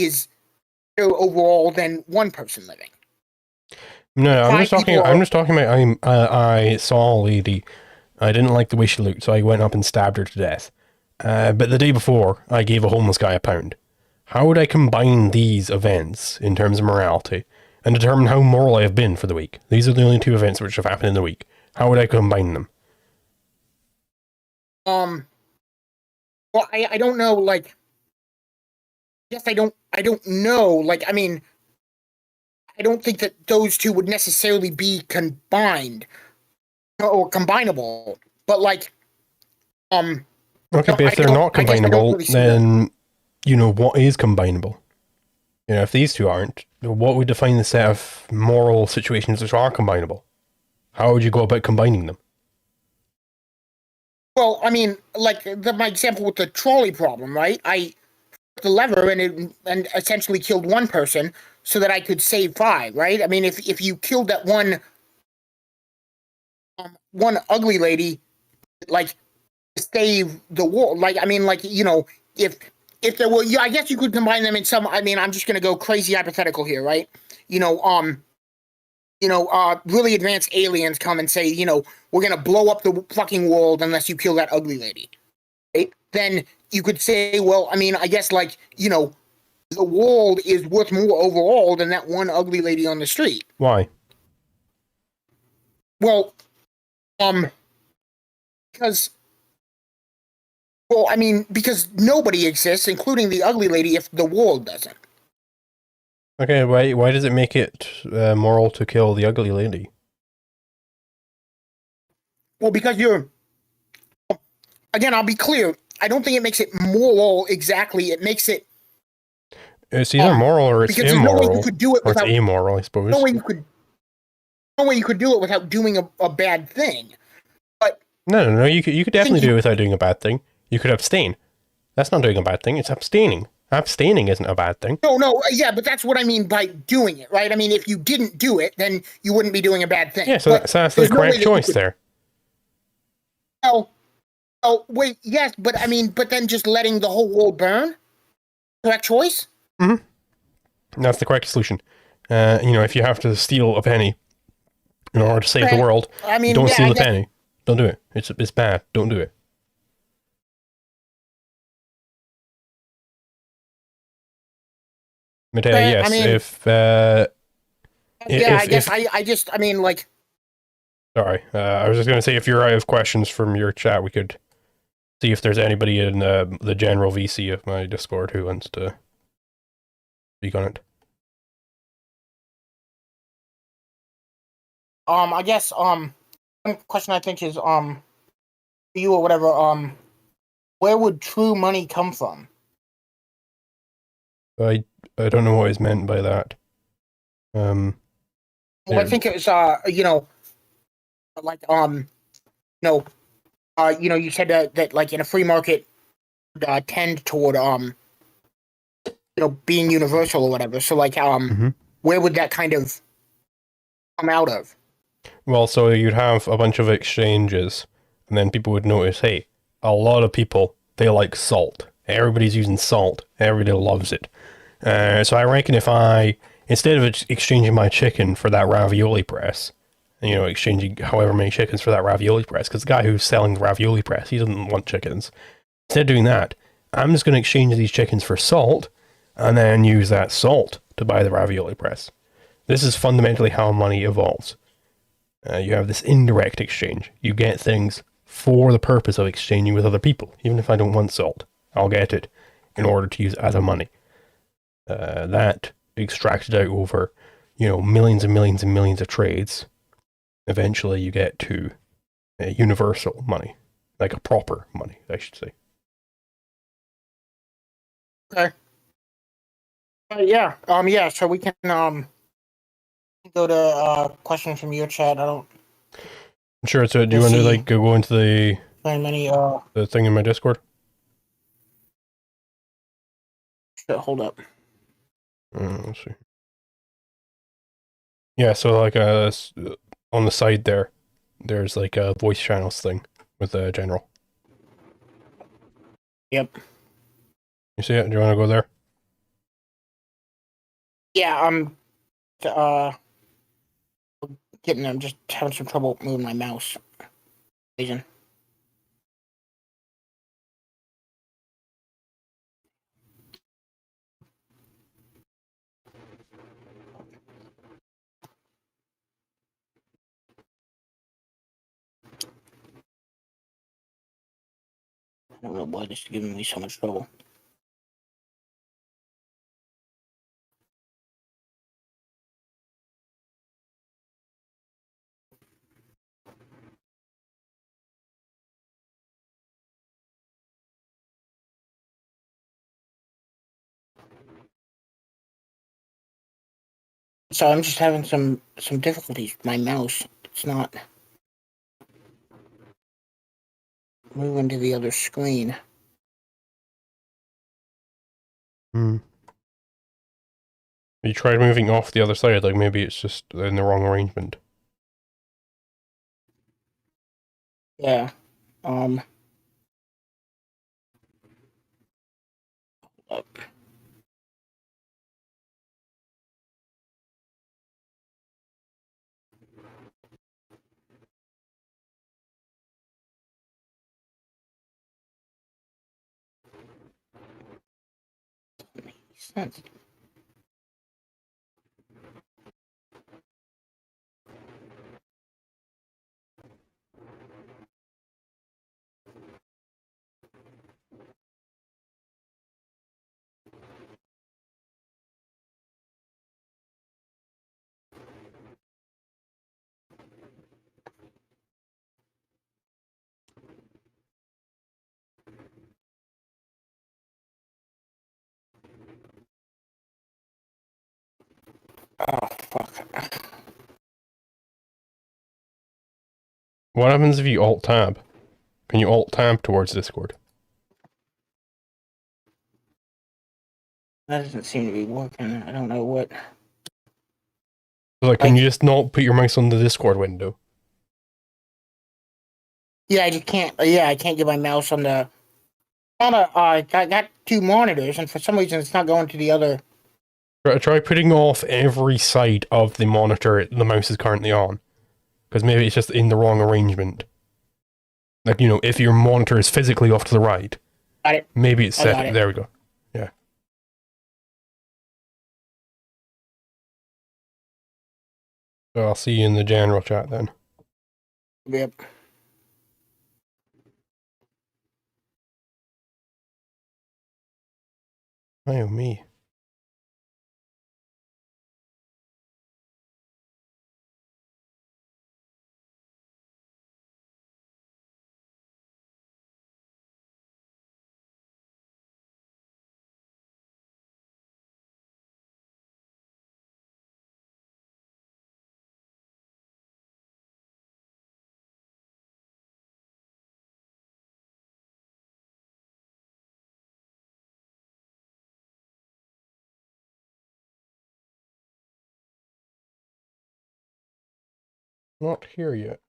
better overall than one person living. No, I'm just Five talking. people I'm are- just talking about. I saw a lady. I didn't like the way she looked, so I went up and stabbed her to death. But the day before, I gave a homeless guy £1. How would I combine these events in terms of morality and determine how moral I have been for the week? These are the only 2 events which have happened in the week. How would I combine them? Well, I don't know. Like, yes, I don't know. Like, I mean, I don't think that those two would necessarily be combined or combinable. But like, Okay, but if they're not I guess I don't combinable, really see that. then, what is combinable? If these two aren't, what would define the set of moral situations which are combinable? How would you go about combining them? Well, I mean, like my example with the trolley problem, right? I put the lever and essentially killed one person so that I could save 5, right? I mean, if you killed that one ugly lady, like save the world, like I mean, like if there were, yeah, I guess you could combine them in some. I mean, I'm just gonna go crazy hypothetical here, right? You know, really advanced aliens come and say, we're gonna blow up the fucking world unless you kill that ugly lady, right? Then you could say, well, I mean, I guess like, the world is worth more overall than that one ugly lady on the street. Why? Well, because, well, I mean, because nobody exists, including the ugly lady, if the world doesn't. Okay, why does it make it moral to kill the ugly lady? Well, because again, I'll be clear. I don't think it makes it moral exactly. It makes it. It's either moral or it's because immoral. there's no way you could do it or without. It's amoral, I suppose. No way you could do it without doing a bad thing. But No. You could definitely do it without doing a bad thing. You could abstain. That's not doing a bad thing. It's abstaining. Abstaining isn't a bad thing. No, yeah, but that's what I mean by doing it, right? I mean, if you didn't do it, then you wouldn't be doing a bad thing. Yeah, so that's the correct choice there. Oh, wait, yes, but I mean, but then just letting the whole world burn? Correct choice? Mm-hmm. That's the correct solution. If you have to steal a penny in order to save the world, I mean, don't steal the penny. Don't do it. It's bad. Don't do it. But yes, I mean, I mean, like. Sorry, I was just going to say, if you're out of questions from your chat, we could see if there's anybody in the general VC of my Discord who wants to speak on it. I guess, one question I think is, for you or whatever, where would true money come from? I don't know what is meant by that. Well, I think it was, like, you said that like in a free market, tend toward, being universal or whatever. So like, where would that kind of come out of? Well, so you'd have a bunch of exchanges, and then people would notice, hey, a lot of people, they like salt. Everybody's using salt. Everybody loves it. So I reckon if instead of exchanging my chicken for that ravioli press, exchanging however many chickens for that ravioli press, because the guy who's selling the ravioli press, he doesn't want chickens. Instead of doing that, I'm just going to exchange these chickens for salt, and then use that salt to buy the ravioli press. This is fundamentally how money evolves. You have this indirect exchange. You get things for the purpose of exchanging with other people. Even if I don't want salt, I'll get it in order to use as a money. That extracted out over, millions and millions and millions of trades. Eventually you get to universal money, like a proper money, I should say. Okay. Yeah, so we can go to questions from your chat. Sure, so do you want to go into the the thing in my Discord? Sure, hold up. Let's see. Yeah, so like on the side there's like a voice channels thing with the general. Yep. You see it? Do you want to go there? Yeah, I'm just having some trouble moving my mouse. Vision. I don't know why this is giving me so much trouble. So I'm just having some difficulties with my mouse. It's not moving to the other screen. You tried moving off the other side, like maybe it's just in the wrong arrangement. Yeah. Sense. Oh, fuck. What happens if you alt tab? Can you alt-tab towards Discord? That doesn't seem to be working. I don't know what. Like, can you just not put your mouse on the Discord window? Yeah, I just can't. Yeah, I can't get my mouse on the. I got two monitors, and for some reason, it's not going to the other. Try putting off every side of the monitor the mouse is currently on. Because maybe it's just in the wrong arrangement. Like, you know, if your monitor is physically off to the right, Got it. maybe it's set. Got it. There we go. Yeah. So I'll see you in the general chat then. Yep. Oh, me. Not here yet.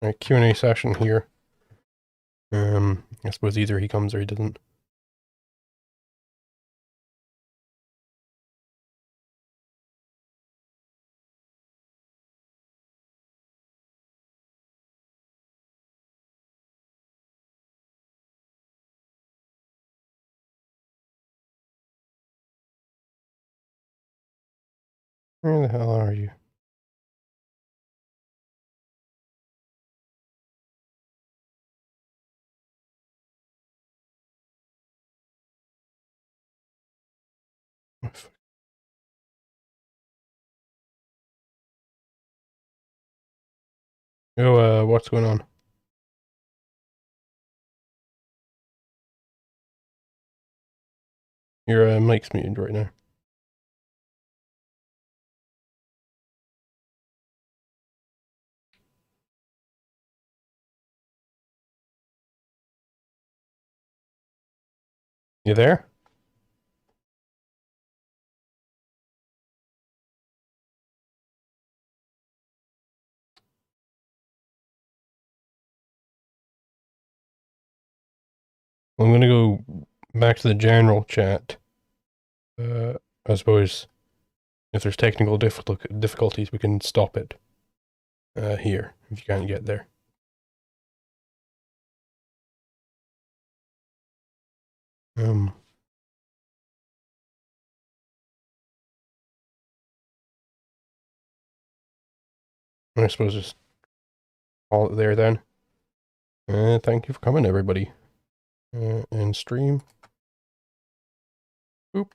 A Q&A session here. I suppose either he comes or he doesn't. Where the hell are you? Oh, what's going on? Your mic's muted right now. You there? I'm gonna go back to the general chat. I suppose if there's technical difficulties, we can stop it here if you can't get there. I suppose just call it there then. Thank you for coming, everybody. And stream. Boop.